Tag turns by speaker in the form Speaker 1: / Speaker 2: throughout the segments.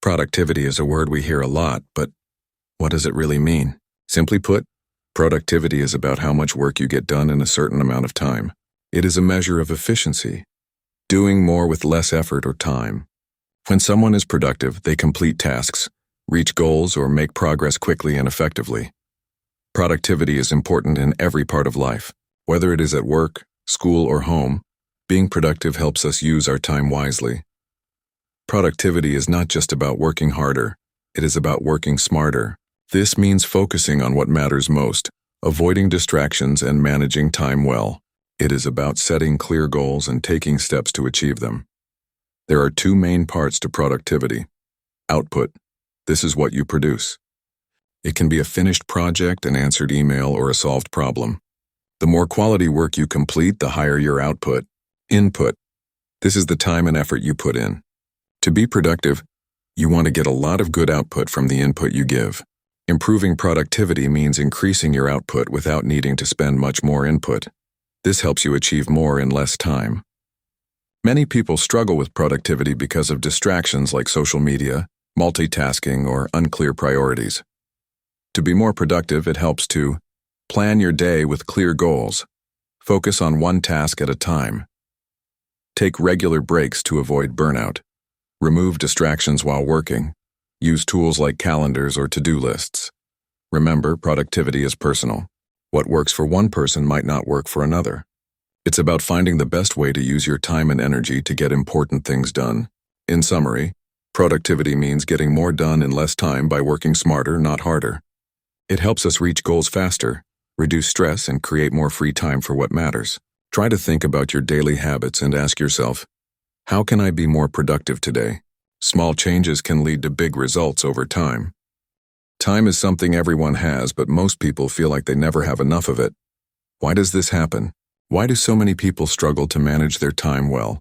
Speaker 1: Productivity is a word we hear a lot, but what does it really mean? Simply put, productivity is about how much work you get done in a certain amount of time. It is a measure of efficiency, doing more with less effort or time. When someone is productive, they complete tasks, reach goals, or make progress quickly and effectively. Productivity is important in every part of life. Whether it is at work, school, or home, being productive helps us use our time wisely. Productivity is not just about working harder, it is about working smarter. This means focusing on what matters most, avoiding distractions, and managing time well. It is about setting clear goals and taking steps to achieve them. There are two main parts to productivity. Output. This is what you produce. It can be a finished project, an answered email, or a solved problem. The more quality work you complete, the higher your output. Input. This is the time and effort you put in. To be productive, you want to get a lot of good output from the input you give. Improving productivity means increasing your output without needing to spend much more input. This helps you achieve more in less time. Many people struggle with productivity because of distractions like social media, multitasking, or unclear priorities. To be more productive, it helps to plan your day with clear goals. Focus on one task at a time. Take regular breaks to avoid burnout. Remove distractions while working. Use tools like calendars or to-do lists. Remember, productivity is personal. What works for one person might not work for another. It's about finding the best way to use your time and energy to get important things done. In summary, productivity means getting more done in less time by working smarter, not harder. It helps us reach goals faster, reduce stress, and create more free time for what matters. Try to think about your daily habits and ask yourself, how can I be more productive today? Small changes can lead to big results over time. Time is something everyone has, but most people feel like they never have enough of it. Why does this happen? Why do so many people struggle to manage their time well?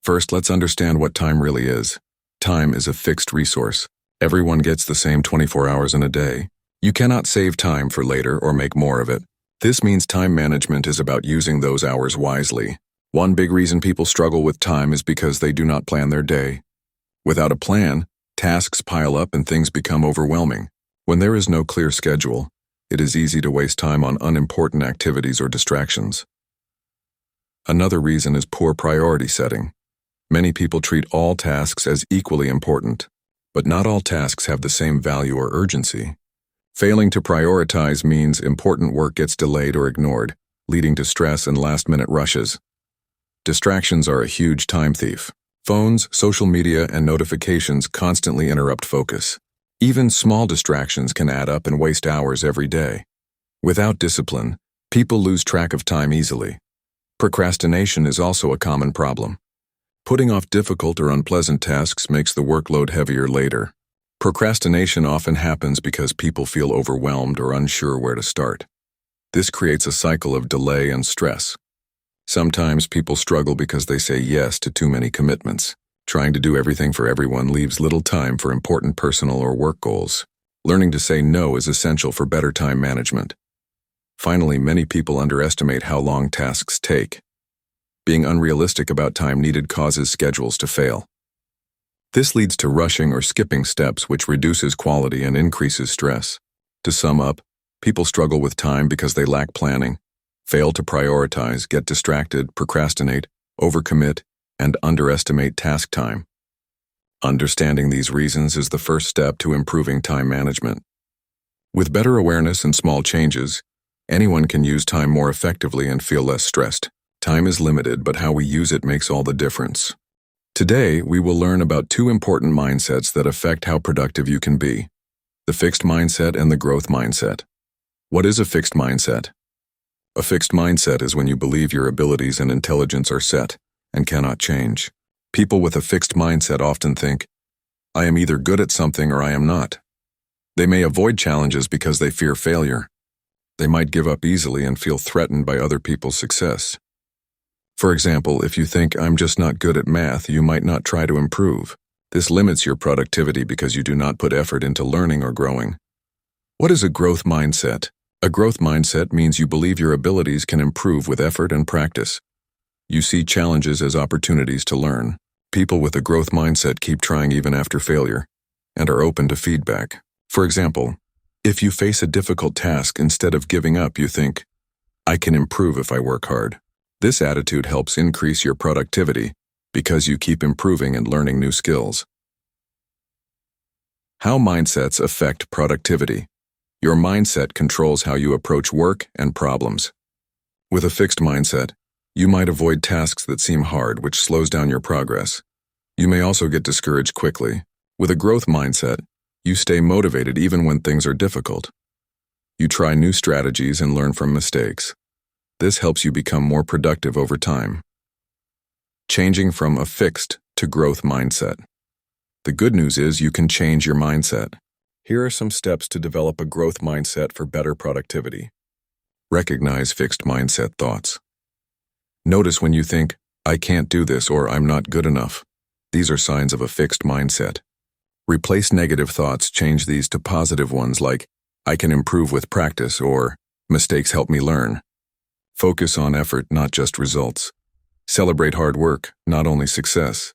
Speaker 1: First, let's understand what time really is. Time is a fixed resource. Everyone gets the same 24 hours in a day. You cannot save time for later or make more of it. This means time management is about using those hours wisely. One big reason people struggle with time is because they do not plan their day. Without a plan, tasks pile up and things become overwhelming. When there is no clear schedule, it is easy to waste time on unimportant activities or distractions. Another reason is poor priority setting. Many people treat all tasks as equally important, but not all tasks have the same value or urgency. Failing to prioritize means important work gets delayed or ignored, leading to stress and last-minute rushes. Distractions are a huge time thief. Phones, social media, and notifications constantly interrupt focus. Even small distractions can add up and waste hours every day. Without discipline, people lose track of time easily. Procrastination is also a common problem. Putting off difficult or unpleasant tasks makes the workload heavier later. Procrastination often happens because people feel overwhelmed or unsure where to start. This creates a cycle of delay and stress. Sometimes people struggle because they say yes to too many commitments. Trying to do everything for everyone leaves little time for important personal or work goals. Learning to say no is essential for better time management. Finally, many people underestimate how long tasks take. Being unrealistic about time needed causes schedules to fail. This leads to rushing or skipping steps, which reduces quality and increases stress. To sum up, people struggle with time because they lack planning, fail to prioritize, get distracted, procrastinate, overcommit, and underestimate task time. Understanding these reasons is the first step to improving time management. With better awareness and small changes, anyone can use time more effectively and feel less stressed. Time is limited, but how we use it makes all the difference. Today, we will learn about two important mindsets that affect how productive you can be: the fixed mindset and the growth mindset. What is a fixed mindset? A fixed mindset is when you believe your abilities and intelligence are set and cannot change. People with a fixed mindset often think, I am either good at something or I am not. They may avoid challenges because they fear failure. They might give up easily and feel threatened by other people's success. For example, if you think, I'm just not good at math, you might not try to improve. This limits your productivity because you do not put effort into learning or growing. What is a growth mindset? A growth mindset means you believe your abilities can improve with effort and practice. You see challenges as opportunities to learn. People with a growth mindset keep trying even after failure. and are open to feedback. For example, if you face a difficult task, instead of giving up, you think, I can improve if I work hard. This attitude helps increase your productivity because you keep improving and learning new skills. How mindsets affect productivity. Your mindset controls how you approach work and problems. With a fixed mindset, you might avoid tasks that seem hard, which slows down your progress. You may also get discouraged quickly. With a growth mindset, you stay motivated even when things are difficult. You try new strategies and learn from mistakes. This helps you become more productive over time. Changing from a fixed to growth mindset. The good news is you can change your mindset. Here are some steps to develop a growth mindset for better productivity. Recognize fixed mindset thoughts. Notice when you think, I can't do this or I'm not good enough. These are signs of a fixed mindset. Replace negative thoughts, change these to positive ones like, I can improve with practice or mistakes help me learn. Focus on effort, not just results. Celebrate hard work, not only success.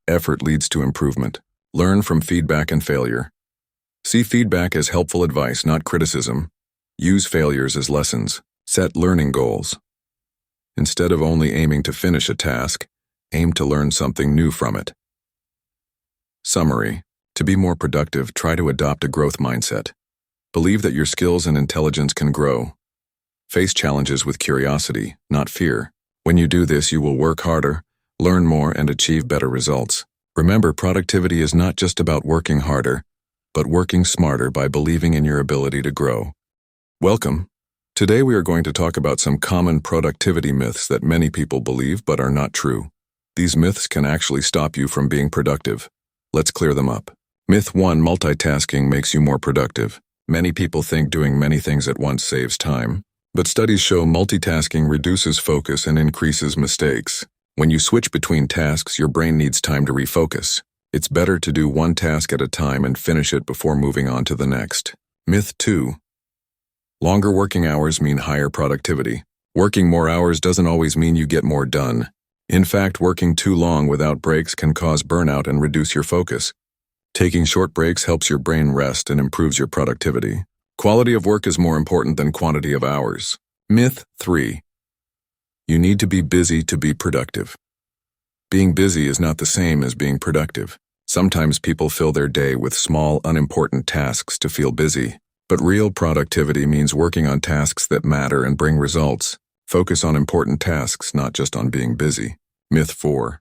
Speaker 1: Effort leads to improvement. Learn from feedback and failure. See feedback as helpful advice, not criticism. Use failures as lessons. Set learning goals. Instead of only aiming to finish a task, aim to learn something new from it. Summary. To be more productive, try to adopt a growth mindset. Believe that your skills and intelligence can grow. Face challenges with curiosity, not fear. When you do this, you will work harder, learn more, and achieve better results. Remember, productivity is not just about working harder, but working smarter by believing in your ability to grow. Welcome. Today we are going to talk about some common productivity myths that many people believe but are not true. These myths can actually stop you from being productive. Let's clear them up. Myth 1: multitasking makes you more productive. Many people think doing many things at once saves time, but studies show multitasking reduces focus and increases mistakes. When you switch between tasks, your brain needs time to refocus. It's better to do one task at a time and finish it before moving on to the next. Myth 2: longer working hours mean higher productivity. Working more hours doesn't always mean you get more done. In fact, working too long without breaks can cause burnout and reduce your focus. Taking short breaks helps your brain rest and improves your productivity. Quality of work is more important than quantity of hours. Myth 3: you need to be busy to be productive. Being busy is not the same as being productive. Sometimes people fill their day with small, unimportant tasks to feel busy. But real productivity means working on tasks that matter and bring results. Focus on important tasks, not just on being busy. Myth 4: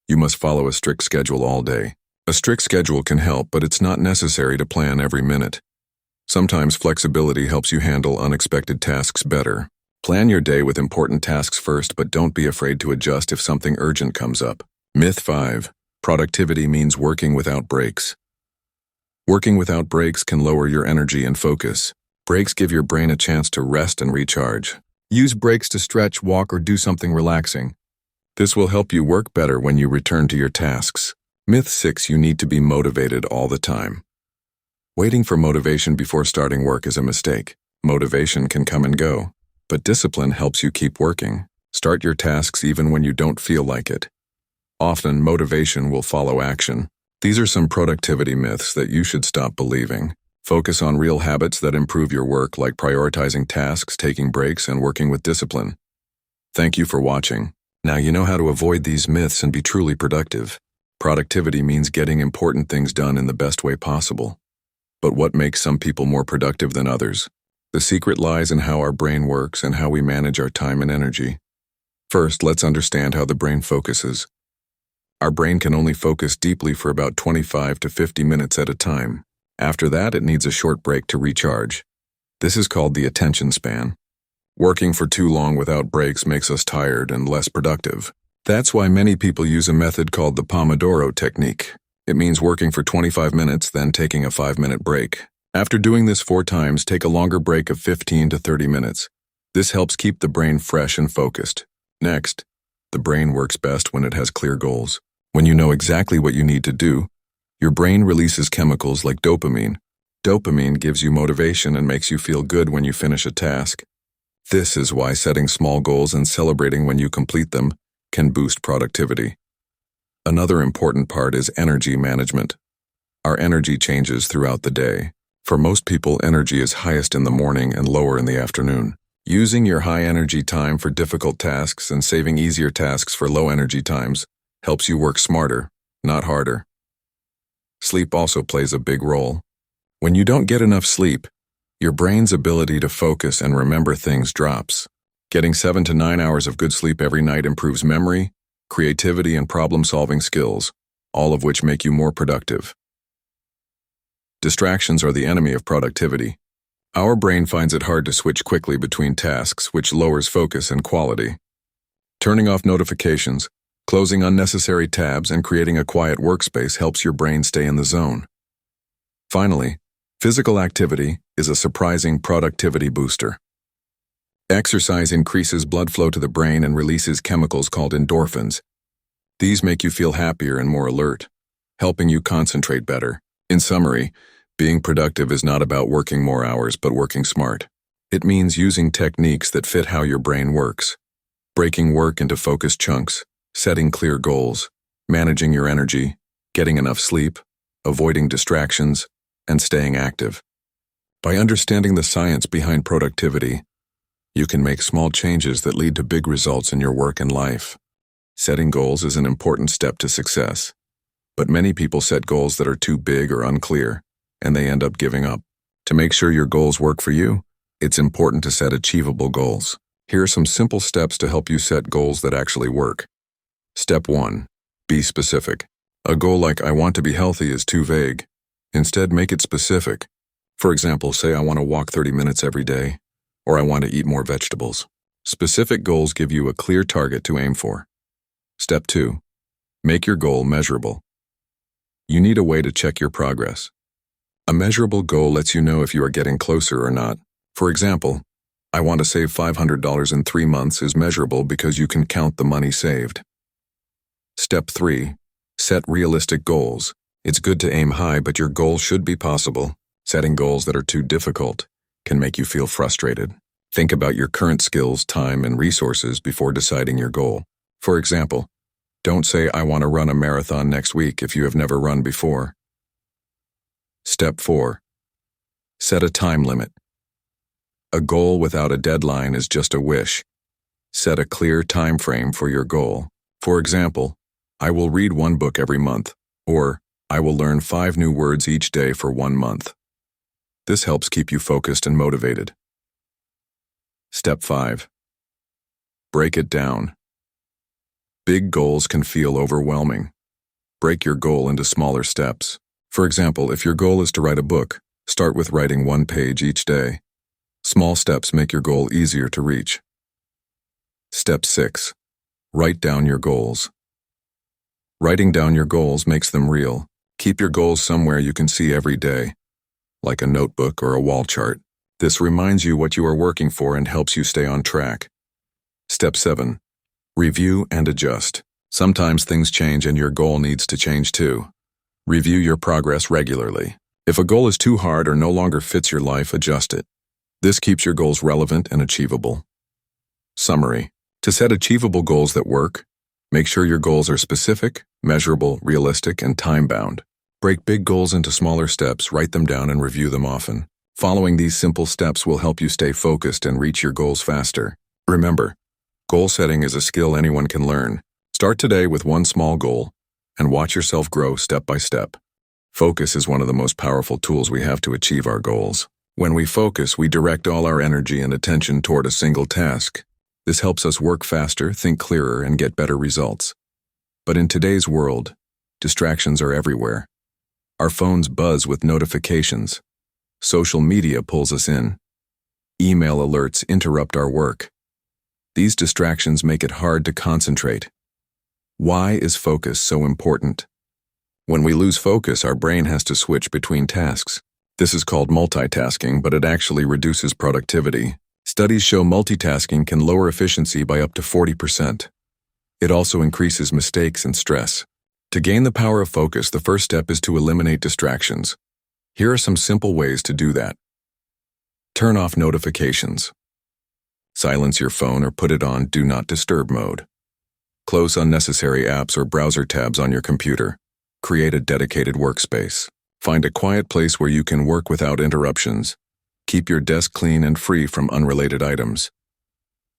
Speaker 1: you must follow a strict schedule all day. A strict schedule can help, but it's not necessary to plan every minute. Sometimes flexibility helps you handle unexpected tasks better. Plan your day with important tasks first, but don't be afraid to adjust if something urgent comes up. Myth 5: productivity means working without breaks. Working without breaks can lower your energy and focus. Breaks give your brain a chance to rest and recharge. Use breaks to stretch, walk, or do something relaxing. This will help you work better when you return to your tasks. Myth 6: you need to be motivated all the time. Waiting for motivation before starting work is a mistake. Motivation can come and go, but discipline helps you keep working. Start your tasks even when you don't feel like it. Often, motivation will follow action. These are some productivity myths that you should stop believing. Focus on real habits that improve your work, like prioritizing tasks, taking breaks, and working with discipline. Thank you for watching. Now you know how to avoid these myths and be truly productive. Productivity means getting important things done in the best way possible. But what makes some people more productive than others? The secret lies in how our brain works and how we manage our time and energy. First, let's understand how the brain focuses. Our brain can only focus deeply for about 25 to 50 minutes at a time. After that, it needs a short break to recharge. This is called the attention span. Working for too long without breaks makes us tired and less productive. That's why many people use a method called the Pomodoro technique. It means working for 25 minutes, then taking a 5-minute break. After doing this 4 times, take a longer break of 15 to 30 minutes. This helps keep the brain fresh and focused. Next, the brain works best when it has clear goals. When you know exactly what you need to do, your brain releases chemicals like dopamine. Dopamine gives you motivation and makes you feel good when you finish a task. This is why setting small goals and celebrating when you complete them can boost productivity. Another important part is energy management. Our energy changes throughout the day. For most people, energy is highest in the morning and lower in the afternoon. Using your high energy time for difficult tasks and saving easier tasks for low energy times helps you work smarter, not harder. Sleep also plays a big role. When you don't get enough sleep, your brain's ability to focus and remember things drops. Getting 7 to 9 hours of good sleep every night improves memory, creativity, and problem-solving skills, all of which make you more productive. Distractions are the enemy of productivity. Our brain finds it hard to switch quickly between tasks, which lowers focus and quality. Turning off notifications, closing unnecessary tabs, and creating a quiet workspace helps your brain stay in the zone. Finally, physical activity is a surprising productivity booster. Exercise increases blood flow to the brain and releases chemicals called endorphins. These make you feel happier and more alert, helping you concentrate better. In summary, being productive is not about working more hours but working smart. It means using techniques that fit how your brain works, breaking work into focused chunks, setting clear goals, managing your energy, getting enough sleep, avoiding distractions, and staying active. By understanding the science behind productivity, you can make small changes that lead to big results in your work and life. Setting goals is an important step to success, but many people set goals that are too big or unclear, and they end up giving up. To make sure your goals work for you, it's important to set achievable goals. Here are some simple steps to help you set goals that actually work. Step 1. Be specific. A goal like "I want to be healthy" is too vague. Instead, make it specific. For example, say I want to walk 30 minutes every day, or I want to eat more vegetables. Specific goals give you a clear target to aim for. Step 2. Make your goal measurable. You need a way to check your progress. A measurable goal lets you know if you are getting closer or not. For example, "I want to save $500 in 3 months" is measurable because you can count the money saved. Step 3. Set realistic goals. It's good to aim high, but your goal should be possible. Setting goals that are too difficult can make you feel frustrated. Think about your current skills, time, and resources before deciding your goal. For example, don't say "I want to run a marathon next week" if you have never run before. Step 4. Set a time limit. A goal without a deadline is just a wish. Set a clear time frame for your goal. For example, "I will read 1 book every month," or "I will learn 5 new words each day for 1 month." This helps keep you focused and motivated. Step 5. Break it down. Big goals can feel overwhelming. Break your goal into smaller steps. For example, if your goal is to write a book, start with writing 1 page each day. Small steps make your goal easier to reach. Step 6. Write down your goals. Writing down your goals makes them real. Keep your goals somewhere you can see every day, like a notebook or a wall chart. This reminds you what you are working for and helps you stay on track. Step 7. Review and adjust. Sometimes things change and your goal needs to change too. Review your progress regularly. If a goal is too hard or no longer fits your life, adjust it. This keeps your goals relevant and achievable. Summary. To set achievable goals that work, make sure your goals are specific, measurable, realistic, and time-bound. Break big goals into smaller steps, write them down, and review them often. Following these simple steps will help you stay focused and reach your goals faster. Remember, goal setting is a skill anyone can learn. Start today with one small goal, and watch yourself grow step by step. Focus is one of the most powerful tools we have to achieve our goals. When we focus, we direct all our energy and attention toward a single task. This helps us work faster, think clearer, and get better results. But in today's world, distractions are everywhere. Our phones buzz with notifications. Social media pulls us in. Email alerts interrupt our work. These distractions make it hard to concentrate. Why is focus so important? When we lose focus, our brain has to switch between tasks. This is called multitasking, but it actually reduces productivity. Studies show multitasking can lower efficiency by up to 40%. It also increases mistakes and stress. To gain the power of focus, the first step is to eliminate distractions. Here are some simple ways to do that. Turn off notifications. Silence your phone or put it on Do Not Disturb mode. Close unnecessary apps or browser tabs on your computer. Create a dedicated workspace. Find a quiet place where you can work without interruptions. Keep your desk clean and free from unrelated items.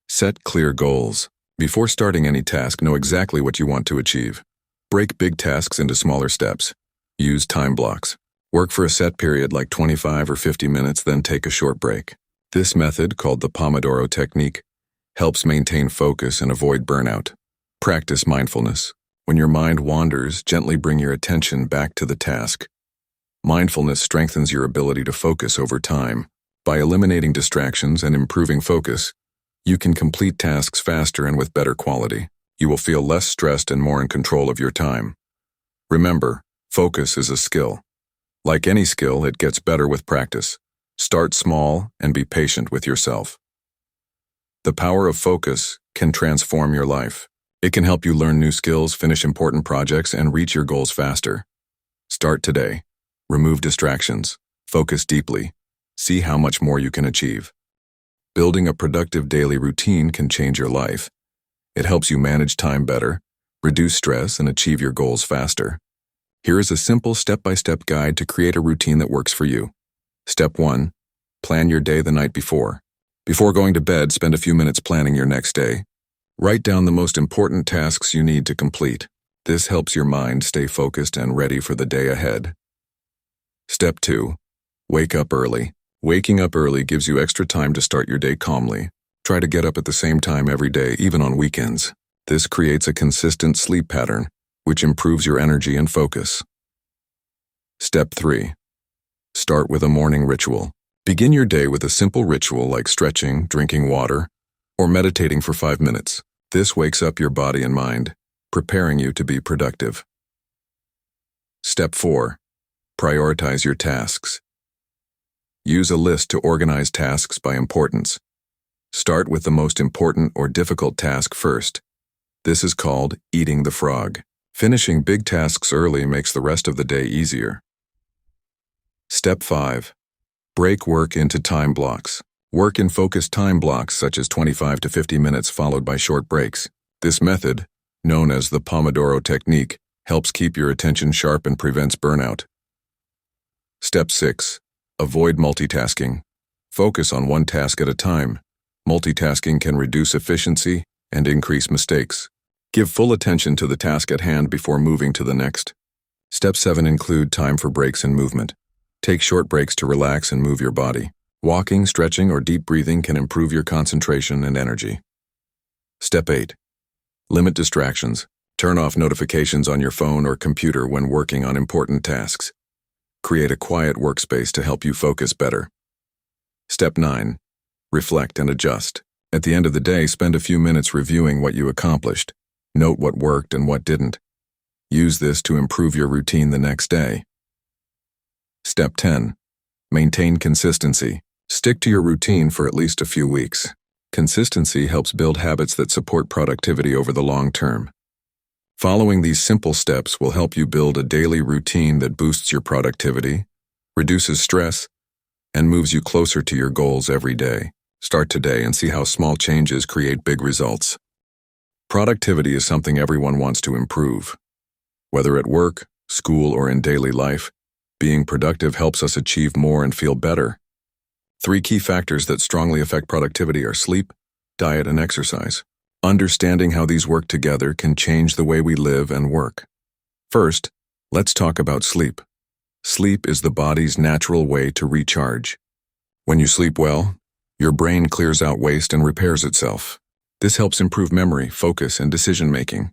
Speaker 1: Set clear goals. Before starting any task, know exactly what you want to achieve. Break big tasks into smaller steps. Use time blocks. Work for a set period like 25 or 50 minutes, then take a short break. This method, called the Pomodoro technique, helps maintain focus and avoid burnout. Practice mindfulness. When your mind wanders, gently bring your attention back to the task. Mindfulness strengthens your ability to focus over time. By eliminating distractions and improving focus, you can complete tasks faster and with better quality. You will feel less stressed and more in control of your time. Remember, focus is a skill. Like any skill, it gets better with practice. Start small and be patient with yourself. The power of focus can transform your life. It can help you learn new skills, finish important projects, and reach your goals faster. Start today. Remove distractions. Focus deeply. See how much more you can achieve. Building a productive daily routine can change your life. It helps you manage time better, reduce stress, and achieve your goals faster. Here is a simple step-by-step guide to create a routine that works for you. Step 1. Plan your day the night before. Before going to bed, spend a few minutes planning your next day. Write down the most important tasks you need to complete. This helps your mind stay focused and ready for the day ahead. Step 2. Wake up early. Waking up early gives you extra time to start your day calmly. Try to get up at the same time every day, even on weekends. This creates a consistent sleep pattern, which improves your energy and focus. Step 3. Start with a morning ritual. Begin your day with a simple ritual like stretching, drinking water, or meditating for 5 minutes. This wakes up your body and mind, preparing you to be productive. Step 4. Prioritize your tasks. Use a list to organize tasks by importance. Start with the most important or difficult task first. This is called eating the frog. Finishing big tasks early makes the rest of the day easier. Step 5. Break work into time blocks. Work in focused time blocks such as 25 to 50 minutes followed by short breaks. This method, known as the Pomodoro technique, helps keep your attention sharp and prevents burnout. Step 6. Avoid multitasking. Focus on one task at a time. Multitasking can reduce efficiency and increase mistakes. Give full attention to the task at hand before moving to the next. Step 7. Include time for breaks and movement. Take short breaks to relax and move your body. Walking, stretching, or deep breathing can improve your concentration and energy. Step 8. Limit distractions. Turn off notifications on your phone or computer when working on important tasks. Create a quiet workspace to help you focus better. Step 9. Reflect and adjust. At the end of the day, spend a few minutes reviewing what you accomplished. Note what worked and what didn't. Use this to improve your routine the next day. Step 10. Maintain consistency. Stick to your routine for at least a few weeks. Consistency helps build habits that support productivity over the long term. Following these simple steps will help you build a daily routine that boosts your productivity, reduces stress, and moves you closer to your goals every day. Start today and see how small changes create big results. Productivity is something everyone wants to improve. Whether at work, school, or in daily life, being productive helps us achieve more and feel better. 3 key factors that strongly affect productivity are sleep, diet, and exercise. Understanding how these work together can change the way we live and work. First, let's talk about sleep. Sleep is the body's natural way to recharge. When you sleep well, your brain clears out waste and repairs itself. This helps improve memory, focus, and decision-making.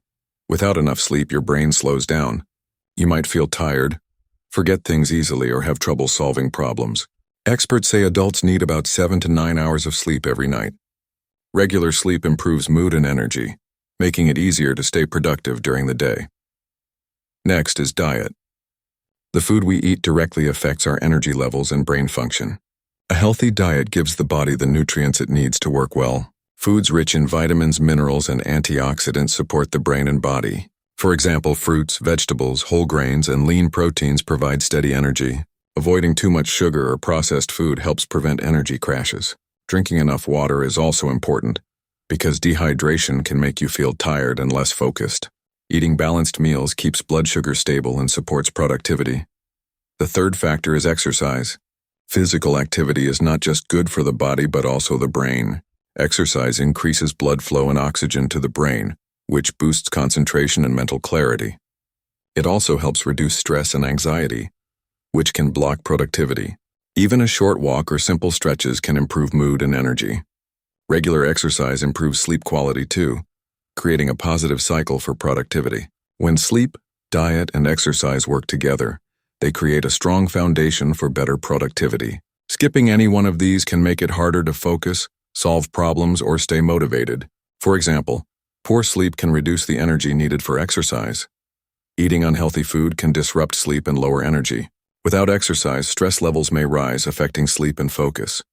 Speaker 1: Without enough sleep, your brain slows down. You might feel tired, forget things easily, or have trouble solving problems. Experts say adults need about 7 to 9 hours of sleep every night. Regular sleep improves mood and energy, making it easier to stay productive during the day. Next is diet. The food we eat directly affects our energy levels and brain function. A healthy diet gives the body the nutrients it needs to work well. Foods rich in vitamins, minerals, and antioxidants support the brain and body. For example, fruits, vegetables, whole grains, and lean proteins provide steady energy. Avoiding too much sugar or processed food helps prevent energy crashes. Drinking enough water is also important, because dehydration can make you feel tired and less focused. Eating balanced meals keeps blood sugar stable and supports productivity. The third factor is exercise. Physical activity is not just good for the body but also the brain. Exercise increases blood flow and oxygen to the brain, which boosts concentration and mental clarity. It also helps reduce stress and anxiety, which can block productivity. Even a short walk or simple stretches can improve mood and energy. Regular exercise improves sleep quality too, creating a positive cycle for productivity. When sleep, diet, and exercise work together, they create a strong foundation for better productivity. Skipping any one of these can make it harder to focus, solve problems, or stay motivated. For example, poor sleep can reduce the energy needed for exercise. Eating unhealthy food can disrupt sleep and lower energy. Without exercise, stress levels may rise, affecting sleep and focus.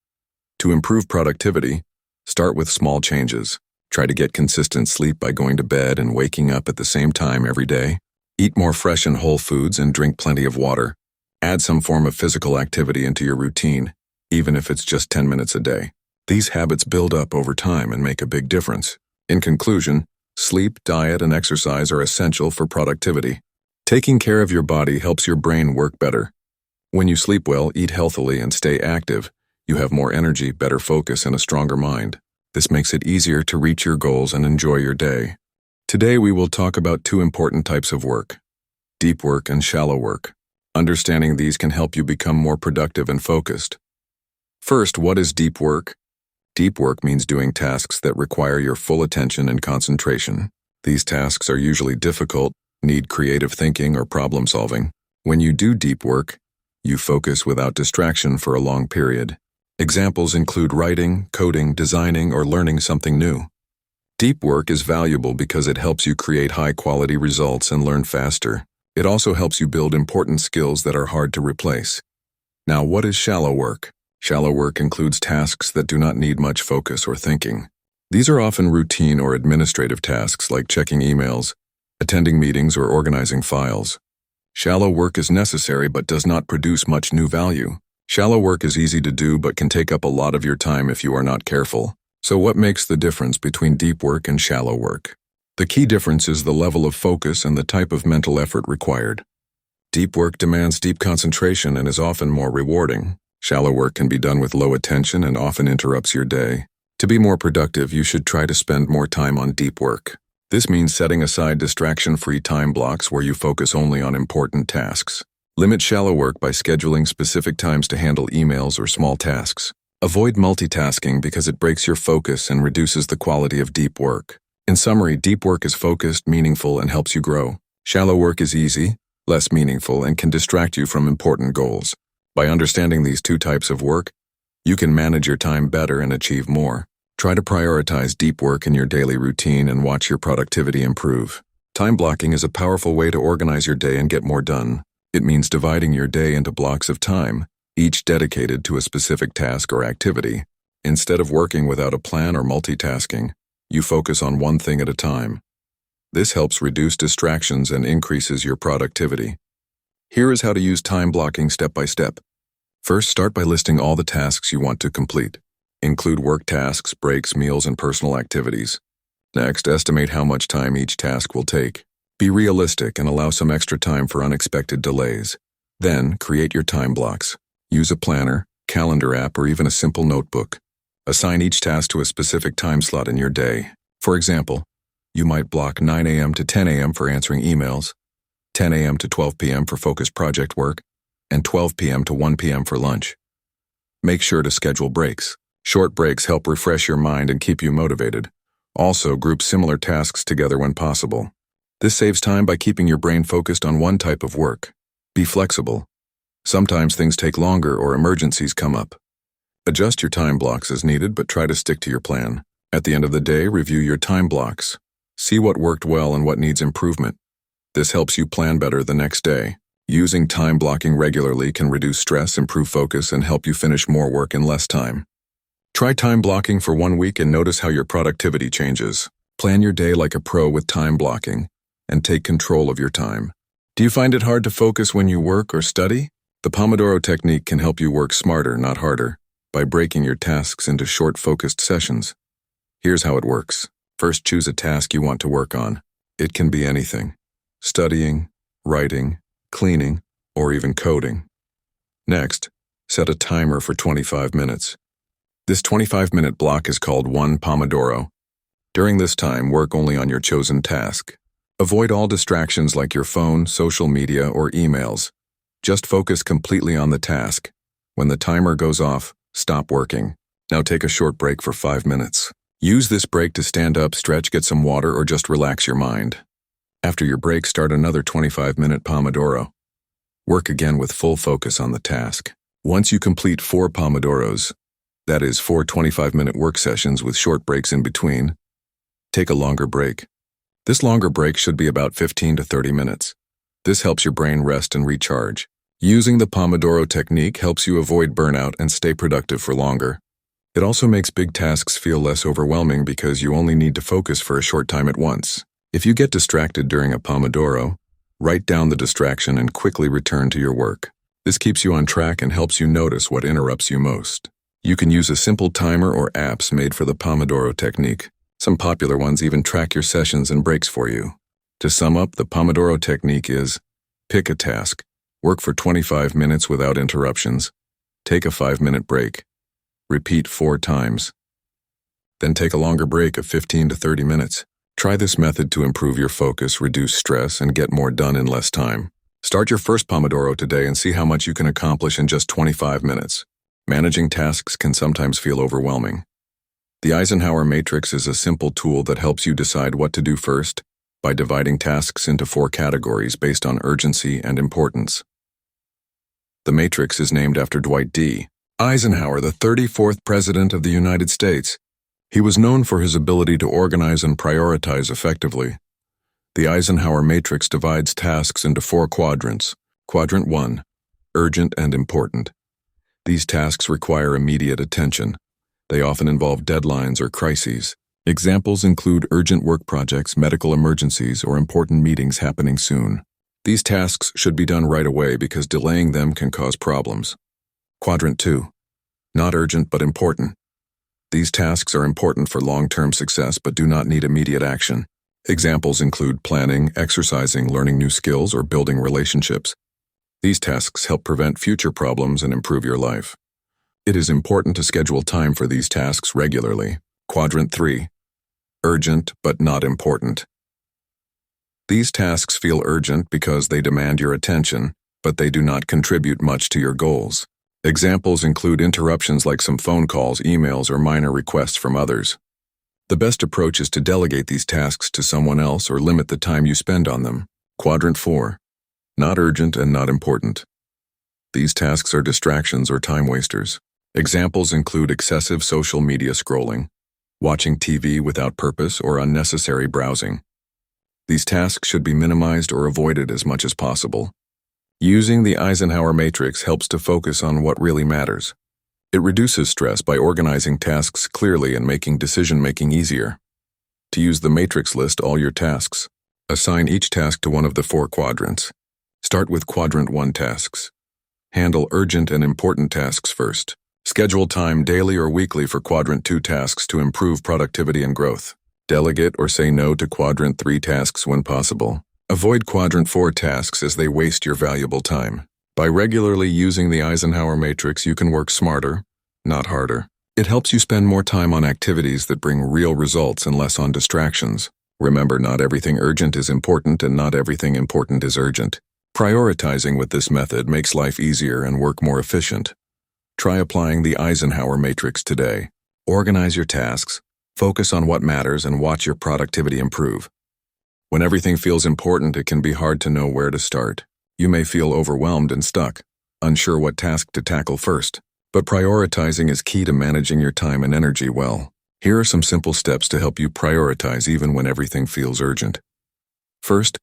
Speaker 1: To improve productivity, start with small changes. Try to get consistent sleep by going to bed and waking up at the same time every day. Eat more fresh and whole foods and drink plenty of water. Add some form of physical activity into your routine, even if it's just 10 minutes a day. These habits build up over time and make a big difference. In conclusion, sleep, diet, and exercise are essential for productivity. Taking care of your body helps your brain work better. When you sleep well, eat healthily, and stay active, you have more energy, better focus, and a stronger mind. This makes it easier to reach your goals and enjoy your day. Today we will talk about two important types of work: deep work and shallow work. Understanding these can help you become more productive and focused. First, what is deep work? Deep work means doing tasks that require your full attention and concentration. These tasks are usually difficult, need creative thinking or problem solving. When you do deep work, you focus without distraction for a long period. Examples include writing, coding, designing, or learning something new. Deep work is valuable because it helps you create high-quality results and learn faster. It also helps you build important skills that are hard to replace. Now, what is shallow work? Shallow work includes tasks that do not need much focus or thinking. These are often routine or administrative tasks like checking emails, attending meetings, or organizing files. Shallow work is necessary but does not produce much new value. Shallow work is easy to do but can take up a lot of your time if you are not careful. So what makes the difference between deep work and shallow work? The key difference is the level of focus and the type of mental effort required. Deep work demands deep concentration and is often more rewarding. Shallow work can be done with low attention and often interrupts your day. To be more productive, you should try to spend more time on deep work. This means setting aside distraction-free time blocks where you focus only on important tasks. Limit shallow work by scheduling specific times to handle emails or small tasks. Avoid multitasking because it breaks your focus and reduces the quality of deep work. In summary, deep work is focused, meaningful, and helps you grow. Shallow work is easy, less meaningful, and can distract you from important goals. By understanding these two types of work, you can manage your time better and achieve more. Try to prioritize deep work in your daily routine and watch your productivity improve. Time blocking is a powerful way to organize your day and get more done. It means dividing your day into blocks of time, each dedicated to a specific task or activity. Instead of working without a plan or multitasking, you focus on one thing at a time. This helps reduce distractions and increases your productivity. Here is how to use time blocking step by step. First, start by listing all the tasks you want to complete. Include work tasks, breaks, meals, and personal activities. Next, estimate how much time each task will take. Be realistic and allow some extra time for unexpected delays. Then, create your time blocks. Use a planner, calendar app, or even a simple notebook. Assign each task to a specific time slot in your day. For example, you might block 9 a.m. to 10 a.m. for answering emails, 10 a.m. to 12 p.m. for focused project work, and 12 p.m. to 1 p.m. for lunch. Make sure to schedule breaks. Short breaks help refresh your mind and keep you motivated. Also, group similar tasks together when possible. This saves time by keeping your brain focused on one type of work. Be flexible. Sometimes things take longer or emergencies come up. Adjust your time blocks as needed, but try to stick to your plan. At the end of the day, review your time blocks. See what worked well and what needs improvement. This helps you plan better the next day. Using time blocking regularly can reduce stress, improve focus, and help you finish more work in less time. Try time blocking for 1 week and notice how your productivity changes. Plan your day like a pro with time blocking, and take control of your time. Do you find it hard to focus when you work or study? The Pomodoro technique can help you work smarter, not harder, by breaking your tasks into short, focused sessions. Here's how it works. First, choose a task you want to work on. It can be anything: studying, writing, cleaning, or even coding. Next, set a timer for 25 minutes. This 25-minute block is called 1 Pomodoro. During this time, work only on your chosen task. Avoid all distractions like your phone, social media, or emails. Just focus completely on the task. When the timer goes off, stop working. Now take a short break for 5 minutes. Use this break to stand up, stretch, get some water, or just relax your mind. After your break, start another 25-minute Pomodoro. Work again with full focus on the task. Once you complete 4 Pomodoros, that is 4 25-minute work sessions with short breaks in between, take a longer break. This longer break should be about 15 to 30 minutes. This helps your brain rest and recharge. Using the Pomodoro technique helps you avoid burnout and stay productive for longer. It also makes big tasks feel less overwhelming because you only need to focus for a short time at once. If you get distracted during a Pomodoro, write down the distraction and quickly return to your work. This keeps you on track and helps you notice what interrupts you most. You can use a simple timer or apps made for the Pomodoro technique. Some popular ones even track your sessions and breaks for you. To sum up, the Pomodoro technique is: pick a task, work for 25 minutes without interruptions, take a 5-minute break, repeat 4 times, then take a longer break of 15 to 30 minutes. Try this method to improve your focus, reduce stress, and get more done in less time. Start your first Pomodoro today and see how much you can accomplish in just 25 minutes. Managing tasks can sometimes feel overwhelming. The Eisenhower matrix is a simple tool that helps you decide what to do first by dividing tasks into 4 categories based on urgency and importance. The matrix is named after Dwight D. Eisenhower, the 34th President of the United States. He was known for his ability to organize and prioritize effectively. The Eisenhower matrix divides tasks into 4 quadrants. Quadrant 1, urgent and important. These tasks require immediate attention. They often involve deadlines or crises. Examples include urgent work projects, medical emergencies, or important meetings happening soon. These tasks should be done right away because delaying them can cause problems. Quadrant 2, not urgent but important. These tasks are important for long-term success but do not need immediate action. Examples include planning, exercising, learning new skills, or building relationships. These tasks help prevent future problems and improve your life. It is important to schedule time for these tasks regularly. Quadrant 3, urgent but not important. These tasks feel urgent because they demand your attention, but they do not contribute much to your goals. Examples include interruptions like some phone calls, emails, or minor requests from others. The best approach is to delegate these tasks to someone else or limit the time you spend on them. Quadrant 4, not urgent and not important. These tasks are distractions or time wasters. Examples include excessive social media scrolling, watching TV without purpose, or unnecessary browsing. These tasks should be minimized or avoided as much as possible. Using the Eisenhower matrix helps to focus on what really matters. It reduces stress by organizing tasks clearly and making decision-making easier. To use the matrix, list all your tasks. Assign each task to one of the 4 quadrants. Start with Quadrant 1 tasks. Handle urgent and important tasks first. Schedule time daily or weekly for Quadrant 2 tasks to improve productivity and growth. Delegate or say no to Quadrant 3 tasks when possible. Avoid Quadrant 4 tasks as they waste your valuable time. By regularly using the Eisenhower matrix, you can work smarter, not harder. It helps you spend more time on activities that bring real results and less on distractions. Remember, not everything urgent is important and not everything important is urgent. Prioritizing with this method makes life easier and work more efficient. Try applying the Eisenhower matrix today. Organize your tasks, focus on what matters, and watch your productivity improve. When everything feels important, it can be hard to know where to start. You may feel overwhelmed and stuck, unsure what task to tackle first. But prioritizing is key to managing your time and energy well. Here are some simple steps to help you prioritize even when everything feels urgent. First,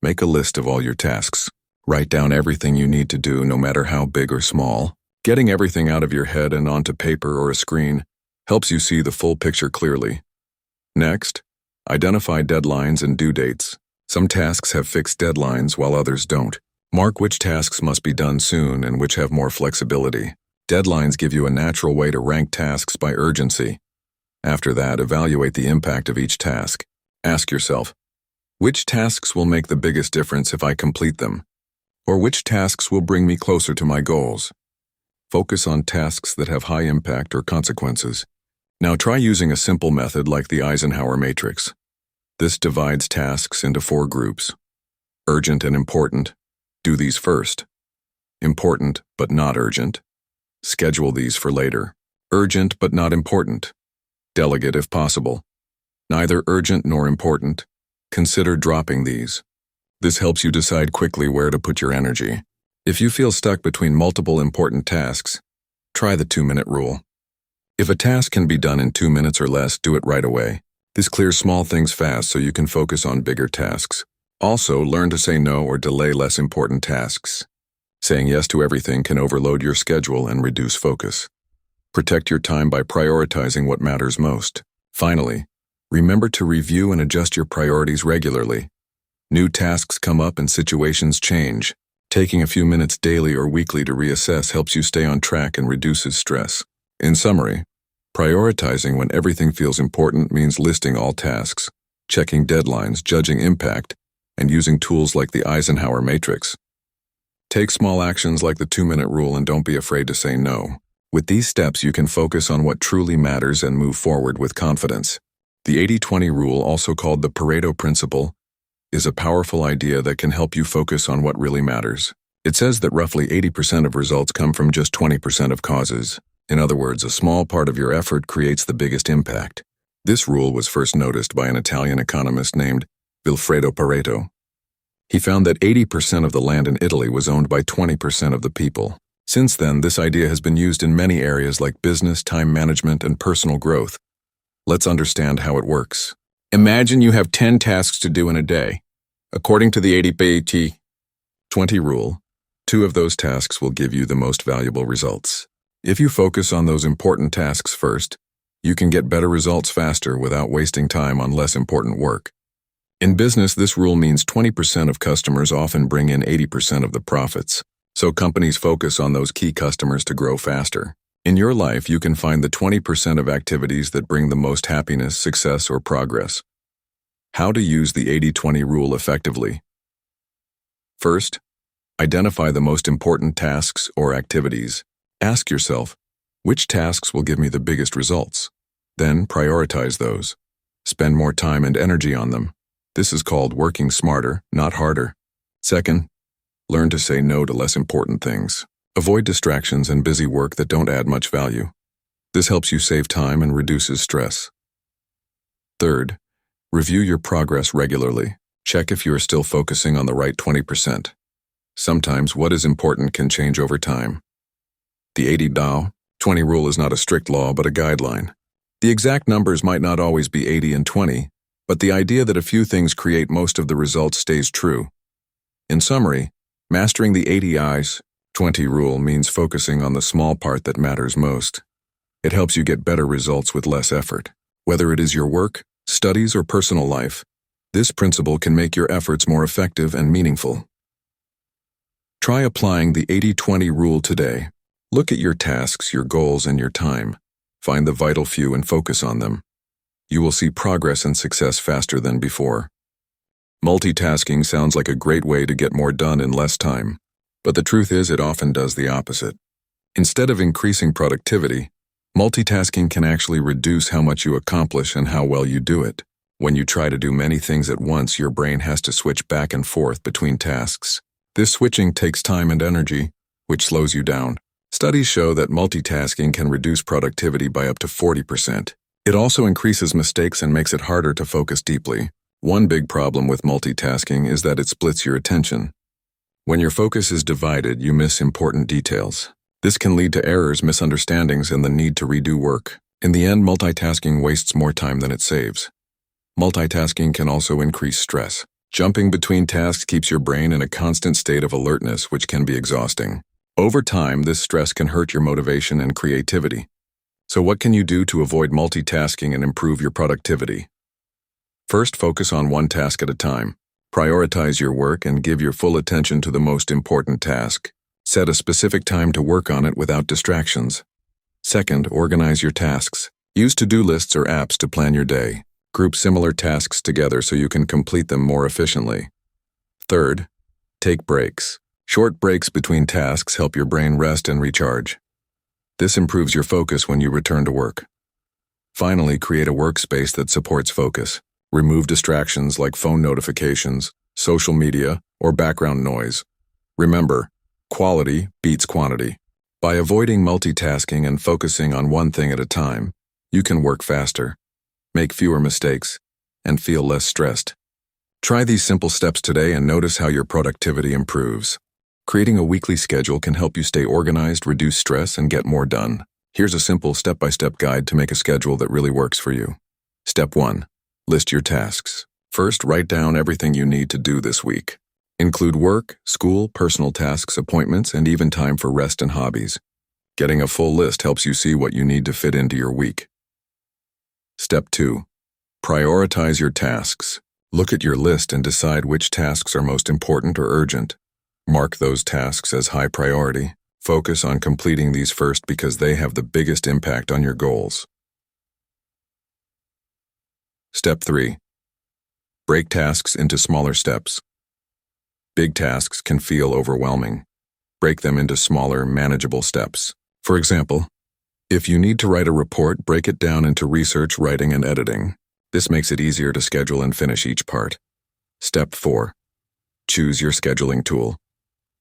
Speaker 1: make a list of all your tasks. Write down everything you need to do, no matter how big or small. Getting everything out of your head and onto paper or a screen helps you see the full picture clearly. Next, identify deadlines and due dates. Some tasks have fixed deadlines while others don't. Mark which tasks must be done soon and which have more flexibility. Deadlines give you a natural way to rank tasks by urgency. After that, evaluate the impact of each task. Ask yourself, which tasks will make the biggest difference if I complete them? Or which tasks will bring me closer to my goals? Focus on tasks that have high impact or consequences. Now try using a simple method like the Eisenhower matrix. This divides tasks into 4 groups. Urgent and important. Do these first. Important but not urgent. Schedule these for later. Urgent but not important. Delegate if possible. Neither urgent nor important. Consider dropping these. This helps you decide quickly where to put your energy. If you feel stuck between multiple important tasks, try the 2-minute rule. If a task can be done in 2 minutes or less, do it right away. This clears small things fast so you can focus on bigger tasks. Also, learn to say no or delay less important tasks. Saying yes to everything can overload your schedule and reduce focus. Protect your time by prioritizing what matters most. Finally, remember to review and adjust your priorities regularly. New tasks come up and situations change. Taking a few minutes daily or weekly to reassess helps you stay on track and reduces stress. In summary, prioritizing when everything feels important means listing all tasks, checking deadlines, judging impact, and using tools like the Eisenhower matrix. Take small actions like the 2-minute rule and don't be afraid to say no. With these steps, you can focus on what truly matters and move forward with confidence. The 80-20 rule, also called the Pareto principle, is a powerful idea that can help you focus on what really matters. It says that roughly 80% of results come from just 20% of causes. In other words, a small part of your effort creates the biggest impact. This rule was first noticed by an Italian economist named Vilfredo Pareto. He found that 80% of the land in Italy was owned by 20% of the people. Since then, this idea has been used in many areas like business, time management, and personal growth. Let's understand how it works. Imagine you have 10 tasks to do in a day. According to the 80-20 rule, 2 of those tasks will give you the most valuable results. If you focus on those important tasks first, you can get better results faster without wasting time on less important work. In business, this rule means 20% of customers often bring in 80% of the profits, so companies focus on those key customers to grow faster. In your life, you can find the 20% of activities that bring the most happiness, success, or progress. How to use the 80-20 rule effectively. First, identify the most important tasks or activities. Ask yourself, which tasks will give me the biggest results? Then prioritize those. Spend more time and energy on them. This is called working smarter, not harder. Second, learn to say no to less important things. Avoid distractions and busy work that don't add much value. This helps you save time and reduces stress. Third, review your progress regularly. Check if you are still focusing on the right 20%. Sometimes what is important can change over time. The 80-20 rule is not a strict law but a guideline. The exact numbers might not always be 80 and 20, but the idea that a few things create most of the results stays true. In summary, mastering the 80-20 rule means focusing on the small part that matters most. It helps you get better results with less effort. Whether it is your work, studies, or personal life, this principle can make your efforts more effective and meaningful. Try applying the 80-20 rule today. Look at your tasks, your goals, and your time. Find the vital few and focus on them. You will see progress and success faster than before. Multitasking sounds like a great way to get more done in less time, but the truth is it often does the opposite. Instead of increasing productivity, multitasking can actually reduce how much you accomplish and how well you do it. When you try to do many things at once, your brain has to switch back and forth between tasks. This switching takes time and energy, which slows you down. Studies show that multitasking can reduce productivity by up to 40%. It also increases mistakes and makes it harder to focus deeply. One big problem with multitasking is that it splits your attention. When your focus is divided, you miss important details. This can lead to errors, misunderstandings, and the need to redo work. In the end, multitasking wastes more time than it saves. Multitasking can also increase stress. Jumping between tasks keeps your brain in a constant state of alertness, which can be exhausting. Over time, this stress can hurt your motivation and creativity. So what can you do to avoid multitasking and improve your productivity? First, focus on one task at a time. Prioritize your work and give your full attention to the most important task. Set a specific time to work on it without distractions. Second, organize your tasks. Use to-do lists or apps to plan your day. Group similar tasks together so you can complete them more efficiently. Third, take breaks. Short breaks between tasks help your brain rest and recharge. This improves your focus when you return to work. Finally, create a workspace that supports focus. Remove distractions like phone notifications, social media, or background noise. Remember, quality beats quantity. By avoiding multitasking and focusing on one thing at a time, you can work faster, make fewer mistakes, and feel less stressed. Try these simple steps today and notice how your productivity improves. Creating a weekly schedule can help you stay organized, reduce stress, and get more done. Here's a simple step-by-step guide to make a schedule that really works for you. Step 1. List your tasks. First, write down everything you need to do this week. Include work, school, personal tasks, appointments, and even time for rest and hobbies. Getting a full list helps you see what you need to fit into your week. Step 2. Prioritize your tasks. Look at your list and decide which tasks are most important or urgent. Mark those tasks as high priority. Focus on completing these first because they have the biggest impact on your goals. Step 3. Break tasks into smaller steps. Big tasks can feel overwhelming. Break them into smaller, manageable steps. For example, if you need to write a report, break it down into research, writing, and editing. This makes it easier to schedule and finish each part. Step 4. Choose your scheduling tool.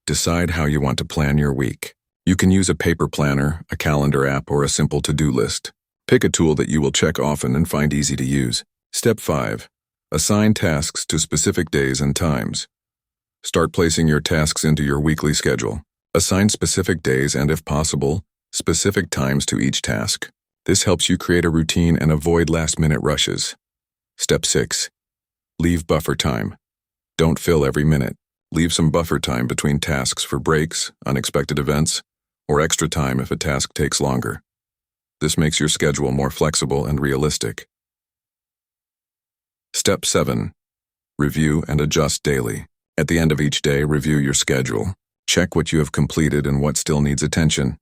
Speaker 1: Decide how you want to plan your week. You can use a paper planner, a calendar app, or a simple to-do list. Pick a tool that you will check often and find easy to use. Step 5. Assign tasks to specific days and times. Start placing your tasks into your weekly schedule. Assign specific days and, if possible, specific times to each task. This helps you create a routine and avoid last-minute rushes. Step 6. Leave buffer time. Don't fill every minute. Leave some buffer time between tasks for breaks, unexpected events, or extra time if a task takes longer. This makes your schedule more flexible and realistic. Step 7. Review and adjust daily. At the end of each day, review your schedule. Check what you have completed and what still needs attention.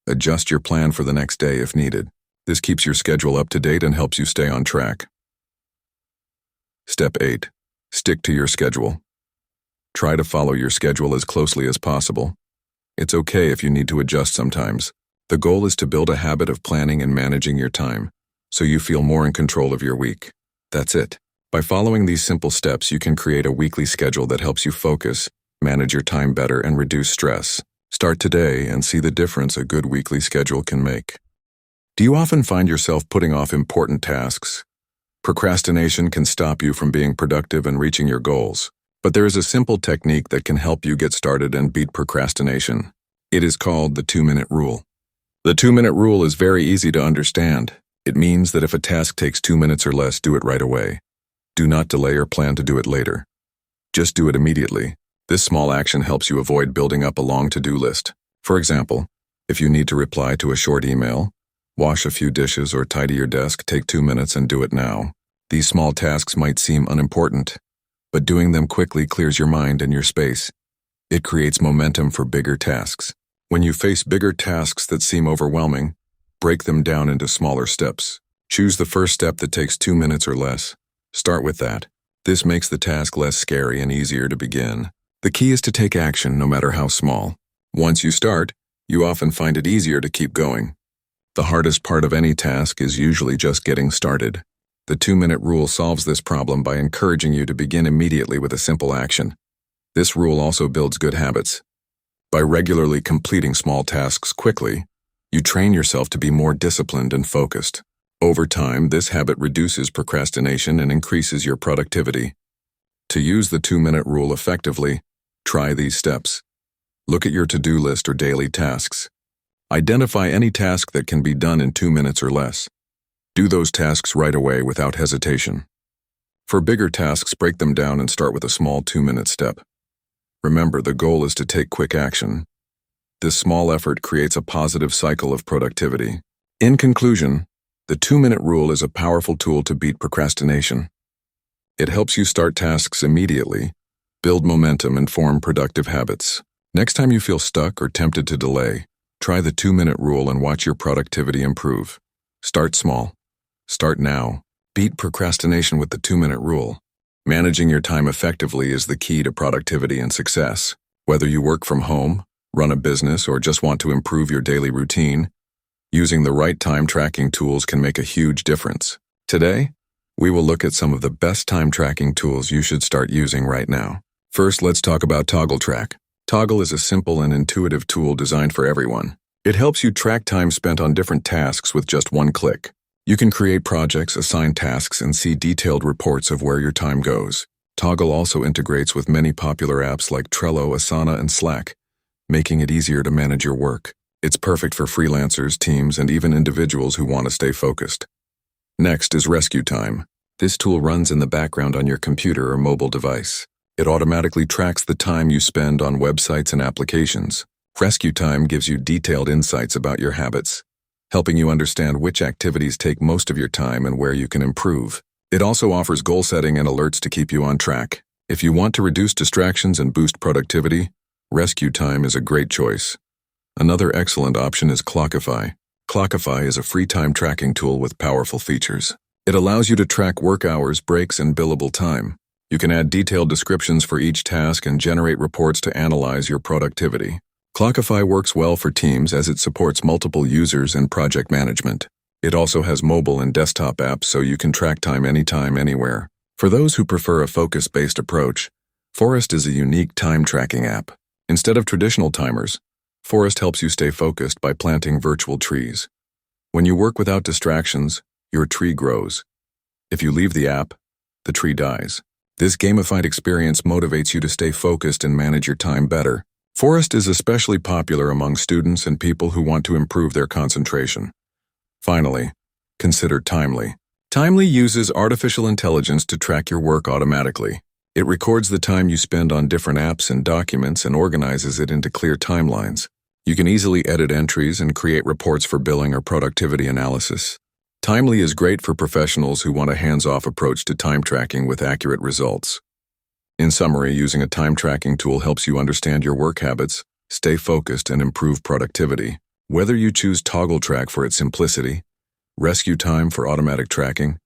Speaker 1: Adjust your plan for the next day if needed. This keeps your schedule up to date and helps you stay on track. Step 8. Stick to your schedule. Try to follow your schedule as closely as possible. It's okay if you need to adjust sometimes. The goal is to build a habit of planning and managing your time, so you feel more in control of your week. That's it. By following these simple steps, you can create a weekly schedule that helps you focus, manage your time better, and reduce stress. Start today and see the difference a good weekly schedule can make. Do you often find yourself putting off important tasks? Procrastination can stop you from being productive and reaching your goals. But there is a simple technique that can help you get started and beat procrastination. It is called the 2-minute rule. The 2-minute rule is very easy to understand. It means that if a task takes 2 minutes or less, do it right away. Do not delay or plan to do it later. Just do it immediately. This small action helps you avoid building up a long to-do list. For example, if you need to reply to a short email, wash a few dishes, or tidy your desk, take 2 minutes and do it now. These small tasks might seem unimportant, but doing them quickly clears your mind and your space. It creates momentum for bigger tasks. When you face bigger tasks that seem overwhelming, break them down into smaller steps. Choose the first step that takes 2 minutes or less. Start with that. This makes the task less scary and easier to begin. The key is to take action no matter how small. Once you start, you often find it easier to keep going. The hardest part of any task is usually just getting started. The 2-minute rule solves this problem by encouraging you to begin immediately with a simple action. This rule also builds good habits. By regularly completing small tasks quickly, you train yourself to be more disciplined and focused. Over time, this habit reduces procrastination and increases your productivity. To use the 2-minute rule effectively, try these steps. Look at your to-do list or daily tasks. Identify any task that can be done in 2 minutes or less. Do those tasks right away without hesitation. For bigger tasks, break them down and start with a small 2-minute step. Remember, the goal is to take quick action. This small effort creates a positive cycle of productivity. In conclusion, the 2-minute rule is a powerful tool to beat procrastination. It helps you start tasks immediately, build momentum, and form productive habits. Next time you feel stuck or tempted to delay, try the 2-minute rule and watch your productivity improve. Start small. Start now. Beat procrastination with the 2-minute rule. Managing your time effectively is the key to productivity and success. Whether you work from home, run a business, or just want to improve your daily routine, Using the right time tracking tools can make a huge difference. Today, we will look at some of the best time tracking tools you should start using right now. First, let's talk about Toggle Track. Toggle is a simple and intuitive tool designed for everyone. It helps you track time spent on different tasks with just one click. You can create projects, assign tasks, and see detailed reports of where your time goes. Toggle also integrates with many popular apps like Trello, Asana, and Slack, making it easier to manage your work. It's perfect for freelancers, teams, and even individuals who want to stay focused. Next is Rescue Time. This tool runs in the background on your computer or mobile device. It automatically tracks the time you spend on websites and applications. Rescue Time gives you detailed insights about your habits, helping you understand which activities take most of your time and where you can improve. It also offers goal setting and alerts to keep you on track. If you want to reduce distractions and boost productivity, Rescue Time is a great choice. Another excellent option is Clockify. Clockify is a free time tracking tool with powerful features. It allows you to track work hours, breaks, and billable time. You can add detailed descriptions for each task and generate reports to analyze your productivity. Clockify works well for teams as it supports multiple users and project management. It also has mobile and desktop apps so you can track time anytime, anywhere. For those who prefer a focus-based approach, Forest is a unique time tracking app. Instead of traditional timers, Forest helps you stay focused by planting virtual trees. When you work without distractions, your tree grows. If you leave the app, the tree dies. This gamified experience motivates you to stay focused and manage your time better. Forest is especially popular among students and people who want to improve their concentration. Finally, consider Timely. Timely uses artificial intelligence to track your work automatically. It records the time you spend on different apps and documents and organizes it into clear timelines. You can easily edit entries and create reports for billing or productivity analysis. Timely is great for professionals who want a hands-off approach to time tracking with accurate results. In summary, using a time tracking tool helps you understand your work habits, stay focused, and improve productivity. Whether you choose Toggle Track for its simplicity, Rescue Time for automatic tracking,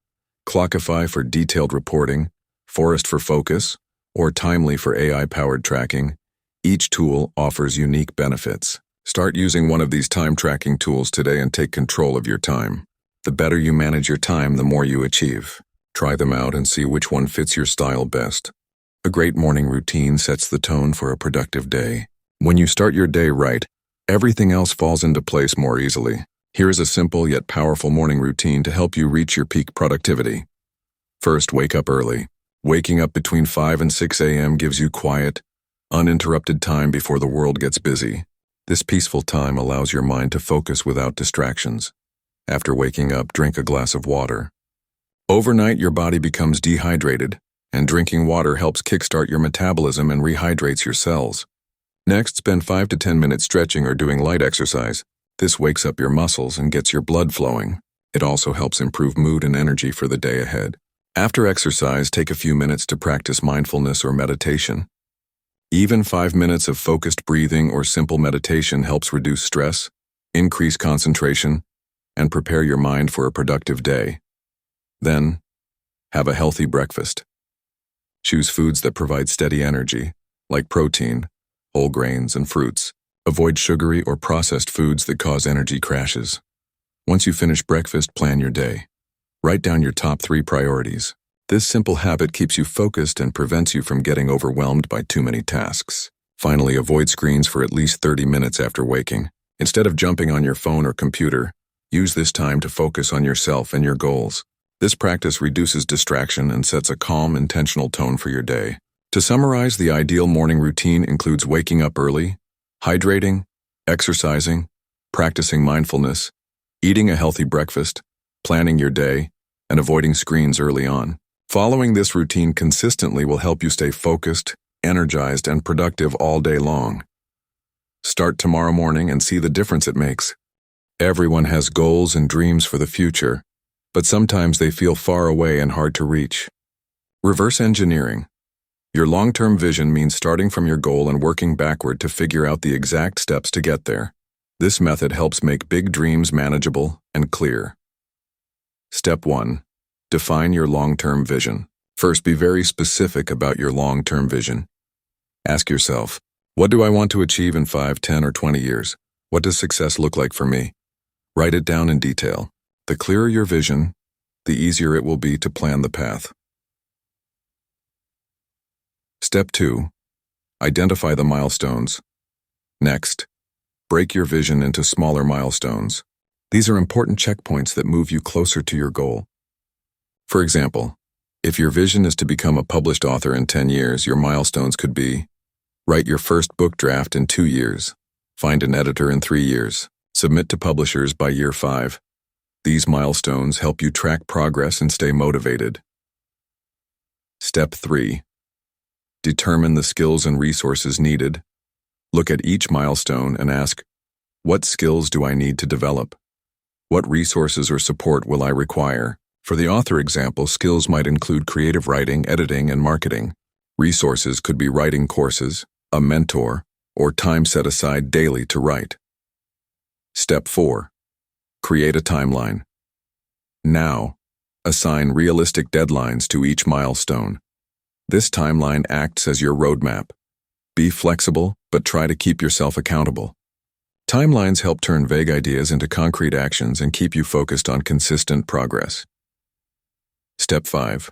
Speaker 1: Clockify for detailed reporting, Forest for focus, or Timely for AI-powered tracking, each tool offers unique benefits. Start using one of these time tracking tools today and take control of your time. The better you manage your time, the more you achieve. Try them out and see which one fits your style best. A great morning routine sets the tone for a productive day. When you start your day right, everything else falls into place more easily. Here is a simple yet powerful morning routine to help you reach your peak productivity. First, wake up early. Waking up between 5 and 6 a.m. gives you quiet, uninterrupted time before the world gets busy. This peaceful time allows your mind to focus without distractions. After waking up, drink a glass of water. Overnight, your body becomes dehydrated, and drinking water helps kickstart your metabolism and rehydrates your cells. Next, spend 5 to 10 minutes stretching or doing light exercise. This wakes up your muscles and gets your blood flowing. It also helps improve mood and energy for the day ahead. After exercise, take a few minutes to practice mindfulness or meditation. Even 5 minutes of focused breathing or simple meditation helps reduce stress, increase concentration, and prepare your mind for a productive day. Then, have a healthy breakfast. Choose foods that provide steady energy, like protein, whole grains, and fruits. Avoid sugary or processed foods that cause energy crashes. Once you finish breakfast, plan your day. Write down your top 3 priorities. This simple habit keeps you focused and prevents you from getting overwhelmed by too many tasks. Finally, avoid screens for at least 30 minutes after waking. Instead of jumping on your phone or computer, use this time to focus on yourself and your goals. This practice reduces distraction and sets a calm, intentional tone for your day. To summarize, the ideal morning routine includes waking up early, hydrating, exercising, practicing mindfulness, eating a healthy breakfast, planning your day, and avoiding screens early on. Following this routine consistently will help you stay focused, energized, and productive all day long. Start tomorrow morning and see the difference it makes. Everyone has goals and dreams for the future, but sometimes they feel far away and hard to reach. Reverse engineering. Your long-term vision means starting from your goal and working backward to figure out the exact steps to get there. This method helps make big dreams manageable and clear. Step 1. Define your long-term vision. First, be very specific about your long-term vision. Ask yourself, what do I want to achieve in 5, 10, or 20 years? What does success look like for me? Write it down in detail. The clearer your vision, the easier it will be to plan the path. Step 2. Identify the milestones. Next, break your vision into smaller milestones. These are important checkpoints that move you closer to your goal. For example, if your vision is to become a published author in 10 years, your milestones could be: write your first book draft in 2 years, find an editor in 3 years, submit to publishers by year 5. These milestones help you track progress and stay motivated. Step 3. Determine the skills and resources needed. Look at each milestone and ask, what skills do I need to develop? What resources or support will I require? For the author example, skills might include creative writing, editing, and marketing. Resources could be writing courses, a mentor, or time set aside daily to write. Step 4. Create a timeline. Now, assign realistic deadlines to each milestone. This timeline acts as your roadmap. Be flexible, but try to keep yourself accountable. Timelines help turn vague ideas into concrete actions and keep you focused on consistent progress. Step 5.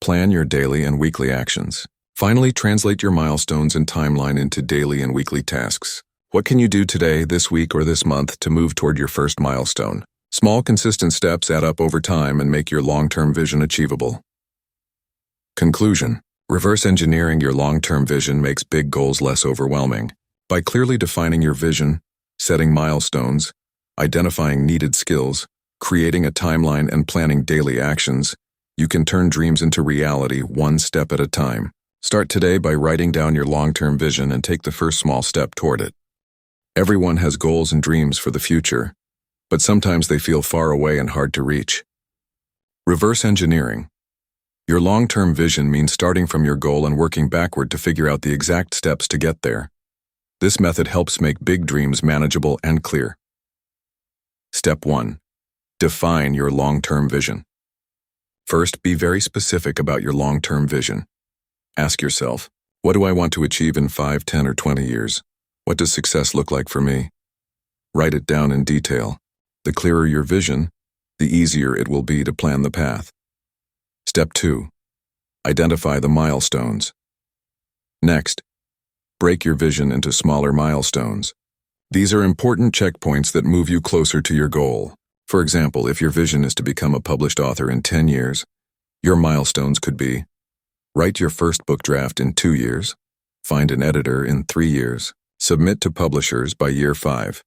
Speaker 1: Plan your daily and weekly actions. Finally, translate your milestones and timeline into daily and weekly tasks. What can you do today, this week, or this month to move toward your first milestone? Small, consistent steps add up over time and make your long-term vision achievable. Conclusion. Reverse engineering your long-term vision makes big goals less overwhelming. By clearly defining your vision, setting milestones, identifying needed skills, creating a timeline, and planning daily actions, you can turn dreams into reality one step at a time. Start today by writing down your long-term vision and take the first small step toward it. Everyone has goals and dreams for the future, but sometimes they feel far away and hard to reach. Reverse engineering. Your long-term vision means starting from your goal and working backward to figure out the exact steps to get there. This method helps make big dreams manageable and clear. Step 1. Define your long-term vision. First, be very specific about your long-term vision. Ask yourself, what do I want to achieve in 5, 10, or 20 years? What does success look like for me? Write it down in detail. The clearer your vision, the easier it will be to plan the path. Step 2. Identify the milestones. Next, break your vision into smaller milestones. These are important checkpoints that move you closer to your goal. For example, if your vision is to become a published author in 10 years, your milestones could be: write your first book draft in 2 years, find an editor in 3 years, submit to publishers by year 5.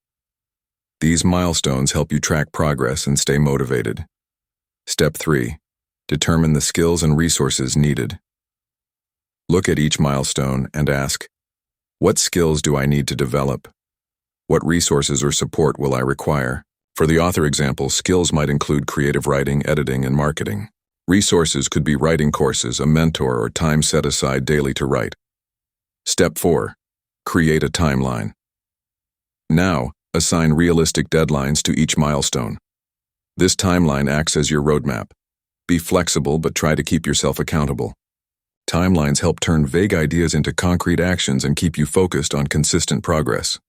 Speaker 1: These milestones help you track progress and stay motivated. Step 3. Determine the skills and resources needed. Look at each milestone and ask, what skills do I need to develop? What resources or support will I require? For the author example, skills might include creative writing, editing, and marketing. Resources could be writing courses, a mentor, or time set aside daily to write. Step 4. Create a timeline. Now, assign realistic deadlines to each milestone. This timeline acts as your roadmap. Be flexible, but try to keep yourself accountable. Timelines help turn vague ideas into concrete actions and keep you focused on consistent progress.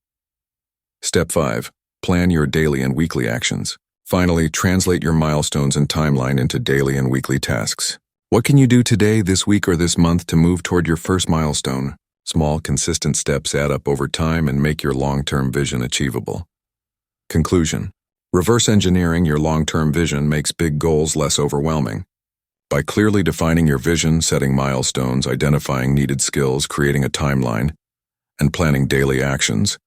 Speaker 1: Step 5. Plan your daily and weekly actions. Finally, translate your milestones and timeline into daily and weekly tasks. What can you do today, this week, or this month to move toward your first milestone? Small, consistent steps add up over time and make your long-term vision achievable. Conclusion. Reverse engineering your long-term vision makes big goals less overwhelming. By clearly defining your vision, setting milestones, identifying needed skills, creating a timeline, and planning daily actions,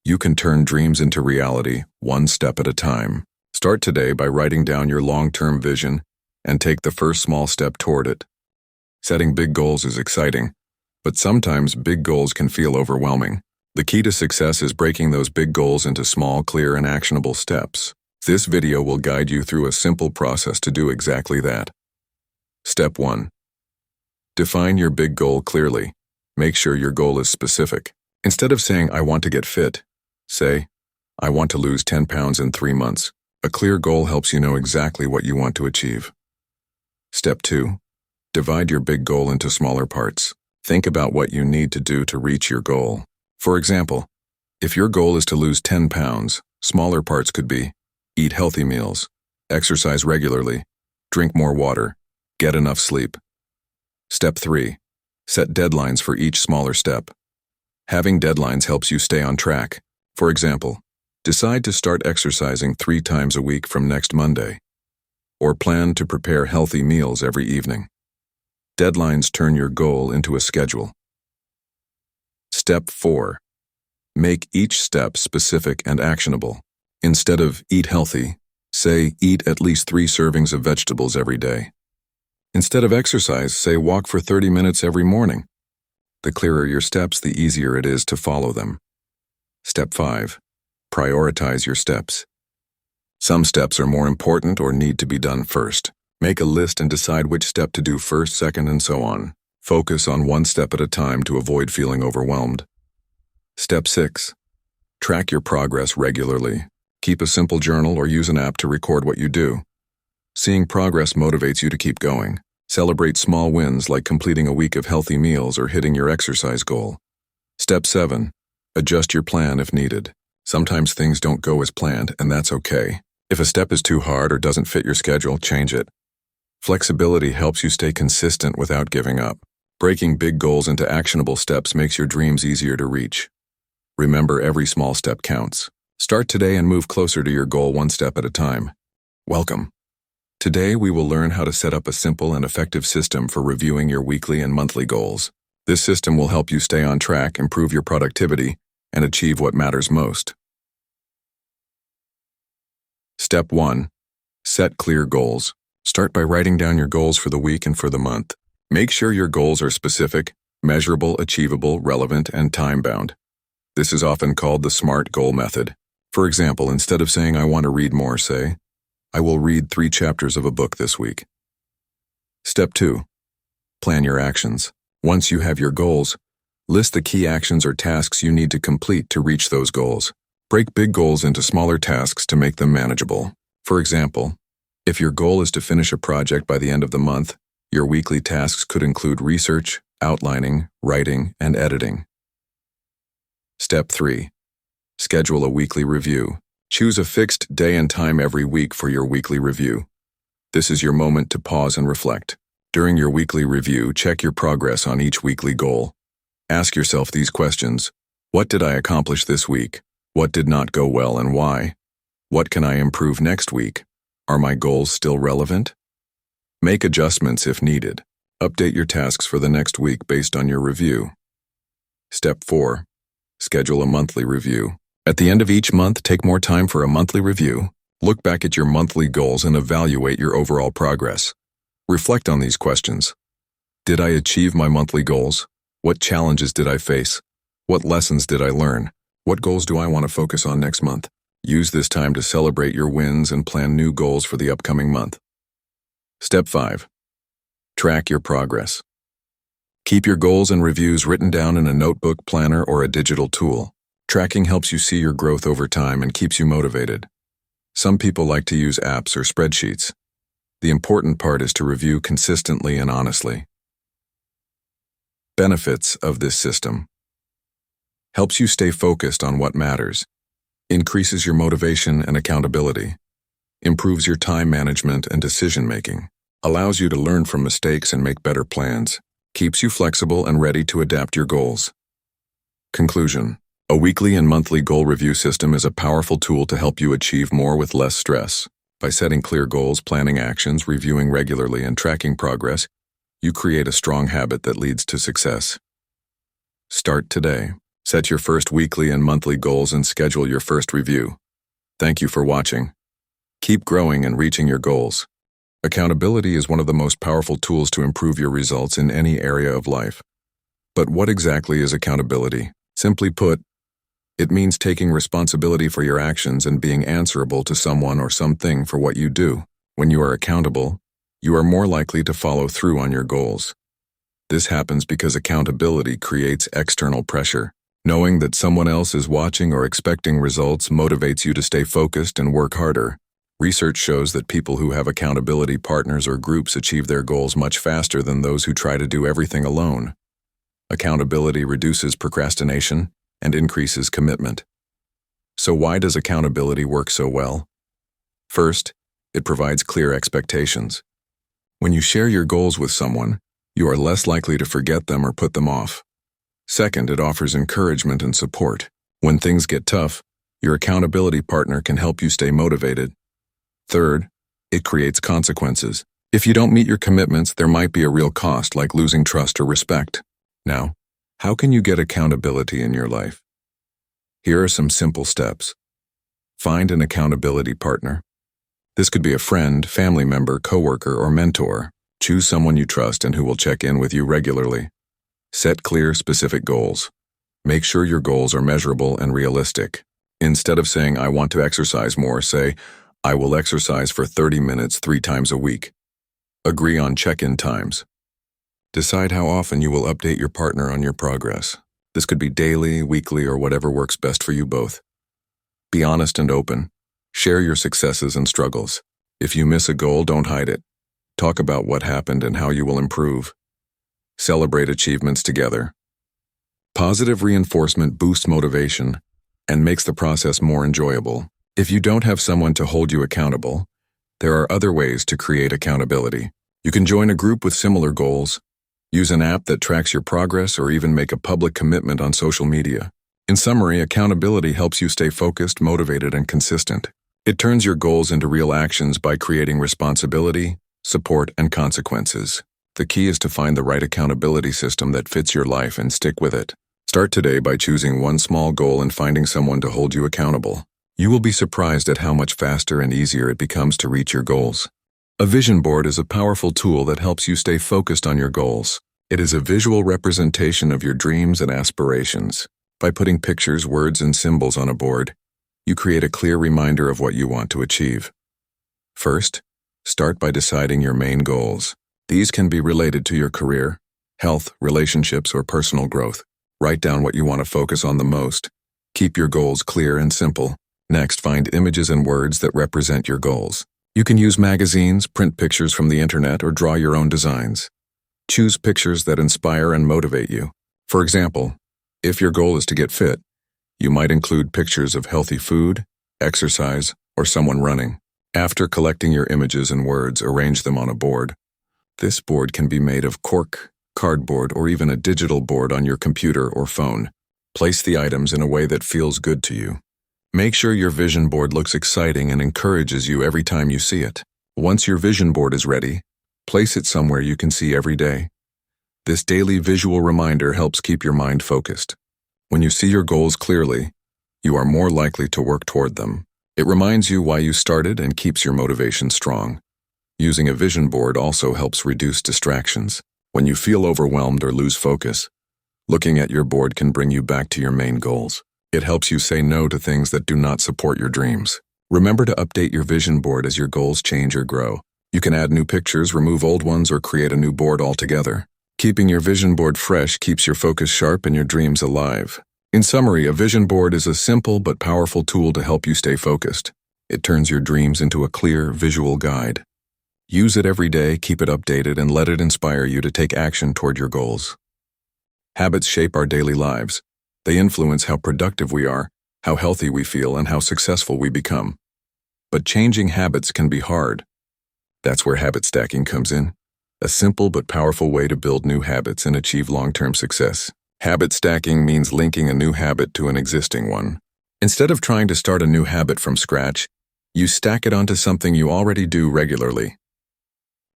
Speaker 1: you can turn dreams into reality one step at a time. Start today by writing down your long-term vision and take the first small step toward it. Setting big goals is exciting, but sometimes big goals can feel overwhelming. The key to success is breaking those big goals into small, clear, and actionable steps. This video will guide you through a simple process to do exactly that. Step 1. Define your big goal clearly. Make sure your goal is specific. Instead of saying, I want to get fit, say, I want to lose 10 pounds in 3 months. A clear goal helps you know exactly what you want to achieve. Step 2. Divide your big goal into smaller parts. Think about what you need to do to reach your goal. For example, if your goal is to lose 10 pounds, smaller parts could be: Eat healthy meals. Exercise regularly. Drink more water. Get enough sleep. Step 3. Set deadlines for each smaller step. Having deadlines helps you stay on track. For example, decide to start exercising 3 times a week from next Monday, or plan to prepare healthy meals every evening. Deadlines turn your goal into a schedule. Step 4. Make each step specific and actionable. Instead of eat healthy, say eat at least 3 servings of vegetables every day. Instead of exercise, say walk for 30 minutes every morning. The clearer your steps, the easier it is to follow them. Step 5. Prioritize your steps. Some steps are more important or need to be done first. Make a list and decide which step to do first, second, and so on. Focus on one step at a time to avoid feeling overwhelmed. Step 6. Track your progress regularly. Keep a simple journal or use an app to record what you do. Seeing progress motivates you to keep going. Celebrate small wins like completing a week of healthy meals or hitting your exercise goal. Step 7. Adjust your plan if needed. Sometimes things don't go as planned, and that's okay. If a step is too hard or doesn't fit your schedule, change it. Flexibility helps you stay consistent without giving up. Breaking big goals into actionable steps makes your dreams easier to reach. Remember, every small step counts. Start today and move closer to your goal one step at a time. Welcome. Today we will learn how to set up a simple and effective system for reviewing your weekly and monthly goals. This system will help you stay on track, improve your productivity, and achieve what matters most. Step 1. Set clear goals. Start by writing down your goals for the week and for the month. Make sure your goals are specific, measurable, achievable, relevant, and time-bound. This is often called the SMART goal method. For example, instead of saying I want to read more, say, I will read 3 chapters of a book this week. Step 2. Plan your actions. Once you have your goals, list the key actions or tasks you need to complete to reach those goals. Break big goals into smaller tasks to make them manageable. For example, if your goal is to finish a project by the end of the month, your weekly tasks could include research, outlining, writing, and editing. Step 3. Schedule a weekly review. Choose a fixed day and time every week for your weekly review. This is your moment to pause and reflect. During your weekly review, check your progress on each weekly goal. Ask yourself these questions. What did I accomplish this week? What did not go well and why? What can I improve next week? Are my goals still relevant? Make adjustments if needed. Update your tasks for the next week based on your review. Step 4. Schedule a monthly review. At the end of each month, take more time for a monthly review. Look back at your monthly goals and evaluate your overall progress. Reflect on these questions. Did I achieve my monthly goals? What challenges did I face? What lessons did I learn? What goals do I want to focus on next month? Use this time to celebrate your wins and plan new goals for the upcoming month. Step 5. Track your progress. Keep your goals and reviews written down in a notebook, planner, or a digital tool. Tracking helps you see your growth over time and keeps you motivated. Some people like to use apps or spreadsheets. The important part is to review consistently and honestly. Benefits of this system. Helps you stay focused on what matters. Increases your motivation and accountability. Improves your time management and decision-making. Allows you to learn from mistakes and make better plans. Keeps you flexible and ready to adapt your goals. Conclusion. A weekly and monthly goal review system is a powerful tool to help you achieve more with less stress. By setting clear goals, planning actions, reviewing regularly, and tracking progress, you create a strong habit that leads to success. Start today. Set your first weekly and monthly goals and schedule your first review. Thank you for watching. Keep growing and reaching your goals. Accountability is one of the most powerful tools to improve your results in any area of life. But what exactly is accountability? Simply put, it means taking responsibility for your actions and being answerable to someone or something for what you do. When you are accountable, you are more likely to follow through on your goals. This happens because accountability creates external pressure. Knowing that someone else is watching or expecting results motivates you to stay focused and work harder. Research shows that people who have accountability partners or groups achieve their goals much faster than those who try to do everything alone. Accountability reduces procrastination and increases commitment. So why does accountability work so well? First, it provides clear expectations. When you share your goals with someone, you are less likely to forget them or put them off. Second, it offers encouragement and support. When things get tough, your accountability partner can help you stay motivated. Third, it creates consequences. If you don't meet your commitments, there might be a real cost, like losing trust or respect. Now, how can you get accountability in your life? Here are some simple steps. Find an accountability partner. This could be a friend, family member, coworker, or mentor. Choose someone you trust and who will check in with you regularly. Set clear, specific goals. Make sure your goals are measurable and realistic. Instead of saying, "I want to exercise more," say, "I will exercise for 30 minutes 3 times a week." Agree on check-in times. Decide how often you will update your partner on your progress. This could be daily, weekly, or whatever works best for you both. Be honest and open. Share your successes and struggles. If you miss a goal, don't hide it. Talk about what happened and how you will improve. Celebrate achievements together. Positive reinforcement boosts motivation and makes the process more enjoyable. If you don't have someone to hold you accountable, there are other ways to create accountability. You can join a group with similar goals, use an app that tracks your progress, or even make a public commitment on social media. In summary, accountability helps you stay focused, motivated, and consistent. It turns your goals into real actions by creating responsibility, support, and consequences. The key is to find the right accountability system that fits your life and stick with it. Start today by choosing one small goal and finding someone to hold you accountable. You will be surprised at how much faster and easier it becomes to reach your goals. A vision board is a powerful tool that helps you stay focused on your goals. It is a visual representation of your dreams and aspirations. By putting pictures, words, and symbols on a board, you create a clear reminder of what you want to achieve. First, start by deciding your main goals. These can be related to your career, health, relationships, or personal growth. Write down what you want to focus on the most. Keep your goals clear and simple. Next, find images and words that represent your goals. You can use magazines, print pictures from the internet, or draw your own designs. Choose pictures that inspire and motivate you. For example, if your goal is to get fit, you might include pictures of healthy food, exercise, or someone running. After collecting your images and words, arrange them on a board. This board can be made of cork, cardboard, or even a digital board on your computer or phone. Place the items in a way that feels good to you. Make sure your vision board looks exciting and encourages you every time you see it. Once your vision board is ready, place it somewhere you can see every day. This daily visual reminder helps keep your mind focused. When you see your goals clearly, you are more likely to work toward them. It reminds you why you started and keeps your motivation strong. Using a vision board also helps reduce distractions. When you feel overwhelmed or lose focus, looking at your board can bring you back to your main goals. It helps you say no to things that do not support your dreams. Remember to update your vision board as your goals change or grow. You can add new pictures, remove old ones, or create a new board altogether. Keeping your vision board fresh keeps your focus sharp and your dreams alive. In summary, a vision board is a simple but powerful tool to help you stay focused. It turns your dreams into a clear, visual guide. Use it every day, keep it updated, and let it inspire you to take action toward your goals. Habits shape our daily lives. They influence how productive we are, how healthy we feel, and how successful we become. But changing habits can be hard. That's where habit stacking comes in. A simple but powerful way to build new habits and achieve long-term success. Habit stacking means linking a new habit to an existing one. Instead of trying to start a new habit from scratch, you stack it onto something you already do regularly.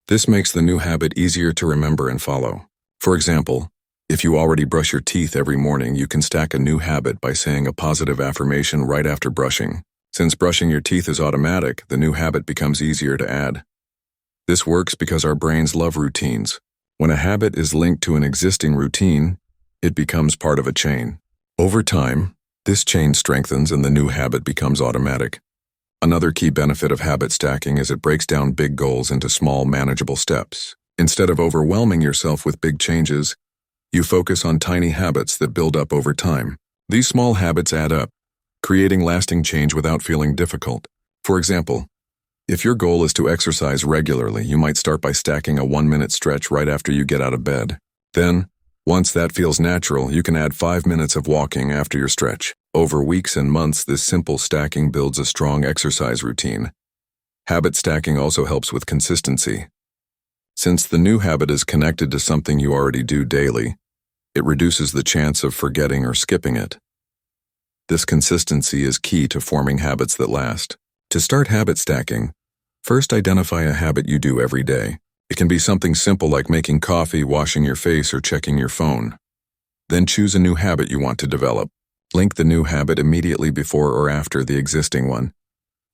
Speaker 1: This makes the new habit easier to remember and follow. For example, if you already brush your teeth every morning, you can stack a new habit by saying a positive affirmation right after brushing. Since brushing your teeth is automatic, the new habit becomes easier to add. This works because our brains love routines. When a habit is linked to an existing routine, it becomes part of a chain. Over time, this chain strengthens and the new habit becomes automatic. Another key benefit of habit stacking is it breaks down big goals into small, manageable steps. Instead of overwhelming yourself with big changes, you focus on tiny habits that build up over time. These small habits add up, creating lasting change without feeling difficult. For example, if your goal is to exercise regularly, you might start by stacking a 1-minute stretch right after you get out of bed. Then, once that feels natural, you can add 5 minutes of walking after your stretch. Over weeks and months, this simple stacking builds a strong exercise routine. Habit stacking also helps with consistency. Since the new habit is connected to something you already do daily, it reduces the chance of forgetting or skipping it. This consistency is key to forming habits that last. To start habit stacking, first identify a habit you do every day. It can be something simple like making coffee, washing your face, or checking your phone. Then choose a new habit you want to develop. Link the new habit immediately before or after the existing one.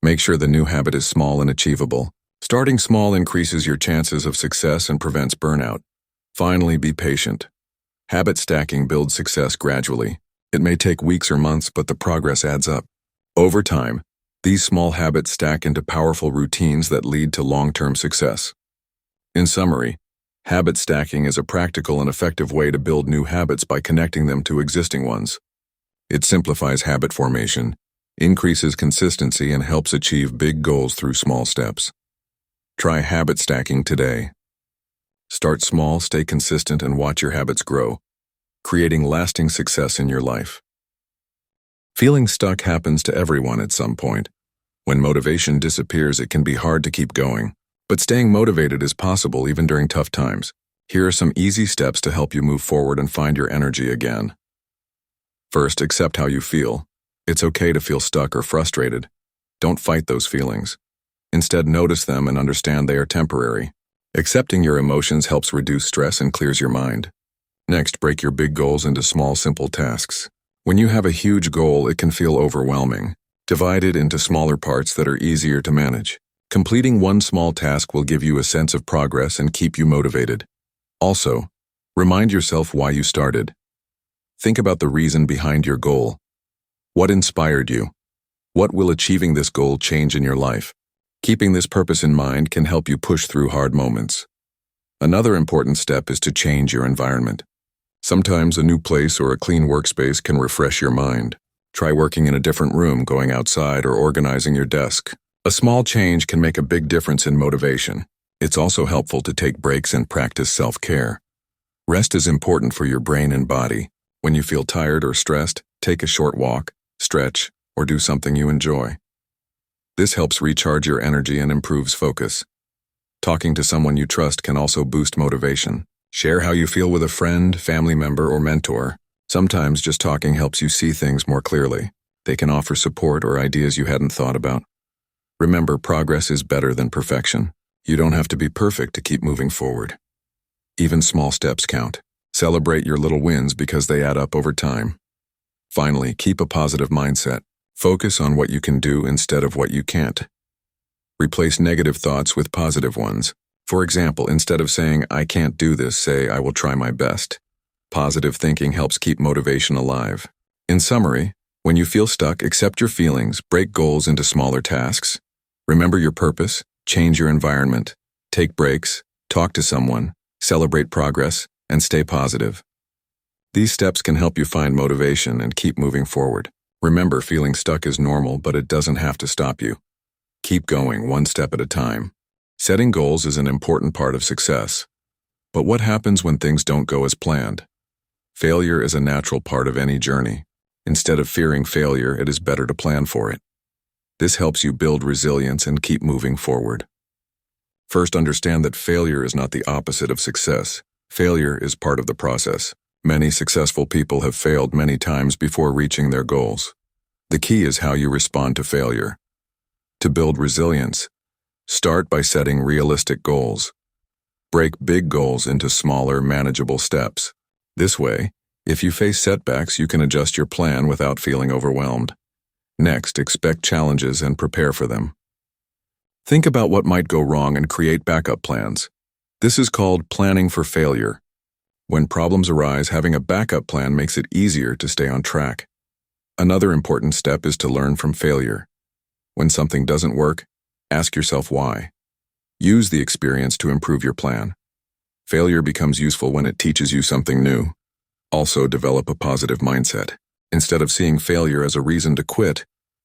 Speaker 1: Make sure the new habit is small and achievable. Starting small increases your chances of success and prevents burnout. Finally, be patient. Habit stacking builds success gradually. It may take weeks or months, but the progress adds up. Over time, these small habits stack into powerful routines that lead to long-term success. In summary, habit stacking is a practical and effective way to build new habits by connecting them to existing ones. It simplifies habit formation, increases consistency, and helps achieve big goals through small steps. Try habit stacking today. Start small, stay consistent, and watch your habits grow, creating lasting success in your life. Feeling stuck happens to everyone at some point. When motivation disappears, it can be hard to keep going. But staying motivated is possible even during tough times. Here are some easy steps to help you move forward and find your energy again. First, accept how you feel. It's okay to feel stuck or frustrated. Don't fight those feelings. Instead, notice them and understand they are temporary. Accepting your emotions helps reduce stress and clears your mind. Next, break your big goals into small, simple tasks. When you have a huge goal, it can feel overwhelming. Divide it into smaller parts that are easier to manage. Completing one small task will give you a sense of progress and keep you motivated. Also, remind yourself why you started. Think about the reason behind your goal. What inspired you? What will achieving this goal change in your life? Keeping this purpose in mind can help you push through hard moments. Another important step is to change your environment. Sometimes a new place or a clean workspace can refresh your mind. Try working in a different room, going outside, or organizing your desk. A small change can make a big difference in motivation. It's also helpful to take breaks and practice self-care. Rest is important for your brain and body. When you feel tired or stressed, take a short walk, stretch, or do something you enjoy. This helps recharge your energy and improves focus. Talking to someone you trust can also boost motivation. Share how you feel with a friend, family member, or mentor. Sometimes just talking helps you see things more clearly. They can offer support or ideas you hadn't thought about. Remember, progress is better than perfection. You don't have to be perfect to keep moving forward. Even small steps count. Celebrate your little wins because they add up over time. Finally, keep a positive mindset. Focus on what you can do instead of what you can't. Replace negative thoughts with positive ones. For example, instead of saying, "I can't do this," say, "I will try my best." Positive thinking helps keep motivation alive. In summary, when you feel stuck, accept your feelings, break goals into smaller tasks. Remember your purpose, change your environment, take breaks, talk to someone, celebrate progress, and stay positive. These steps can help you find motivation and keep moving forward. Remember, feeling stuck is normal, but it doesn't have to stop you. Keep going one step at a time. Setting goals is an important part of success. But what happens when things don't go as planned? Failure is a natural part of any journey. Instead of fearing failure, it is better to plan for it. This helps you build resilience and keep moving forward. First, understand that failure is not the opposite of success. Failure is part of the process. Many successful people have failed many times before reaching their goals. The key is how you respond to failure. To build resilience, start by setting realistic goals. Break big goals into smaller, manageable steps. This way, if you face setbacks, you can adjust your plan without feeling overwhelmed. Next, expect challenges and prepare for them. Think about what might go wrong and create backup plans. This is called planning for failure. When problems arise, having a backup plan makes it easier to stay on track. Another important step is to learn from failure. When something doesn't work, ask yourself why. Use the experience to improve your plan. Failure becomes useful when it teaches you something new. Also, develop a positive mindset. Instead of seeing failure as a reason to quit,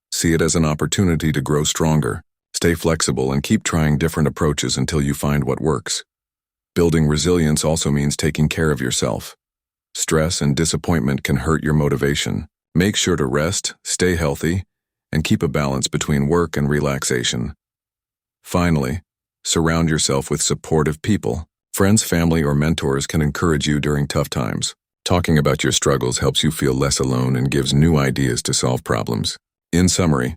Speaker 1: see it as an opportunity to grow stronger. Stay flexible and keep trying different approaches until you find what works. Building resilience also means taking care of yourself. Stress and disappointment can hurt your motivation. Make sure to rest, stay healthy, and keep a balance between work and relaxation. Finally, surround yourself with supportive people. Friends, family, or mentors can encourage you during tough times. Talking about your struggles helps you feel less alone and gives new ideas to solve problems. In summary,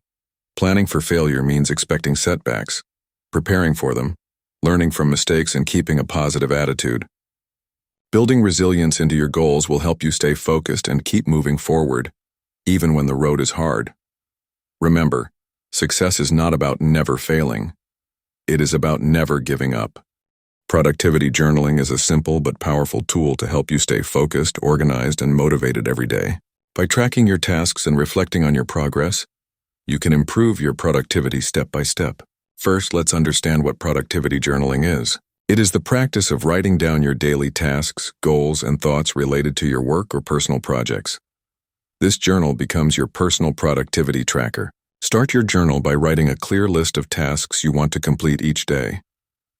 Speaker 1: planning for failure means expecting setbacks, preparing for them, learning from mistakes, and keeping a positive attitude. Building resilience into your goals will help you stay focused and keep moving forward, even when the road is hard. Remember, success is not about never failing. It is about never giving up. Productivity journaling is a simple but powerful tool to help you stay focused, organized, and motivated every day. By tracking your tasks and reflecting on your progress, you can improve your productivity step by step. First, let's understand what productivity journaling is. It is the practice of writing down your daily tasks, goals, and thoughts related to your work or personal projects. This journal becomes your personal productivity tracker. Start your journal by writing a clear list of tasks you want to complete each day.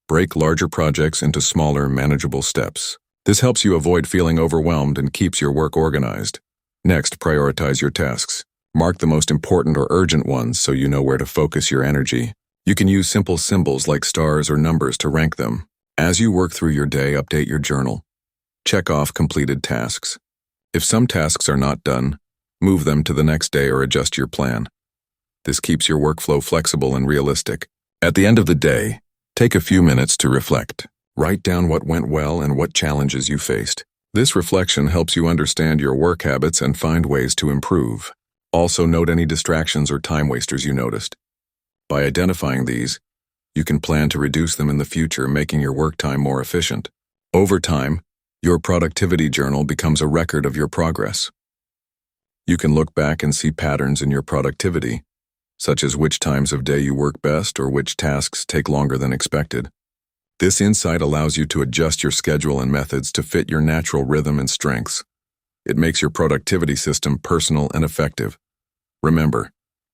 Speaker 1: Break larger projects into smaller, manageable steps. This helps you avoid feeling overwhelmed and keeps your work organized. Next, prioritize your tasks. Mark the most important or urgent ones so you know where to focus your energy. You can use simple symbols like stars or numbers to rank them. As you work through your day, update your journal. Check off completed tasks. If some tasks are not done, move them to the next day or adjust your plan. This keeps your workflow flexible and realistic. At the end of the day, take a few minutes to reflect. Write down what went well and what challenges you faced. This reflection helps you understand your work habits and find ways to improve. Also, note any distractions or time wasters you noticed. By identifying these, you can plan to reduce them in the future, making your work time more efficient. Over time, your productivity journal becomes a record of your progress. You can look back and see patterns in your productivity, such as which times of day you work best or which tasks take longer than expected. This insight allows you to adjust your schedule and methods to fit your natural rhythm and strengths. It makes your productivity system personal and effective. Remember,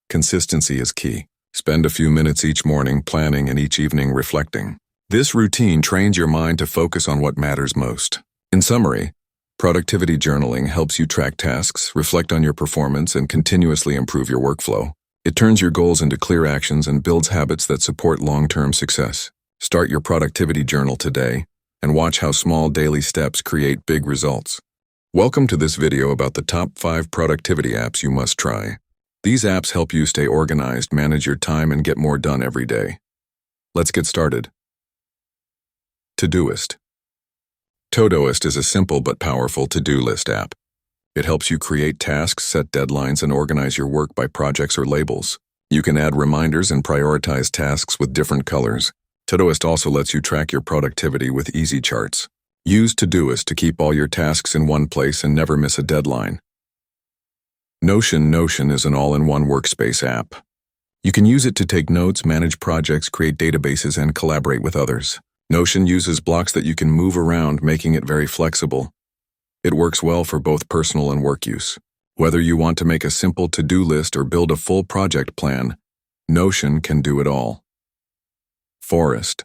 Speaker 1: consistency is key. Spend a few minutes each morning planning and each evening reflecting. This routine trains your mind to focus on what matters most. In summary, productivity journaling helps you track tasks, reflect on your performance, and continuously improve your workflow. It turns your goals into clear actions and builds habits that support long-term success. Start your productivity journal today and watch how small daily steps create big results. Welcome to this video about the top 5 productivity apps you must try. These apps help you stay organized, manage your time, and get more done every day. Let's get started. Todoist. Todoist is a simple but powerful to-do list app. It helps you create tasks, set deadlines, and organize your work by projects or labels. You can add reminders and prioritize tasks with different colors. Todoist also lets you track your productivity with easy charts. Use Todoist to keep all your tasks in one place and never miss a deadline. Notion is an all-in-one workspace app. You can use it to take notes, manage projects, create databases, and collaborate with others. Notion uses blocks that you can move around, making it very flexible. It works well for both personal and work use. Whether you want to make a simple to-do list or build a full project plan, Notion can do it all. Forest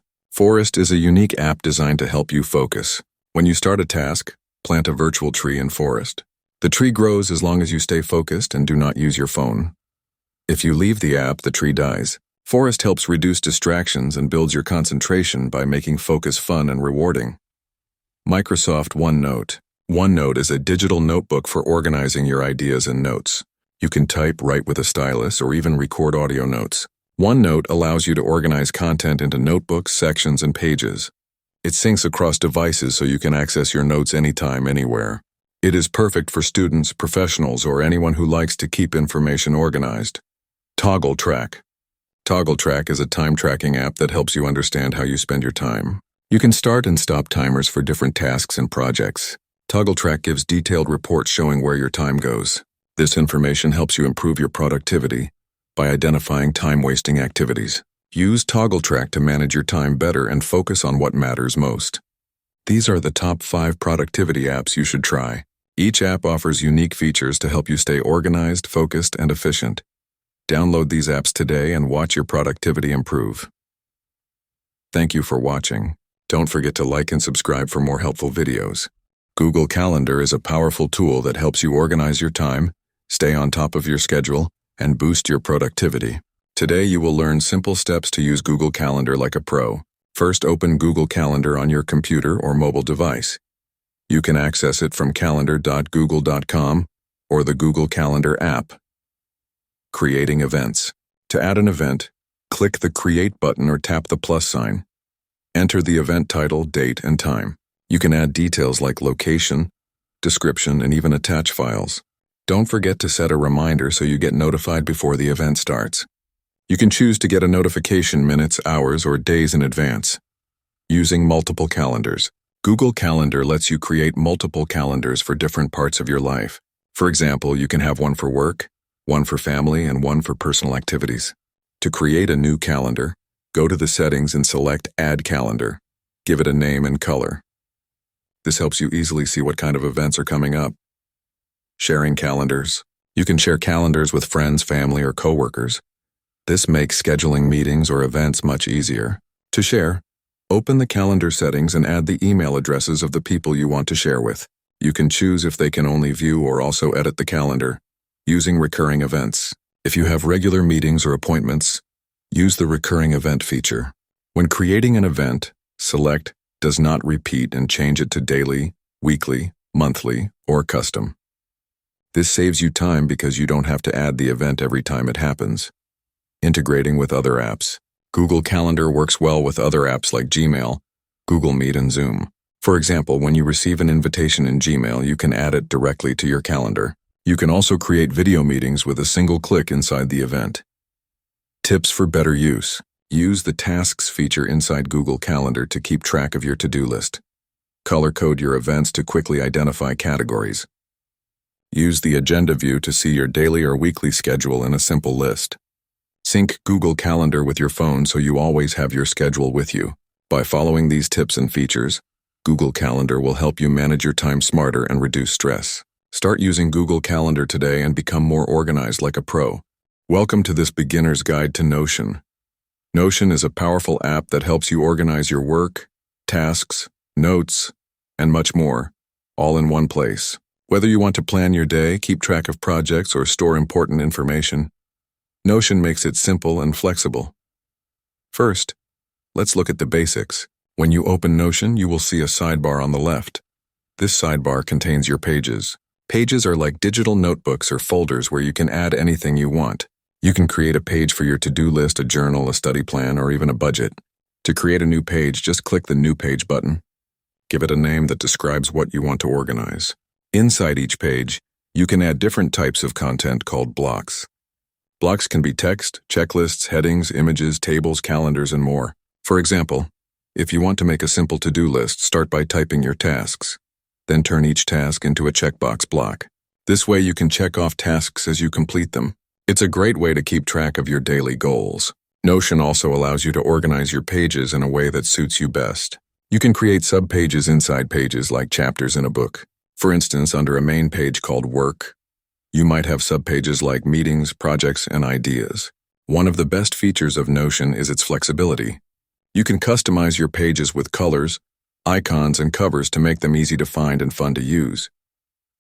Speaker 1: is a unique app designed to help you focus. When you start a task, plant a virtual tree in Forest. The tree grows as long as you stay focused and do not use your phone. If you leave the app, the tree dies. Forest helps reduce distractions and builds your concentration by making focus fun and rewarding. Microsoft OneNote. OneNote is a digital notebook for organizing your ideas and notes. You can type, write with a stylus, or even record audio notes. OneNote allows you to organize content into notebooks, sections, and pages. It syncs across devices so you can access your notes anytime, anywhere. It is perfect for students, professionals, or anyone who likes to keep information organized. ToggleTrack is a time-tracking app that helps you understand how you spend your time. You can start and stop timers for different tasks and projects. ToggleTrack gives detailed reports showing where your time goes. This information helps you improve your productivity by identifying time-wasting activities. Use ToggleTrack to manage your time better and focus on what matters most. These are the top 5 productivity apps you should try. Each app offers unique features to help you stay organized, focused, and efficient. Download these apps today and watch your productivity improve. Thank you for watching. Don't forget to like and subscribe for more helpful videos. Google Calendar is a powerful tool that helps you organize your time, stay on top of your schedule, and boost your productivity. Today you will learn simple steps to use Google Calendar like a pro. First, open Google Calendar on your computer or mobile device. You can access it from calendar.google.com or the Google Calendar app. Creating events. To add an event, click the Create button or tap the plus sign. Enter the event title, date, and time. You can add details like location, description, and even attach files. Don't forget to set a reminder so you get notified before the event starts. You can choose to get a notification minutes, hours, or days in advance. Using multiple calendars. Google Calendar lets you create multiple calendars for different parts of your life. For example, you can have one for work, one for family, and one for personal activities. To create a new calendar, go to the settings and select Add Calendar. Give it a name and color. This helps you easily see what kind of events are coming up. Sharing calendars. You can share calendars with friends, family, or coworkers. This makes scheduling meetings or events much easier. To share, open the calendar settings and add the email addresses of the people you want to share with. You can choose if they can only view or also edit the calendar. Using recurring events. If you have regular meetings or appointments, use the recurring event feature. When creating an event, select Does Not Repeat and change it to daily, weekly, monthly, or custom. This saves you time because you don't have to add the event every time it happens. Integrating with other apps. Google Calendar works well with other apps like Gmail, Google Meet, and Zoom. For example, when you receive an invitation in Gmail, you can add it directly to your calendar. You can also create video meetings with a single click inside the event. Tips for better use. Use the Tasks feature inside Google Calendar to keep track of your to-do list. Color code your events to quickly identify categories. Use the Agenda view to see your daily or weekly schedule in a simple list. Sync Google Calendar with your phone so you always have your schedule with you. By following these tips and features, Google Calendar will help you manage your time smarter and reduce stress. Start using Google Calendar today and become more organized like a pro. Welcome to this beginner's guide to Notion. Notion is a powerful app that helps you organize your work, tasks, notes, and much more, all in one place. Whether you want to plan your day, keep track of projects, or store important information, Notion makes it simple and flexible. First, let's look at the basics. When you open Notion, you will see a sidebar on the left. This sidebar contains your pages. Pages are like digital notebooks or folders where you can add anything you want. You can create a page for your to-do list, a journal, a study plan, or even a budget. To create a new page, just click the New Page button. Give it a name that describes what you want to organize. Inside each page, you can add different types of content called blocks. Blocks can be text, checklists, headings, images, tables, calendars, and more. For example, if you want to make a simple to-do list, start by typing your tasks. Then turn each task into a checkbox block. This way you can check off tasks as you complete them. It's a great way to keep track of your daily goals. Notion also allows you to organize your pages in a way that suits you best. You can create subpages inside pages like chapters in a book. For instance, under a main page called Work, you might have subpages like Meetings, Projects, and Ideas. One of the best features of Notion is its flexibility. You can customize your pages with colors, icons, and covers to make them easy to find and fun to use.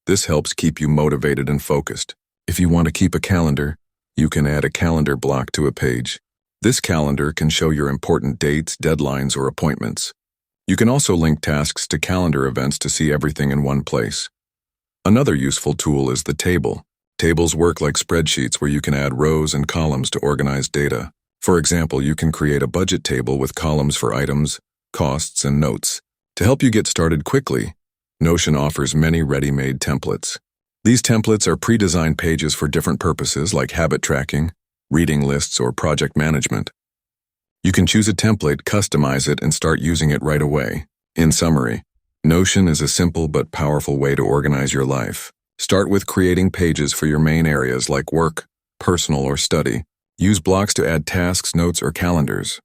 Speaker 1: This helps keep you motivated and focused. If you want to keep a calendar, you can add a calendar block to a page. This calendar can show your important dates, deadlines, or appointments. You can also link tasks to calendar events to see everything in one place. Another useful tool is the table. Tables work like spreadsheets where you can add rows and columns to organize data. For example, you can create a budget table with columns for items, costs, and notes. To help you get started quickly, Notion offers many ready-made templates. These templates are pre-designed pages for different purposes like habit tracking, reading lists, or project management. You can choose a template, customize it, and start using it right away. In summary, Notion is a simple but powerful way to organize your life. Start with creating pages for your main areas like work, personal, or study. Use blocks to add tasks, notes, or calendars.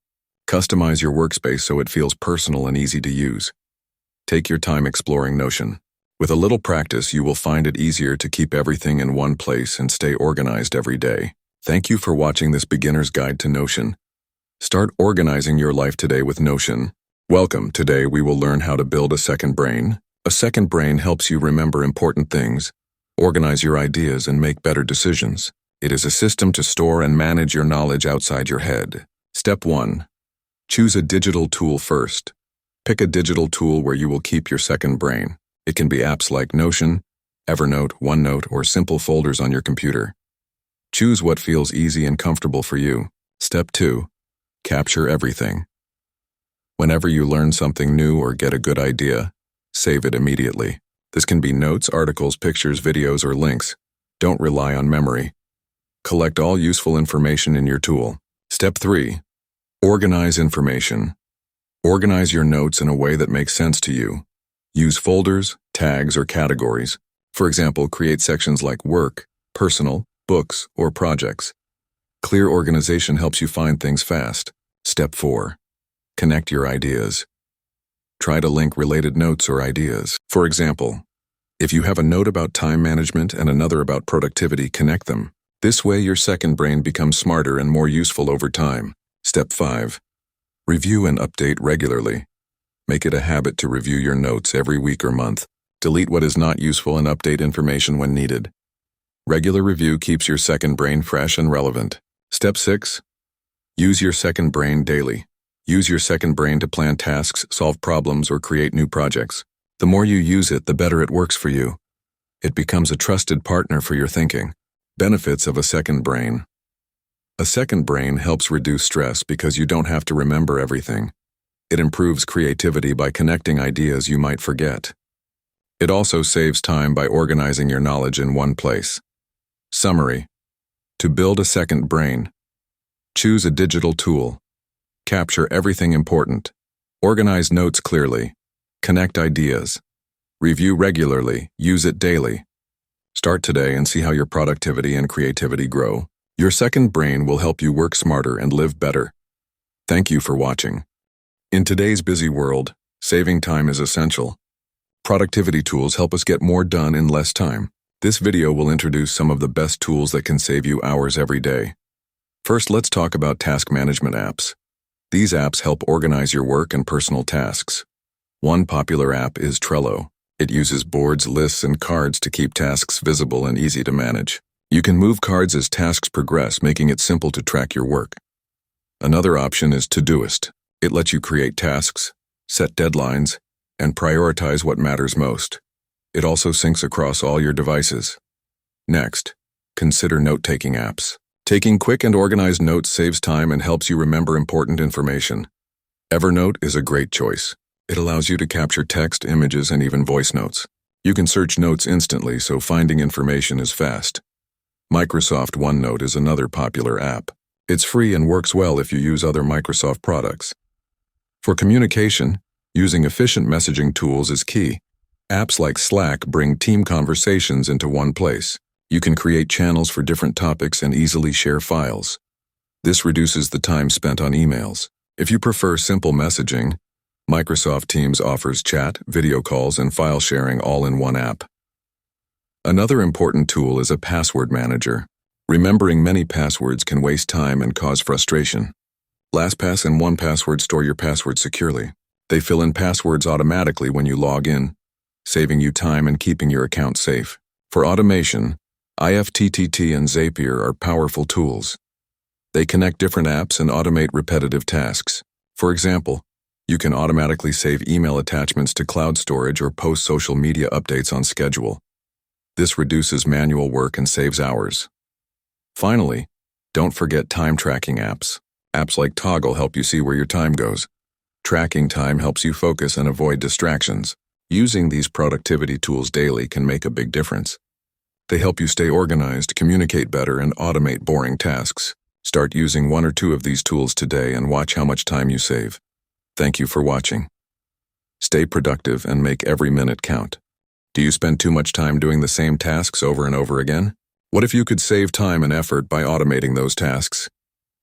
Speaker 1: Customize your workspace so it feels personal and easy to use. Take your time exploring Notion. With a little practice, you will find it easier to keep everything in one place and stay organized every day. Thank you for watching this beginner's guide to Notion. Start organizing your life today with Notion. Welcome. Today we will learn how to build a second brain. A second brain helps you remember important things, organize your ideas, and make better decisions. It is a system to store and manage your knowledge outside your head. Step 1. Choose a digital tool first. Pick a digital tool where you will keep your second brain. It can be apps like Notion, Evernote, OneNote, or simple folders on your computer. Choose what feels easy and comfortable for you. Step 2. Capture everything. Whenever you learn something new or get a good idea, save it immediately. This can be notes, articles, pictures, videos, or links. Don't rely on memory. Collect all useful information in your tool. Step 3. Organize information. Organize your notes in a way that makes sense to you. Use folders, tags, or categories. For example, create sections like work, personal, books, or projects. Clear organization helps you find things fast. Step 4. Connect your ideas. Try to link related notes or ideas. For example, if you have a note about time management and another about productivity, connect them. This way, your second brain becomes smarter and more useful over time. Step 5. Review and update regularly. Make it a habit to review your notes every week or month. Delete what is not useful and update information when needed. Regular review keeps your second brain fresh and relevant. Step 6. Use your second brain daily. Use your second brain to plan tasks, solve problems, or create new projects. The more you use it, the better it works for you. It becomes a trusted partner for your thinking. Benefits of a second brain. A second brain helps reduce stress because you don't have to remember everything. It improves creativity by connecting ideas you might forget. It also saves time by organizing your knowledge in one place. Summary. To build a second brain, choose a digital tool. Capture everything important. Organize notes clearly. Connect ideas. Review regularly. Use it daily. Start today and see how your productivity and creativity grow. Your second brain will help you work smarter and live better. Thank you for watching. In today's busy world, saving time is essential. Productivity tools help us get more done in less time. This video will introduce some of the best tools that can save you hours every day. First, let's talk about task management apps. These apps help organize your work and personal tasks. One popular app is Trello. It uses boards, lists, and cards to keep tasks visible and easy to manage. You can move cards as tasks progress, making it simple to track your work. Another option is Todoist. It lets you create tasks, set deadlines, and prioritize what matters most. It also syncs across all your devices. Next, consider note-taking apps. Taking quick and organized notes saves time and helps you remember important information. Evernote is a great choice. It allows you to capture text, images, and even voice notes. You can search notes instantly, so finding information is fast. Microsoft OneNote is another popular app. It's free and works well if you use other Microsoft products. For communication, using efficient messaging tools is key. Apps like Slack bring team conversations into one place. You can create channels for different topics and easily share files. This reduces the time spent on emails. If you prefer simple messaging, Microsoft Teams offers chat, video calls, and file sharing all in one app. Another important tool is a password manager. Remembering many passwords can waste time and cause frustration. LastPass and 1Password store your passwords securely. They fill in passwords automatically when you log in, saving you time and keeping your account safe. For automation, IFTTT and Zapier are powerful tools. They connect different apps and automate repetitive tasks. For example, you can automatically save email attachments to cloud storage or post social media updates on schedule. This reduces manual work and saves hours. Finally, don't forget time tracking apps. Apps like Toggle help you see where your time goes. Tracking time helps you focus and avoid distractions. Using these productivity tools daily can make a big difference. They help you stay organized, communicate better, and automate boring tasks. Start using one or two of these tools today and watch how much time you save. Thank you for watching. Stay productive and make every minute count. Do you spend too much time doing the same tasks over and over again? What if you could save time and effort by automating those tasks?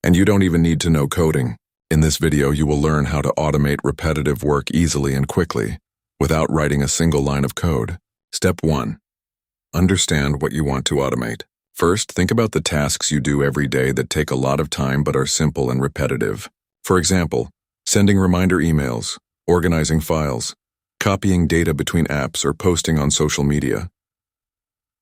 Speaker 1: And you don't even need to know coding. In this video, you will learn how to automate repetitive work easily and quickly, without writing a single line of code. Step 1. Understand what you want to automate. First, think about the tasks you do every day that take a lot of time but are simple and repetitive. For example, sending reminder emails, organizing files, copying data between apps, or posting on social media.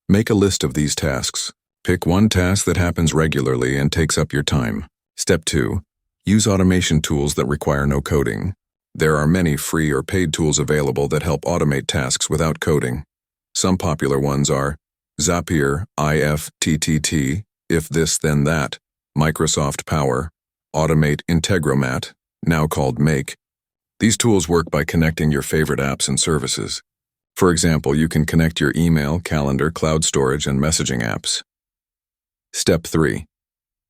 Speaker 1: Make a list of these tasks. Pick one task that happens regularly and takes up your time. Step 2. Use automation tools that require no coding. There are many free or paid tools available that help automate tasks without coding. Some popular ones are Zapier, IFTTT, If This Then That, Microsoft Power, Automate Integromat, now called Make. These tools work by connecting your favorite apps and services. For example, you can connect your email, calendar, cloud storage, and messaging apps. Step 3.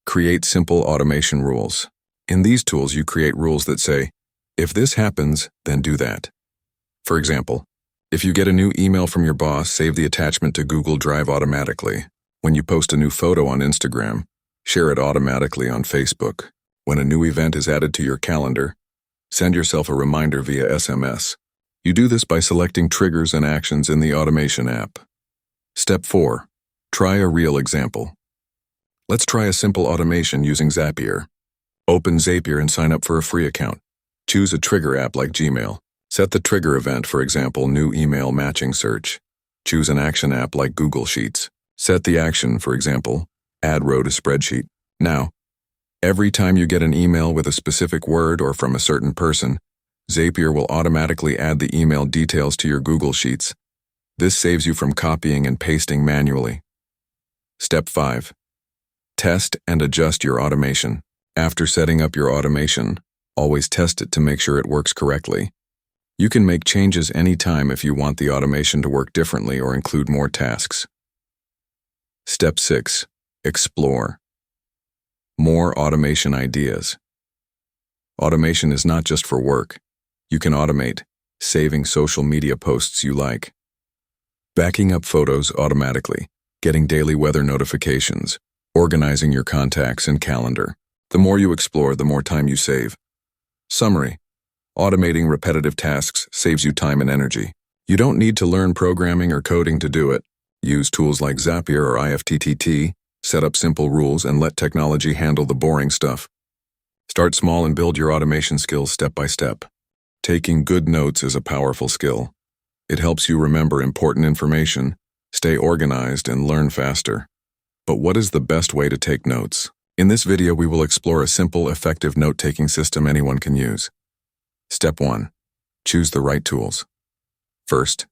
Speaker 1: Create simple automation rules. In these tools, you create rules that say, if this happens, then do that. For example, if you get a new email from your boss, save the attachment to Google Drive automatically. When you post a new photo on Instagram, share it automatically on Facebook. When a new event is added to your calendar, send yourself a reminder via SMS. You do this by selecting triggers and actions in the automation app. Step 4. Try a real example. Let's try a simple automation using Zapier. Open Zapier and sign up for a free account. Choose a trigger app like Gmail. Set the trigger event, for example, new email matching search. Choose an action app like Google Sheets. Set the action, for example, add row to spreadsheet. Now, every time you get an email with a specific word or from a certain person, Zapier will automatically add the email details to your Google Sheets. This saves you from copying and pasting manually. Step 5. Test and adjust your automation. After setting up your automation, always test it to make sure it works correctly. You can make changes anytime if you want the automation to work differently or include more tasks. Step 6. Explore. More automation ideas. Automation is not just for work. You can automate saving social media posts you like, backing up photos automatically, getting daily weather notifications, organizing your contacts and calendar. The more you explore, the more time you save. Summary: automating repetitive tasks saves you time and energy. You don't need to learn programming or coding to do it. Use tools like Zapier or IFTTT, set up simple rules, and let technology handle the boring stuff. Start small and build your automation skills step by step. Taking good notes is a powerful skill. It helps you remember important information, stay organized, and learn faster. But what is the best way to take notes? In this video, we will explore a simple, effective note-taking system anyone can use. Step 1. Choose the right tools. First,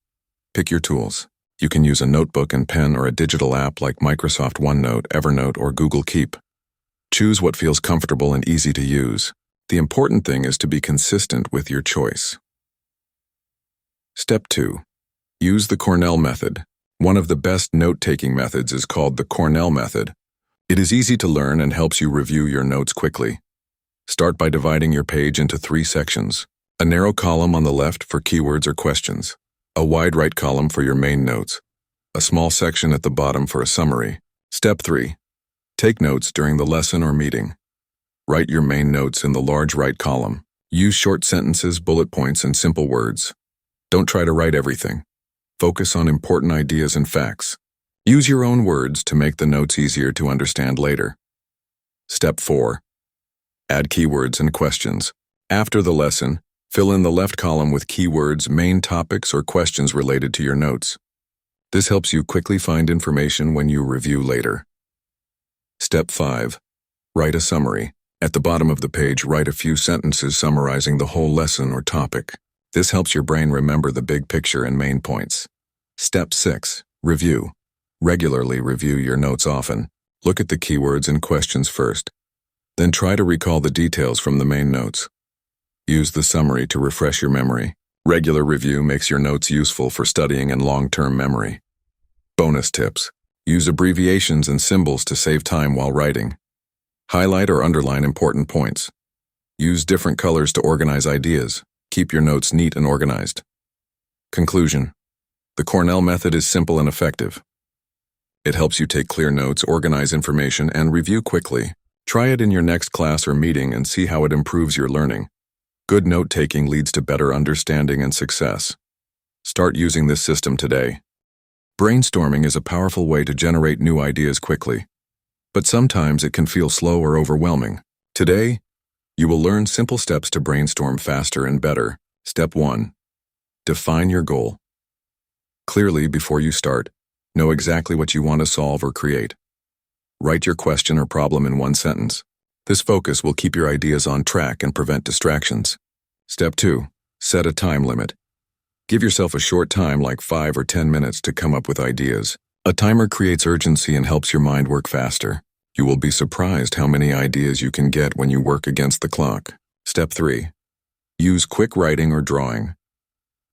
Speaker 1: pick your tools. You can use a notebook and pen or a digital app like Microsoft OneNote, Evernote, or Google Keep. Choose what feels comfortable and easy to use. The important thing is to be consistent with your choice. Step 2. Use the Cornell method. One of the best note-taking methods is called the Cornell method. It is easy to learn and helps you review your notes quickly. Start by dividing your page into 3 sections. A narrow column on the left for keywords or questions. A wide right column for your main notes. A small section at the bottom for a summary. Step 3. Take notes during the lesson or meeting. Write your main notes in the large right column. Use short sentences, bullet points, and simple words. Don't try to write everything. Focus on important ideas and facts. Use your own words to make the notes easier to understand later. Step 4. Add keywords and questions. After the lesson, fill in the left column with keywords, main topics, or questions related to your notes. This helps you quickly find information when you review later. Step 5. Write a summary. At the bottom of the page, write a few sentences summarizing the whole lesson or topic. This helps your brain remember the big picture and main points. Step 6. Review. Regularly review your notes often. Look at the keywords and questions first. Then try to recall the details from the main notes. Use the summary to refresh your memory. Regular review makes your notes useful for studying and long-term memory. Bonus tips. Use abbreviations and symbols to save time while writing. Highlight or underline important points. Use different colors to organize ideas. Keep your notes neat and organized. Conclusion. The Cornell method is simple and effective. It helps you take clear notes, organize information, and review quickly. Try it in your next class or meeting and see how it improves your learning. Good note-taking leads to better understanding and success. Start using this system today. Brainstorming is a powerful way to generate new ideas quickly, but sometimes it can feel slow or overwhelming. Today, you will learn simple steps to brainstorm faster and better. Step 1. Define your goal. Clearly, before you start, know exactly what you want to solve or create. Write your question or problem in one sentence. This focus will keep your ideas on track and prevent distractions. Step 2. Set a time limit. Give yourself a short time, like 5 or 10 minutes, to come up with ideas. A timer creates urgency and helps your mind work faster. You will be surprised how many ideas you can get when you work against the clock. Step 3. Use quick writing or drawing.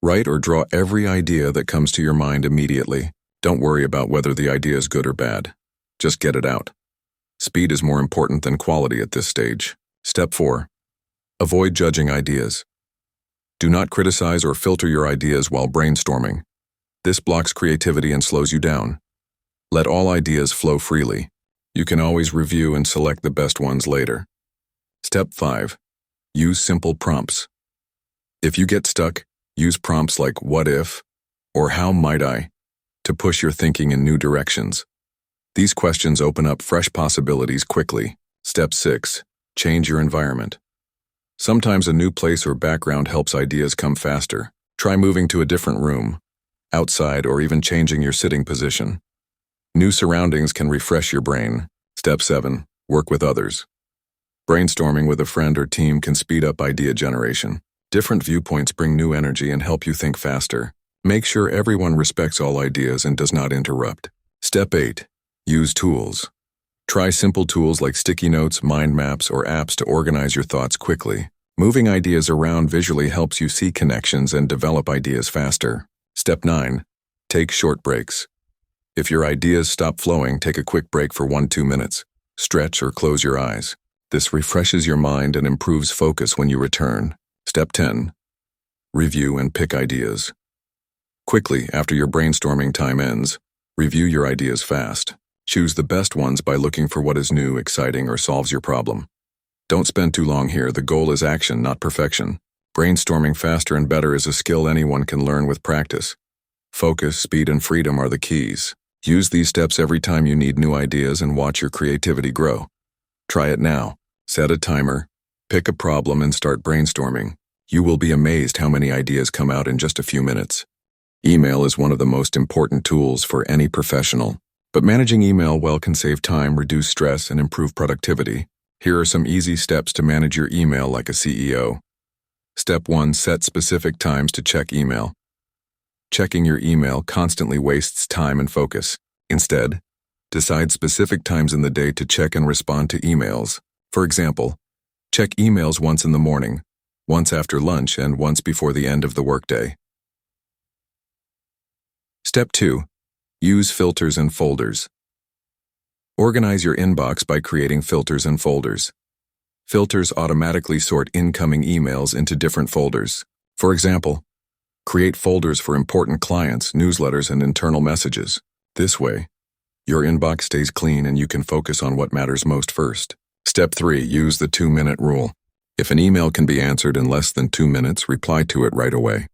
Speaker 1: Write or draw every idea that comes to your mind immediately. Don't worry about whether the idea is good or bad. Just get it out. Speed is more important than quality at this stage. Step 4. Avoid judging ideas. Do not criticize or filter your ideas while brainstorming. This blocks creativity and slows you down. Let all ideas flow freely. You can always review and select the best ones later. Step 5. Use simple prompts. If you get stuck, use prompts like "what if" or "how might I" to push your thinking in new directions. These questions open up fresh possibilities quickly. Step 6. Change your environment. Sometimes a new place or background helps ideas come faster. Try moving to a different room, outside, or even changing your sitting position. New surroundings can refresh your brain. Step 7. Work with others. Brainstorming with a friend or team can speed up idea generation. Different viewpoints bring new energy and help you think faster. Make sure everyone respects all ideas and does not interrupt. Step 8. Use tools. Try simple tools like sticky notes, mind maps, or apps to organize your thoughts quickly. Moving ideas around visually helps you see connections and develop ideas faster. Step 9. Take short breaks. If your ideas stop flowing, take a quick break for 1-2 minutes. Stretch or close your eyes. This refreshes your mind and improves focus when you return. Step 10. Review and pick ideas. Quickly, after your brainstorming time ends, review your ideas fast. Choose the best ones by looking for what is new, exciting, or solves your problem. Don't spend too long here. The goal is action, not perfection. Brainstorming faster and better is a skill anyone can learn with practice. Focus, speed, and freedom are the keys. Use these steps every time you need new ideas and watch your creativity grow. Try it now. Set a timer, pick a problem, and start brainstorming. You will be amazed how many ideas come out in just a few minutes. Email is one of the most important tools for any professional. But managing email well can save time, reduce stress, and improve productivity. Here are some easy steps to manage your email like a CEO. Step 1. Set specific times to check email. Checking your email constantly wastes time and focus. Instead, decide specific times in the day to check and respond to emails. For example, check emails once in the morning, once after lunch, and once before the end of the workday. Step 2. Use filters and folders. Organize your inbox by creating filters and folders. Filters automatically sort incoming emails into different folders. For example, create folders for important clients, newsletters, and internal messages. This way, your inbox stays clean and you can focus on what matters most first. Step 3. Use the 2-minute rule. If an email can be answered in less than 2 minutes, reply to it right away.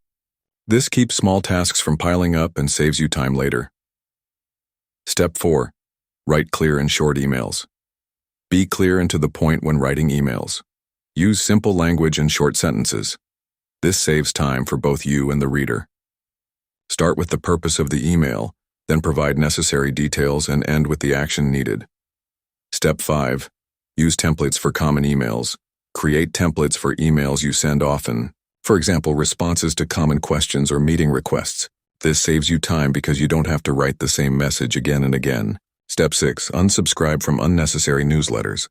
Speaker 1: This keeps small tasks from piling up and saves you time later. Step 4. Write clear and short emails. Be clear and to the point when writing emails. Use simple language and short sentences. This saves time for both you and the reader. Start with the purpose of the email, then provide necessary details and end with the action needed. Step 5. Use templates for common emails. Create templates for emails you send often. For example, responses to common questions or meeting requests. This saves you time because you don't have to write the same message again and again. Step 6. Unsubscribe from unnecessary newsletters.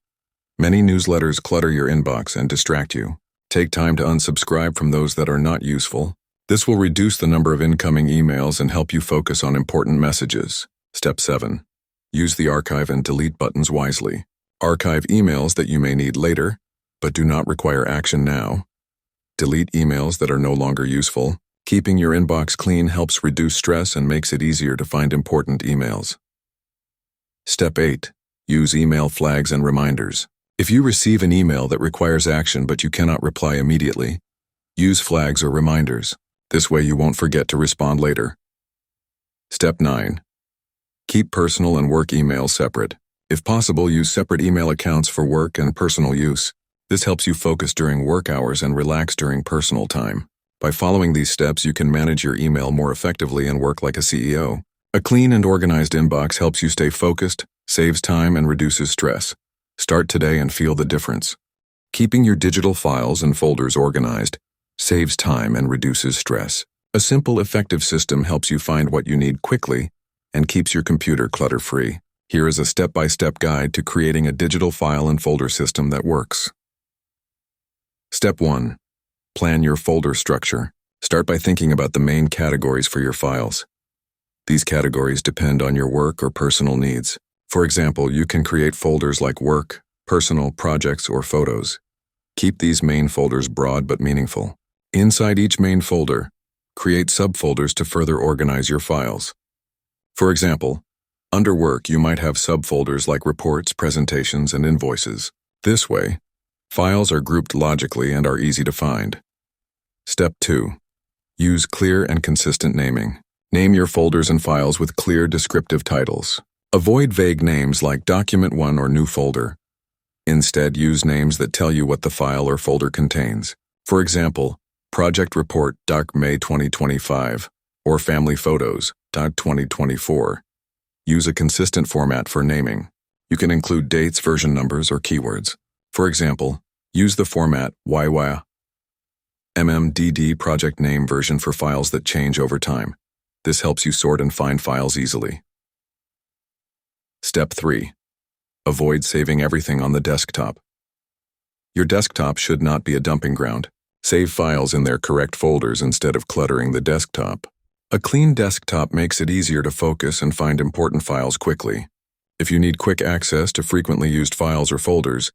Speaker 1: Many newsletters clutter your inbox and distract you. Take time to unsubscribe from those that are not useful. This will reduce the number of incoming emails and help you focus on important messages. Step 7. Use the archive and delete buttons wisely. Archive emails that you may need later, but do not require action now. Delete emails that are no longer useful. Keeping your inbox clean helps reduce stress and makes it easier to find important emails. Step 8. Use email flags and reminders. If you receive an email that requires action but you cannot reply immediately, use flags or reminders. This way you won't forget to respond later. Step 9. Keep personal and work emails separate. If possible, use separate email accounts for work and personal use. This helps you focus during work hours and relax during personal time. By following these steps, you can manage your email more effectively and work like a CEO. A clean and organized inbox helps you stay focused, Saves time and reduces stress. Start today and feel the difference. Keeping your digital files and folders organized saves time and reduces stress. A simple, effective system helps you find what you need quickly and keeps your computer clutter-free. Here is a step-by-step guide to creating a digital file and folder system that works. Step 1. Plan your folder structure. Start by thinking about the main categories for your files. These categories depend on your work or personal needs. For example, you can create folders like work, personal, projects, or photos. Keep these main folders broad but meaningful. Inside each main folder, create subfolders to further organize your files. For example, under work you might have subfolders like reports, presentations, and invoices. This way, files are grouped logically and are easy to find. Step 2. Use clear and consistent naming. Name your folders and files with clear, descriptive titles. Avoid vague names like Document 1 or New Folder. Instead, use names that tell you what the file or folder contains. For example, Project Report May 2025 or Family Photos 2024. Use a consistent format for naming. You can include dates, version numbers, or keywords. For example, use the format YY MMDD project name version for files that change over time. This helps you sort and find files easily. Step 3. Avoid saving everything on the desktop. Your desktop should not be a dumping ground. Save files in their correct folders instead of cluttering the desktop. A clean desktop makes it easier to focus and find important files quickly. If you need quick access to frequently used files or folders,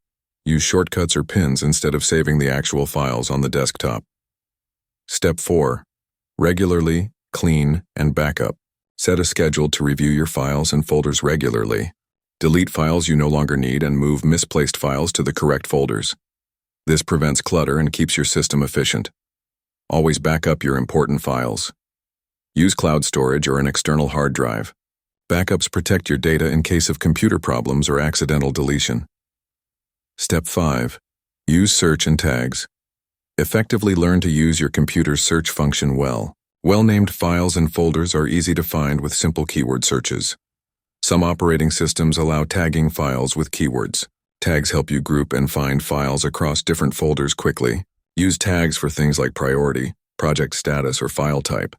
Speaker 1: use shortcuts or pins instead of saving the actual files on the desktop. Step 4. Regularly clean and backup. Set a schedule to review your files and folders regularly. Delete files you no longer need and move misplaced files to the correct folders. This prevents clutter and keeps your system efficient. Always back up your important files. Use cloud storage or an external hard drive. Backups protect your data in case of computer problems or accidental deletion. Step 5. Use search and tags. Effectively learn to use your computer's search function well. Well-named files and folders are easy to find with simple keyword searches. Some operating systems allow tagging files with keywords. Tags help you group and find files across different folders quickly. Use tags for things like priority, project status, or file type.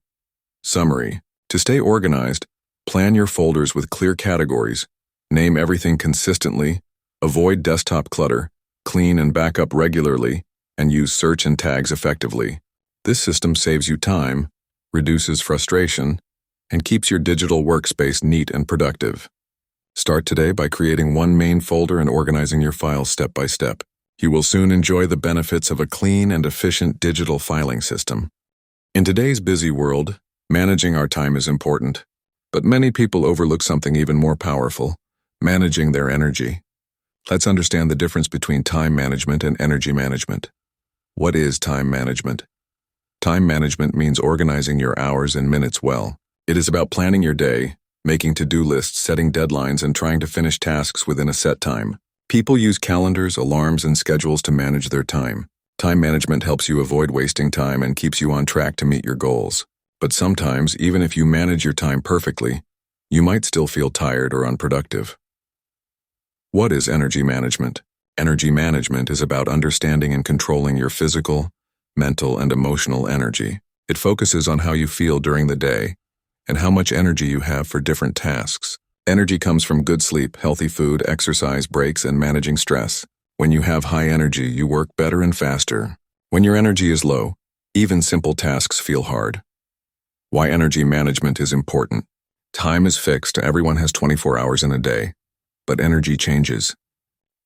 Speaker 1: Summary. To stay organized, plan your folders with clear categories, name everything consistently, avoid desktop clutter, clean and back up regularly, and use search and tags effectively. This system saves you time, reduces frustration, and keeps your digital workspace neat and productive. Start today by creating one main folder and organizing your files step by step. You will soon enjoy the benefits of a clean and efficient digital filing system. In today's busy world, managing our time is important, but many people overlook something even more powerful: managing their energy. Let's understand the difference between time management and energy management. What is time management? Time management means organizing your hours and minutes well. It is about planning your day, making to-do lists, setting deadlines, and trying to finish tasks within a set time. People use calendars, alarms, and schedules to manage their time. Time management helps you avoid wasting time and keeps you on track to meet your goals. But sometimes, even if you manage your time perfectly, you might still feel tired or unproductive. What is energy management? Energy management is about understanding and controlling your physical, mental, and emotional energy. It focuses on how you feel during the day and how much energy you have for different tasks. Energy comes from good sleep, healthy food, exercise, breaks, and managing stress. When you have high energy, you work better and faster. When your energy is low, even simple tasks feel hard. Why energy management is important. Time is fixed. Everyone has 24 hours in a day, but energy changes.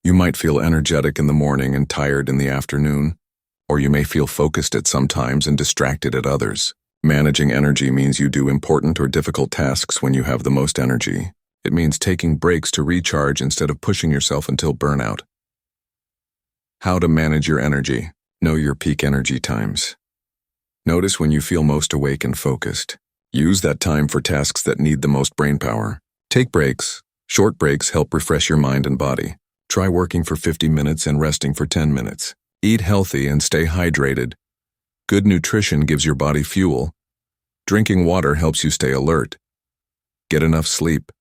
Speaker 1: You might feel energetic in the morning and tired in the afternoon, or you may feel focused at some times and distracted at others. Managing energy means you do important or difficult tasks when you have the most energy. It means taking breaks to recharge instead of pushing yourself until burnout. How to manage your energy. Know your peak energy times. Notice when you feel most awake and focused. Use that time for tasks that need the most brain power. Take breaks. Short breaks help refresh your mind and body. Try working for 50 minutes and resting for 10 minutes. Eat healthy and stay hydrated. Good nutrition gives your body fuel. Drinking water helps you stay alert. Get enough sleep.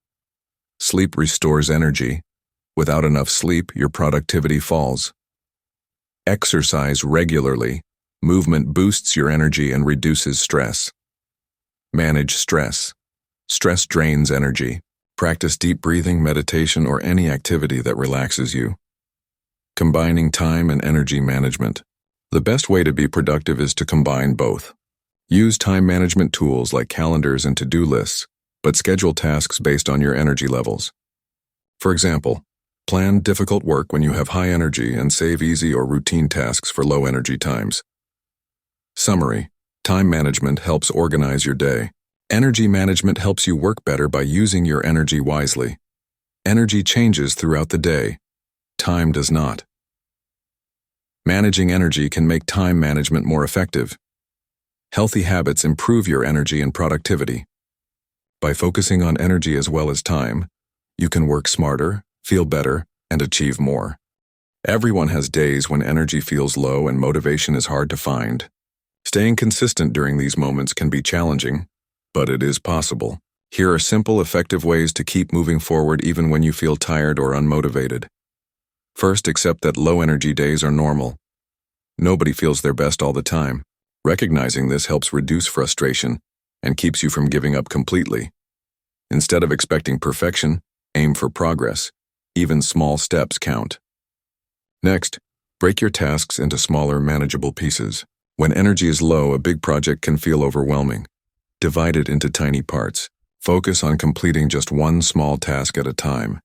Speaker 1: Sleep restores energy. Without enough sleep, your productivity falls. Exercise regularly. Movement boosts your energy and reduces stress. Manage stress. Stress drains energy. Practice deep breathing, meditation, or any activity that relaxes you. Combining time and energy management. The best way to be productive is to combine both. Use time management tools like calendars and to-do lists, but schedule tasks based on your energy levels. For example, plan difficult work when you have high energy and save easy or routine tasks for low energy times. Summary: time management helps organize your day. Energy management helps you work better by using your energy wisely. Energy changes throughout the day. Time does not. Managing energy can make time management more effective. Healthy habits improve your energy and productivity. By focusing on energy as well as time, you can work smarter, feel better, and achieve more. Everyone has days when energy feels low and motivation is hard to find. Staying consistent during these moments can be challenging, but it is possible. Here are simple, effective ways to keep moving forward even when you feel tired or unmotivated. First, accept that low energy days are normal. Nobody feels their best all the time. Recognizing this helps reduce frustration and keeps you from giving up completely. Instead of expecting perfection, aim for progress. Even small steps count. Next, break your tasks into smaller, manageable pieces. When energy is low, a big project can feel overwhelming. Divide it into tiny parts. Focus on completing just one small task at a time.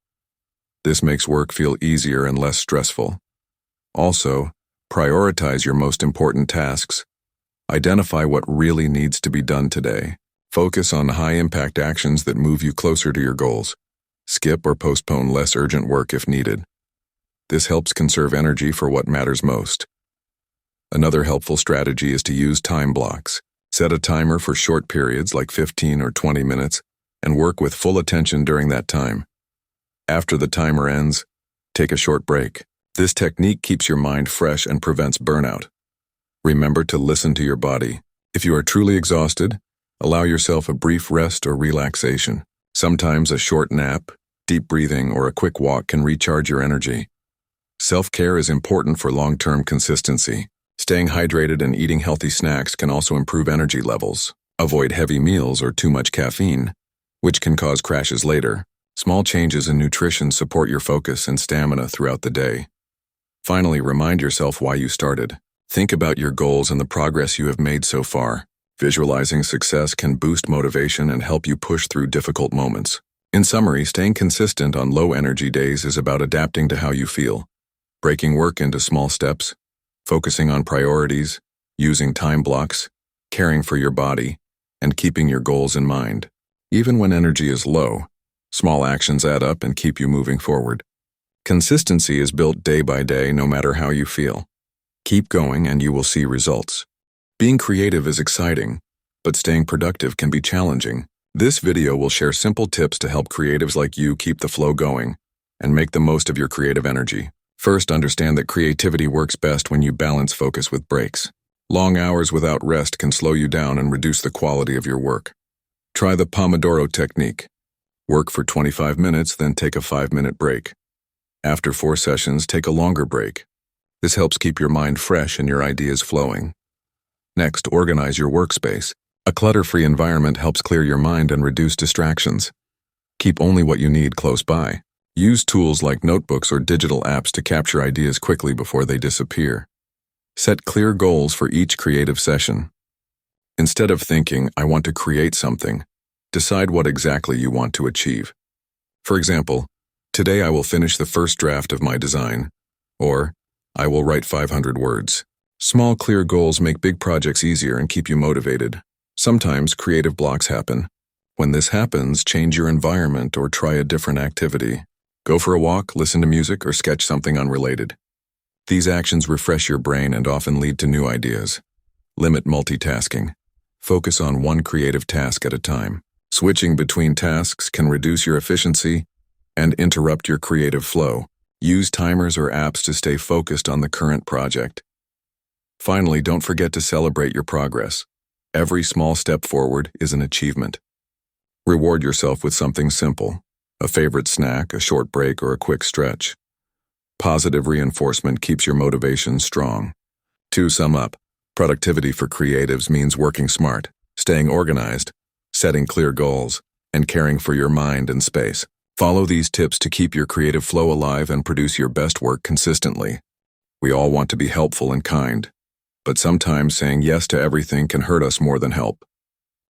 Speaker 1: This makes work feel easier and less stressful. Also, prioritize your most important tasks. Identify what really needs to be done today. Focus on high-impact actions that move you closer to your goals. Skip or postpone less urgent work if needed. This helps conserve energy for what matters most. Another helpful strategy is to use time blocks. Set a timer for short periods like 15 or 20 minutes and work with full attention during that time. After the timer ends, take a short break. This technique keeps your mind fresh and prevents burnout. Remember to listen to your body. If you are truly exhausted, allow yourself a brief rest or relaxation. Sometimes a short nap, deep breathing, or a quick walk can recharge your energy. Self-care is important for long-term consistency. Staying hydrated and eating healthy snacks can also improve energy levels. Avoid heavy meals or too much caffeine, which can cause crashes later. Small changes in nutrition support your focus and stamina throughout the day. Finally, remind yourself why you started. Think about your goals and the progress you have made so far. Visualizing success can boost motivation and help you push through difficult moments. In summary, staying consistent on low-energy days is about adapting to how you feel, breaking work into small steps, focusing on priorities, using time blocks, caring for your body, and keeping your goals in mind. Even when energy is low, small actions add up and keep you moving forward. Consistency is built day by day, no matter how you feel. Keep going and you will see results. Being creative is exciting, but staying productive can be challenging. This video will share simple tips to help creatives like you keep the flow going and make the most of your creative energy. First, understand that creativity works best when you balance focus with breaks. Long hours without rest can slow you down and reduce the quality of your work. Try the Pomodoro technique. Work for 25 minutes, then take a 5-minute break. After 4 sessions, take a longer break. This helps keep your mind fresh and your ideas flowing. Next, organize your workspace. A clutter-free environment helps clear your mind and reduce distractions. Keep only what you need close by. Use tools like notebooks or digital apps to capture ideas quickly before they disappear. Set clear goals for each creative session. Instead of thinking, "I want to create something," decide what exactly you want to achieve. For example, "Today I will finish the first draft of my design," or "I will write 500 words." Small, clear goals make big projects easier and keep you motivated. Sometimes creative blocks happen. When this happens, change your environment or try a different activity. Go for a walk, listen to music, or sketch something unrelated. These actions refresh your brain and often lead to new ideas. Limit multitasking. Focus on one creative task at a time. Switching between tasks can reduce your efficiency and interrupt your creative flow. Use timers or apps to stay focused on the current project. Finally, don't forget to celebrate your progress. Every small step forward is an achievement. Reward yourself with something simple. A favorite snack, a short break, or a quick stretch. Positive reinforcement keeps your motivation strong. To sum up, productivity for creatives means working smart, staying organized, setting clear goals, and caring for your mind and space. Follow these tips to keep your creative flow alive and produce your best work consistently. We all want to be helpful and kind, but sometimes saying yes to everything can hurt us more than help.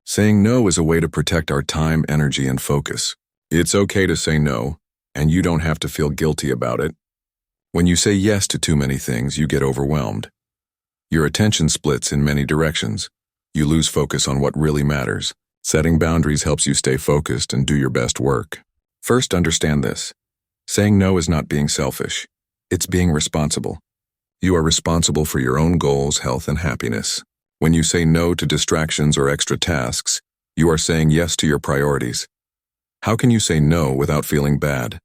Speaker 1: Saying no is a way to protect our time, energy, and focus. It's okay to say no, and you don't have to feel guilty about it. When you say yes to too many things, you get overwhelmed. Your attention splits in many directions. You lose focus on what really matters. Setting boundaries helps you stay focused and do your best work. First, understand this. Saying no is not being selfish. It's being responsible. You are responsible for your own goals, health, and happiness. When you say no to distractions or extra tasks, you are saying yes to your priorities. How can you say no without feeling bad?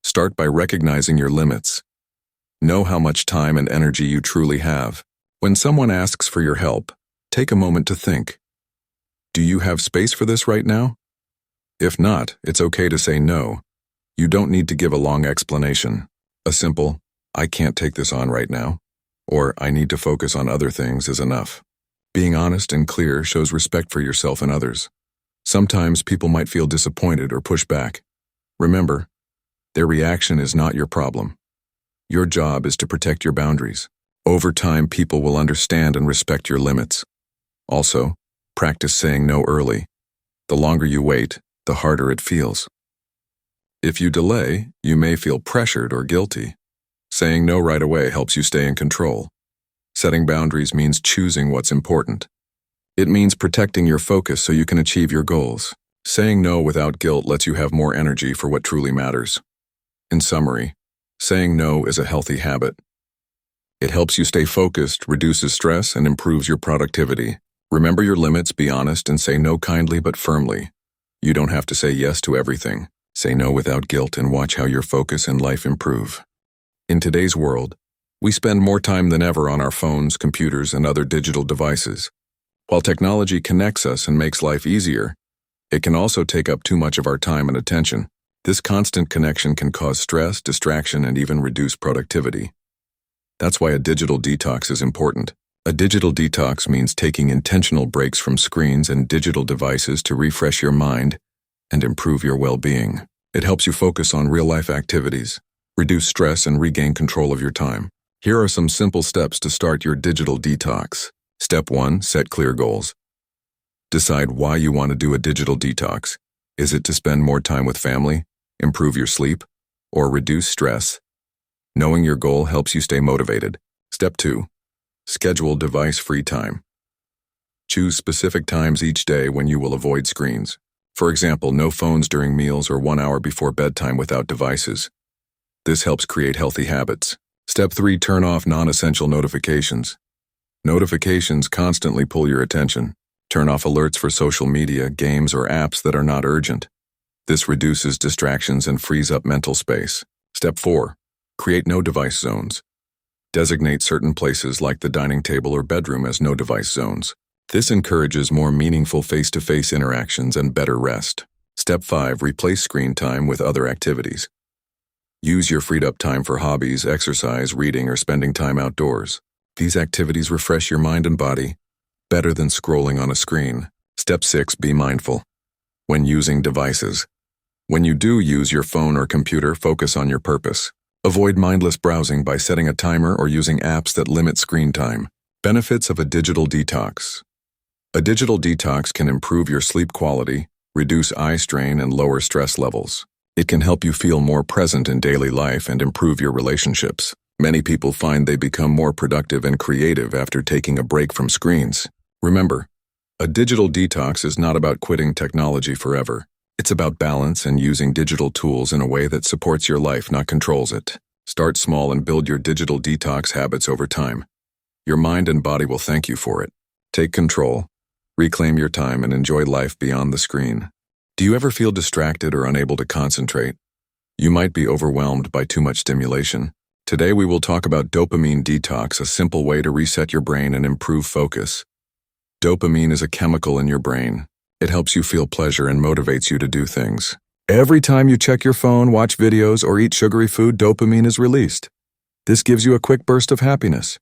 Speaker 1: Start by recognizing your limits. Know how much time and energy you truly have. When someone asks for your help, take a moment to think. Do you have space for this right now? If not, it's okay to say no. You don't need to give a long explanation. A simple, "I can't take this on right now," or "I need to focus on other things" is enough. Being honest and clear shows respect for yourself and others. Sometimes people might feel disappointed or push back. Remember, their reaction is not your problem. Your job is to protect your boundaries. Over time, people will understand and respect your limits. Also, practice saying no early. The longer you wait, the harder it feels. If you delay, you may feel pressured or guilty. Saying no right away helps you stay in control. Setting boundaries means choosing what's important. It means protecting your focus so you can achieve your goals. Saying no without guilt lets you have more energy for what truly matters. In summary, saying no is a healthy habit. It helps you stay focused, reduces stress, and improves your productivity. Remember your limits, be honest, and say no kindly but firmly. You don't have to say yes to everything. Say no without guilt and watch how your focus and life improve. In today's world, we spend more time than ever on our phones, computers, and other digital devices. While technology connects us and makes life easier, it can also take up too much of our time and attention. This constant connection can cause stress, distraction, and even reduce productivity. That's why a digital detox is important. A digital detox means taking intentional breaks from screens and digital devices to refresh your mind and improve your well-being. It helps you focus on real-life activities, reduce stress, and regain control of your time. Here are some simple steps to start your digital detox. Step 1, set clear goals. Decide why you want to do a digital detox. Is it to spend more time with family, improve your sleep, or reduce stress? Knowing your goal helps you stay motivated. Step 2, schedule device-free time. Choose specific times each day when you will avoid screens. For example, no phones during meals or 1 hour before bedtime without devices. This helps create healthy habits. Step 3, turn off non-essential notifications. Notifications constantly pull your attention. Turn off alerts for social media, games, or apps that are not urgent. This reduces distractions and frees up mental space. Step 4, create no-device zones. Designate certain places like the dining table or bedroom as no-device zones. This encourages more meaningful face-to-face interactions and better rest. Step 5, replace screen time with other activities. Use your freed-up time for hobbies, exercise, reading, or spending time outdoors. These activities refresh your mind and body better than scrolling on a screen. Step 6, be mindful. When using devices. When you do use your phone or computer, focus on your purpose. Avoid mindless browsing by setting a timer or using apps that limit screen time. Benefits of a digital detox. A digital detox can improve your sleep quality, reduce eye strain, and lower stress levels. It can help you feel more present in daily life and improve your relationships. Many people find they become more productive and creative after taking a break from screens. Remember, a digital detox is not about quitting technology forever. It's about balance and using digital tools in a way that supports your life, not controls it. Start small and build your digital detox habits over time. Your mind and body will thank you for it. Take control, reclaim your time, and enjoy life beyond the screen. Do you ever feel distracted or unable to concentrate? You might be overwhelmed by too much stimulation. Today we will talk about dopamine detox, a simple way to reset your brain and improve focus. Dopamine is a chemical in your brain. It helps you feel pleasure and motivates you to do things. Every time you check your phone, watch videos, or eat sugary food, dopamine is released. This gives you a quick burst of happiness.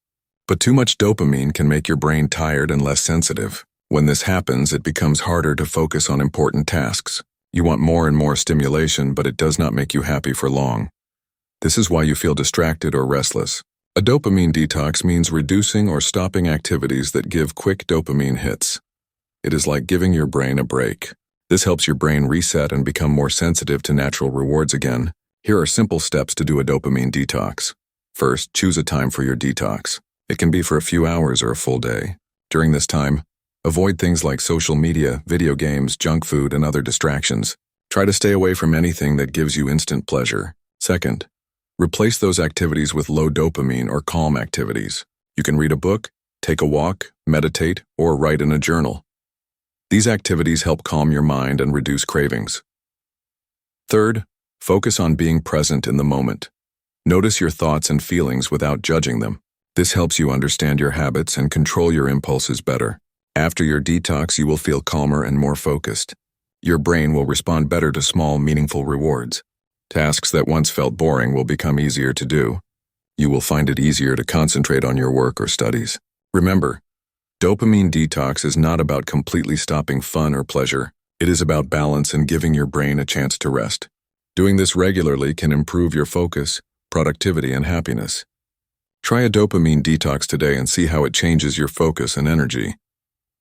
Speaker 1: But too much dopamine can make your brain tired and less sensitive. When this happens, it becomes harder to focus on important tasks. You want more and more stimulation, but it does not make you happy for long. This is why you feel distracted or restless. A dopamine detox means reducing or stopping activities that give quick dopamine hits. It is like giving your brain a break. This helps your brain reset and become more sensitive to natural rewards again. Here are simple steps to do a dopamine detox. First, choose a time for your detox. It can be for a few hours or a full day. During this time, avoid things like social media, video games, junk food, and other distractions. Try to stay away from anything that gives you instant pleasure. Second, replace those activities with low dopamine or calm activities. You can read a book, take a walk, meditate, or write in a journal. These activities help calm your mind and reduce cravings. Third, focus on being present in the moment. Notice your thoughts and feelings without judging them. This helps you understand your habits and control your impulses better. After your detox, you will feel calmer and more focused. Your brain will respond better to small, meaningful rewards. Tasks that once felt boring will become easier to do. You will find it easier to concentrate on your work or studies. Remember, dopamine detox is not about completely stopping fun or pleasure. It is about balance and giving your brain a chance to rest. Doing this regularly can improve your focus, productivity, and happiness. Try a dopamine detox today and see how it changes your focus and energy.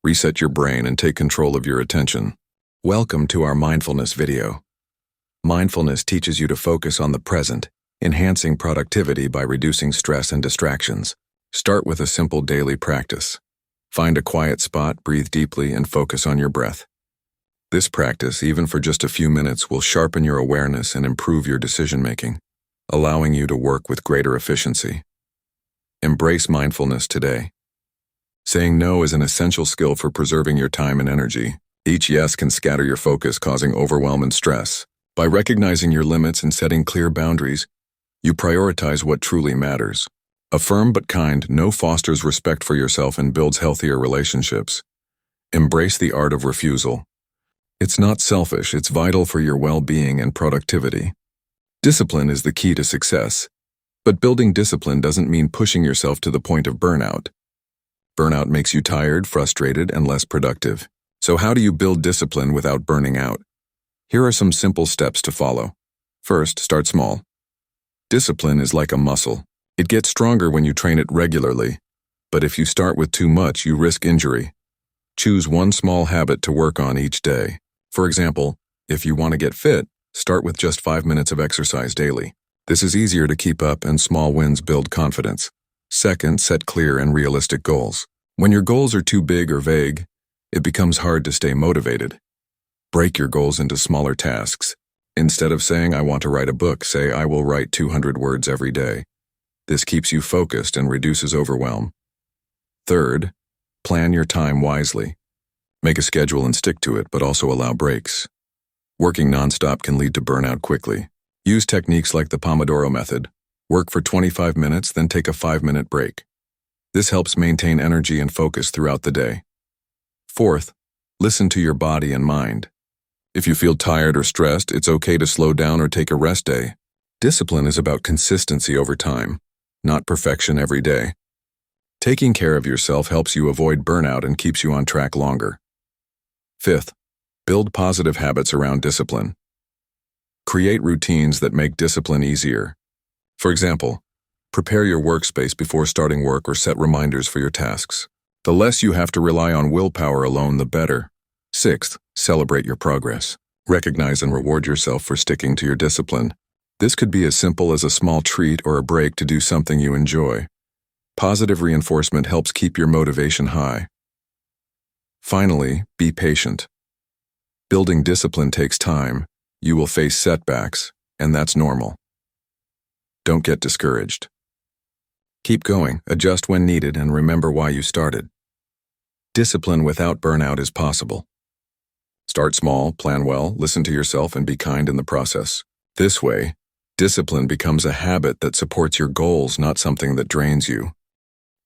Speaker 1: Reset your brain and take control of your attention. Welcome to our mindfulness video. Mindfulness teaches you to focus on the present, enhancing productivity by reducing stress and distractions. Start with a simple daily practice. Find a quiet spot, breathe deeply, and focus on your breath. This practice, even for just a few minutes, will sharpen your awareness and improve your decision-making, allowing you to work with greater efficiency. Embrace mindfulness today. Saying no is an essential skill for preserving your time and energy. Each yes can scatter your focus, causing overwhelm and stress. By recognizing your limits and setting clear boundaries, you prioritize what truly matters. A firm but kind no fosters respect for yourself and builds healthier relationships. Embrace the art of refusal. It's not selfish, it's vital for your well-being and productivity. Discipline is the key to success, but building discipline doesn't mean pushing yourself to the point of burnout. Burnout makes you tired, frustrated, and less productive. So how do you build discipline without burning out? Here are some simple steps to follow. First, start small. Discipline is like a muscle. It gets stronger when you train it regularly, but if you start with too much, you risk injury. Choose one small habit to work on each day. For example, if you want to get fit, start with just 5 minutes of exercise daily. This is easier to keep up and small wins build confidence. Second, set clear and realistic goals. When your goals are too big or vague, it becomes hard to stay motivated. Break your goals into smaller tasks. Instead of saying, I want to write a book, say, I will write 200 words every day. This keeps you focused and reduces overwhelm. Third, plan your time wisely. Make a schedule and stick to it, but also allow breaks. Working nonstop can lead to burnout quickly. Use techniques like the Pomodoro method. Work for 25 minutes, then take a 5-minute break. This helps maintain energy and focus throughout the day. Fourth, listen to your body and mind. If you feel tired or stressed, it's okay to slow down or take a rest day. Discipline is about consistency over time, not perfection every day. Taking care of yourself helps you avoid burnout and keeps you on track longer. Fifth, build positive habits around discipline. Create routines that make discipline easier. For example, prepare your workspace before starting work or set reminders for your tasks. The less you have to rely on willpower alone, the better. Sixth, celebrate your progress. Recognize and reward yourself for sticking to your discipline. This could be as simple as a small treat or a break to do something you enjoy. Positive reinforcement helps keep your motivation high. Finally, be patient. Building discipline takes time. You will face setbacks, and that's normal. Don't get discouraged. Keep going, adjust when needed, and remember why you started. Discipline without burnout is possible. Start small, plan well, listen to yourself, and be kind in the process. This way, discipline becomes a habit that supports your goals, not something that drains you.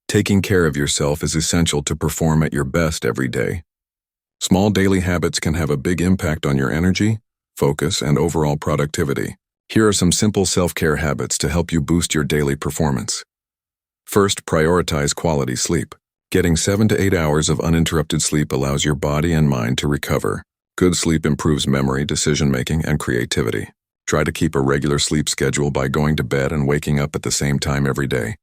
Speaker 1: Taking care of yourself is essential to perform at your best every day. Small daily habits can have a big impact on your energy, focus, and overall productivity. Here are some simple self-care habits to help you boost your daily performance. First, prioritize quality sleep. Getting 7 to 8 hours of uninterrupted sleep allows your body and mind to recover. Good sleep improves memory, decision-making, and creativity. Try to keep a regular sleep schedule by going to bed and waking up at the same time every day.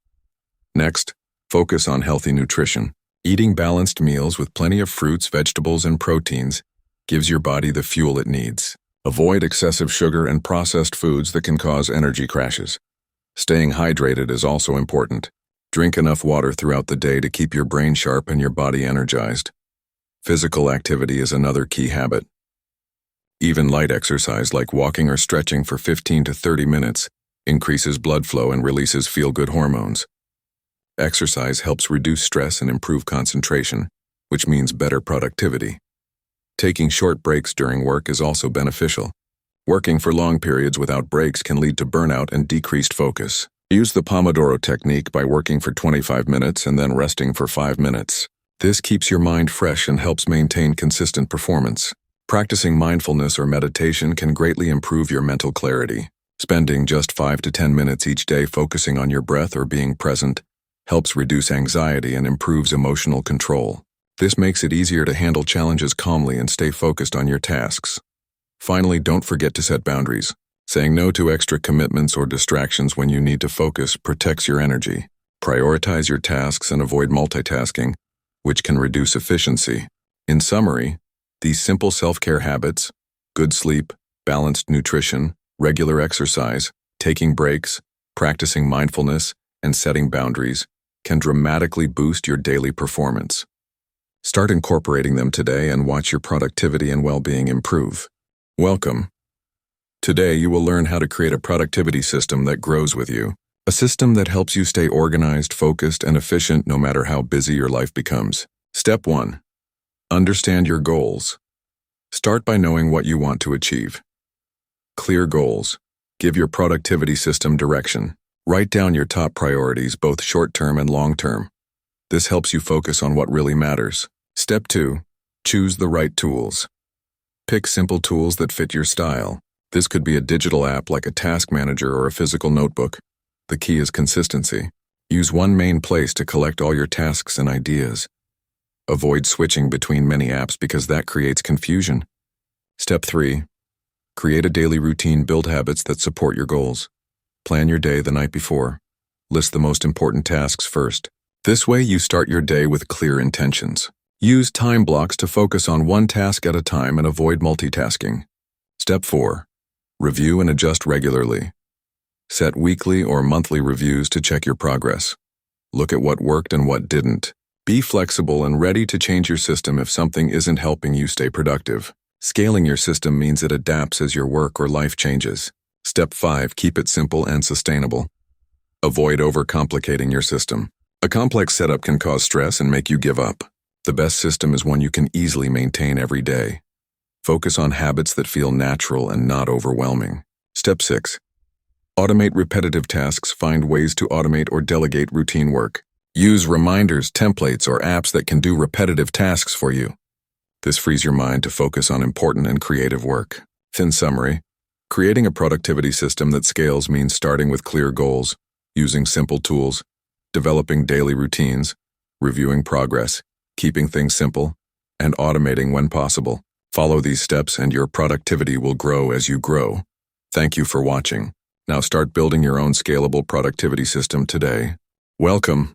Speaker 1: Next, focus on healthy nutrition. Eating balanced meals with plenty of fruits, vegetables, and proteins gives your body the fuel it needs. Avoid excessive sugar and processed foods that can cause energy crashes. Staying hydrated is also important. Drink enough water throughout the day to keep your brain sharp and your body energized. Physical activity is another key habit. Even light exercise like walking or stretching for 15 to 30 minutes increases blood flow and releases feel-good hormones. Exercise helps reduce stress and improve concentration, which means better productivity. Taking short breaks during work is also beneficial. Working for long periods without breaks can lead to burnout and decreased focus. Use the Pomodoro technique by working for 25 minutes and then resting for 5 minutes. This keeps your mind fresh and helps maintain consistent performance. Practicing mindfulness or meditation can greatly improve your mental clarity. Spending just 5 to 10 minutes each day focusing on your breath or being present helps reduce anxiety and improves emotional control. This makes it easier to handle challenges calmly and stay focused on your tasks. Finally, don't forget to set boundaries. Saying no to extra commitments or distractions when you need to focus protects your energy. Prioritize your tasks and avoid multitasking, which can reduce efficiency. In summary, these simple self-care habits, good sleep, balanced nutrition, regular exercise, taking breaks, practicing mindfulness, and setting boundaries, can dramatically boost your daily performance. Start incorporating them today and watch your productivity and well-being improve. Welcome. Today, you will learn how to create a productivity system that grows with you. A system that helps you stay organized, focused, and efficient no matter how busy your life becomes. Step 1. Understand your goals. Start by knowing what you want to achieve. Clear goals. Give your productivity system direction. Write down your top priorities, both short-term and long-term. This helps you focus on what really matters. Step 2. Choose the right tools. Pick simple tools that fit your style. This could be a digital app like a task manager or a physical notebook. The key is consistency. Use one main place to collect all your tasks and ideas. Avoid switching between many apps because that creates confusion. Step 3. Create a daily routine. Build habits that support your goals. Plan your day the night before. List the most important tasks first. This way you start your day with clear intentions. Use time blocks to focus on one task at a time and avoid multitasking. Step 4. Review and adjust regularly. Set weekly or monthly reviews to check your progress. Look at what worked and what didn't. Be flexible and ready to change your system if something isn't helping you stay productive. Scaling your system means it adapts as your work or life changes. Step 5. Keep it simple and sustainable. Avoid overcomplicating your system. A complex setup can cause stress and make you give up. The best system is one you can easily maintain every day. Focus on habits that feel natural and not overwhelming. Step 6. Automate repetitive tasks. Find ways to automate or delegate routine work. Use reminders, templates, or apps that can do repetitive tasks for you. This frees your mind to focus on important and creative work. In summary, creating a productivity system that scales means starting with clear goals, using simple tools, developing daily routines, reviewing progress, keeping things simple, and automating when possible. Follow these steps and your productivity will grow as you grow. Thank you for watching. Now start building your own scalable productivity system today. Welcome.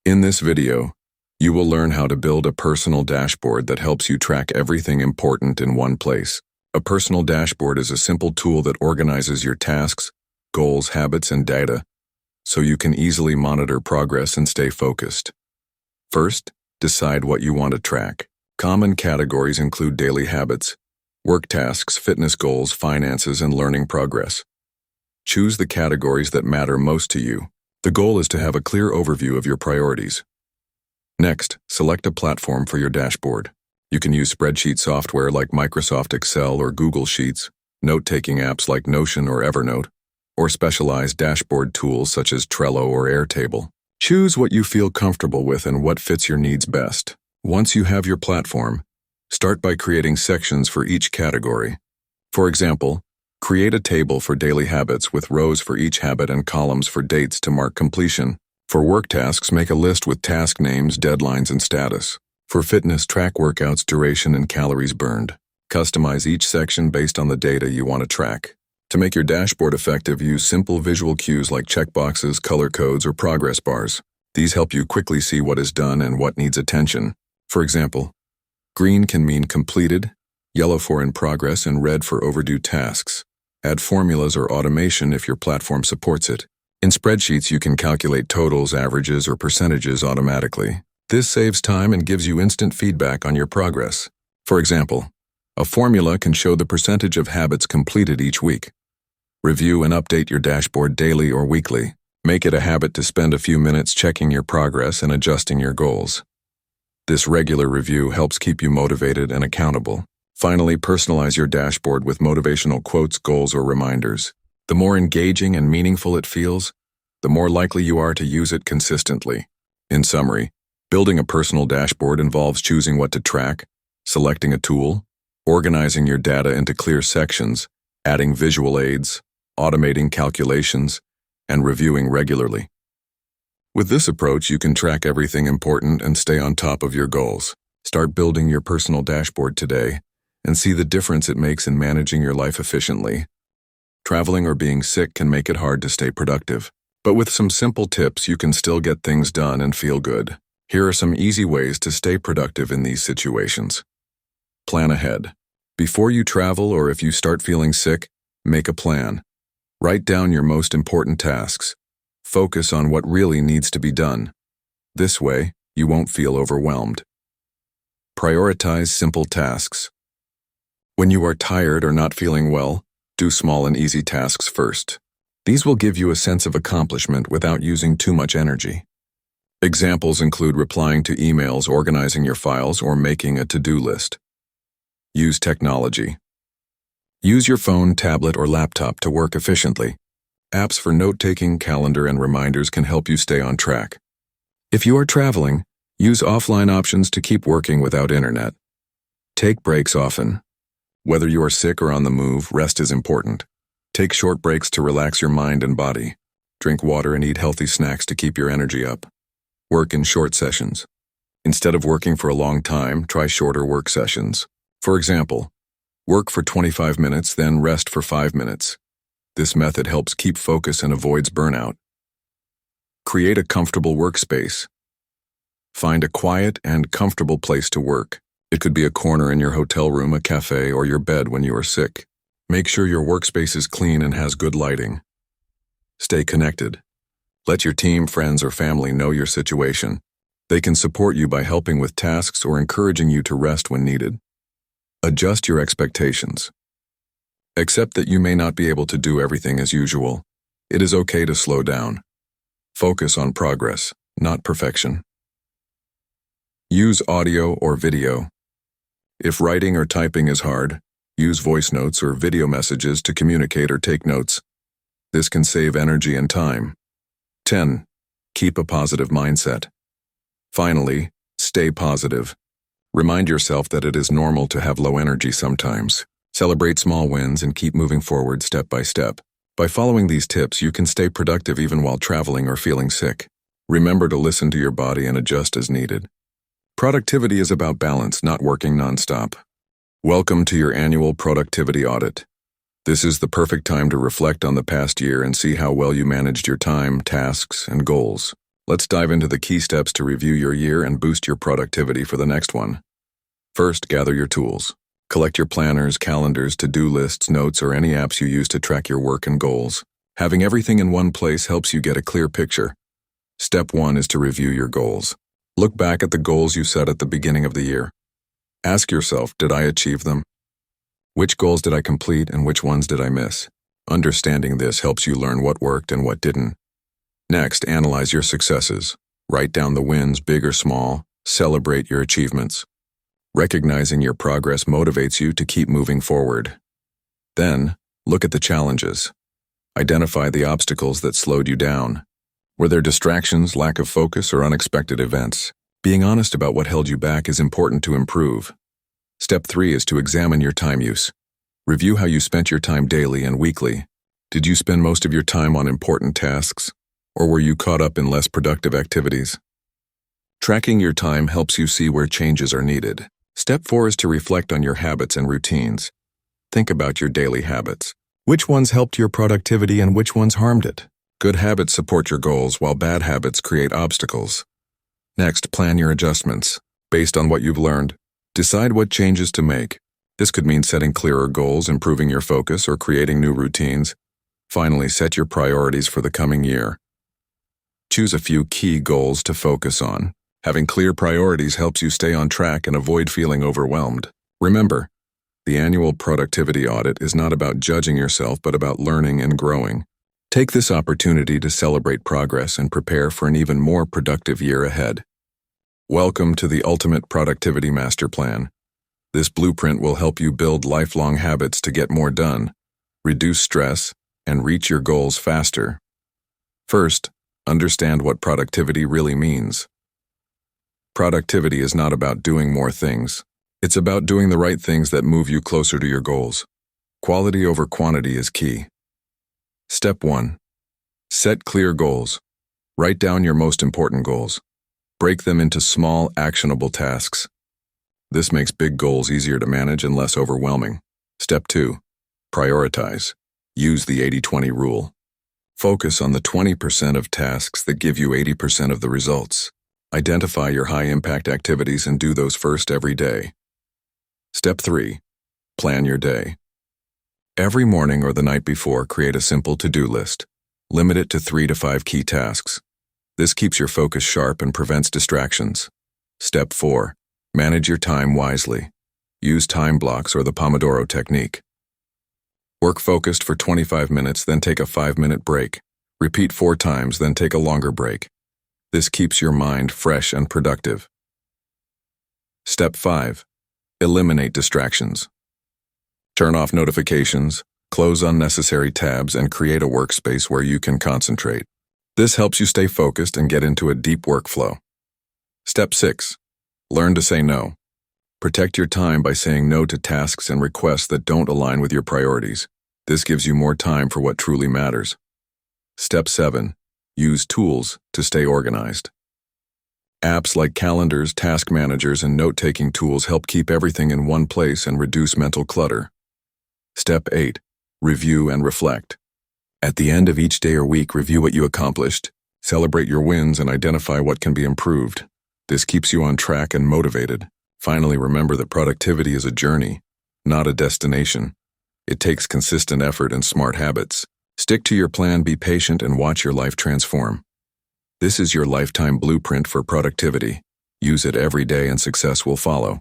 Speaker 1: In this video, you will learn how to build a personal dashboard that helps you track everything important in one place. A personal dashboard is a simple tool that organizes your tasks, goals, habits, and data, so you can easily monitor progress and stay focused. First, decide what you want to track. Common categories include daily habits, work tasks, fitness goals, finances, and learning progress. Choose the categories that matter most to you. The goal is to have a clear overview of your priorities. Next, select a platform for your dashboard. You can use spreadsheet software like Microsoft Excel or Google Sheets, note-taking apps like Notion or Evernote, or specialized dashboard tools such as Trello or Airtable. Choose what you feel comfortable with and what fits your needs best. Once you have your platform, start by creating sections for each category. For example, create a table for daily habits with rows for each habit and columns for dates to mark completion. For work tasks, make a list with task names, deadlines, and status. For fitness, track workouts, duration, and calories burned. Customize each section based on the data you want to track. To make your dashboard effective, use simple visual cues like checkboxes, color codes, or progress bars. These help you quickly see what is done and what needs attention. For example, green can mean completed, yellow for in progress, and red for overdue tasks. Add formulas or automation if your platform supports it. In spreadsheets, you can calculate totals, averages, or percentages automatically. This saves time and gives you instant feedback on your progress. For example, a formula can show the percentage of habits completed each week. Review and update your dashboard daily or weekly. Make it a habit to spend a few minutes checking your progress and adjusting your goals. This regular review helps keep you motivated and accountable. Finally, personalize your dashboard with motivational quotes, goals, or reminders. The more engaging and meaningful it feels, the more likely you are to use it consistently. In summary, building a personal dashboard involves choosing what to track, selecting a tool, organizing your data into clear sections, adding visual aids, automating calculations, and reviewing regularly. With this approach, you can track everything important and stay on top of your goals. Start building your personal dashboard today and see the difference it makes in managing your life efficiently. Traveling or being sick can make it hard to stay productive, but with some simple tips, you can still get things done and feel good. Here are some easy ways to stay productive in these situations. Plan ahead. Before you travel or if you start feeling sick, make a plan. Write down your most important tasks. Focus on what really needs to be done. This way, you won't feel overwhelmed. Prioritize simple tasks. When you are tired or not feeling well, do small and easy tasks first. These will give you a sense of accomplishment without using too much energy. Examples include replying to emails, organizing your files, or making a to-do list. Use technology. Use your phone, tablet, or laptop to work efficiently. Apps for note-taking, calendar, and reminders can help you stay on track. If you are traveling, use offline options to keep working without internet. Take breaks often. Whether you are sick or on the move, rest is important. Take short breaks to relax your mind and body. Drink water and eat healthy snacks to keep your energy up. Work in short sessions. Instead of working for a long time, try shorter work sessions. For example, work for 25 minutes, then rest for 5 minutes. This method helps keep focus and avoids burnout. Create a comfortable workspace. Find a quiet and comfortable place to work. It could be a corner in your hotel room, a cafe, or your bed when you are sick. Make sure your workspace is clean and has good lighting. Stay connected. Let your team, friends, or family know your situation. They can support you by helping with tasks or encouraging you to rest when needed. Adjust your expectations. Accept that you may not be able to do everything as usual. It is okay to slow down. Focus on progress, not perfection. Use audio or video. If writing or typing is hard, use voice notes or video messages to communicate or take notes. This can save energy and time. 10. Keep a positive mindset. Finally, stay positive. Remind yourself that it is normal to have low energy sometimes. Celebrate small wins and keep moving forward step by step. By following these tips, you can stay productive even while traveling or feeling sick. Remember to listen to your body and adjust as needed. Productivity is about balance, not working nonstop. Welcome to your annual productivity audit. This is the perfect time to reflect on the past year and see how well you managed your time, tasks, and goals. Let's dive into the key steps to review your year and boost your productivity for the next one. First, gather your tools. Collect your planners, calendars, to-do lists, notes, or any apps you use to track your work and goals. Having everything in one place helps you get a clear picture. Step 1 is to review your goals. Look back at the goals you set at the beginning of the year. Ask yourself, did I achieve them? Which goals did I complete and which ones did I miss? Understanding this helps you learn what worked and what didn't. Next, analyze your successes. Write down the wins, big or small. Celebrate your achievements. Recognizing your progress motivates you to keep moving forward. Then, look at the challenges. Identify the obstacles that slowed you down. Were there distractions, lack of focus, or unexpected events? Being honest about what held you back is important to improve. Step 3 is to examine your time use. Review how you spent your time daily and weekly. Did you spend most of your time on important tasks, or were you caught up in less productive activities? Tracking your time helps you see where changes are needed. Step 4 is to reflect on your habits and routines. Think about your daily habits. Which ones helped your productivity and which ones harmed it? Good habits support your goals, while bad habits create obstacles. Next, plan your adjustments. Based on what you've learned, decide what changes to make. This could mean setting clearer goals, improving your focus, or creating new routines. Finally, set your priorities for the coming year. Choose a few key goals to focus on. Having clear priorities helps you stay on track and avoid feeling overwhelmed. Remember, the annual productivity audit is not about judging yourself, but about learning and growing. Take this opportunity to celebrate progress and prepare for an even more productive year ahead. Welcome to the Ultimate Productivity Master Plan. This blueprint will help you build lifelong habits to get more done, reduce stress, and reach your goals faster. First, understand what productivity really means. Productivity is not about doing more things. It's about doing the right things that move you closer to your goals. Quality over quantity is key. Step 1. Set clear goals. Write down your most important goals. Break them into small, actionable tasks. This makes big goals easier to manage and less overwhelming. Step 2. Prioritize. Use the 80-20 rule. Focus on the 20% of tasks that give you 80% of the results. Identify your high-impact activities and do those first every day. Step 3. Plan your day. Every morning or the night before, create a simple to-do list. Limit it to 3 to 5 key tasks. This keeps your focus sharp and prevents distractions. Step 4. Manage your time wisely. Use time blocks or the Pomodoro technique. Work focused for 25 minutes, then take a 5-minute break. Repeat 4 times, then take a longer break. This keeps your mind fresh and productive. Step 5. Eliminate distractions. Turn off notifications, close unnecessary tabs, and create a workspace where you can concentrate. This helps you stay focused and get into a deep workflow. Step 6. Learn to say no. Protect your time by saying no to tasks and requests that don't align with your priorities. This gives you more time for what truly matters. Step 7. Use tools to stay organized. Apps like calendars, task managers, and note-taking tools help keep everything in one place and reduce mental clutter. Step 8. Review and reflect. At the end of each day or week, review what you accomplished, celebrate your wins, and identify what can be improved. This keeps you on track and motivated. Finally, remember that productivity is a journey, not a destination. It takes consistent effort and smart habits. Stick to your plan, be patient, and watch your life transform. This is your lifetime blueprint for productivity. Use it every day and success will follow.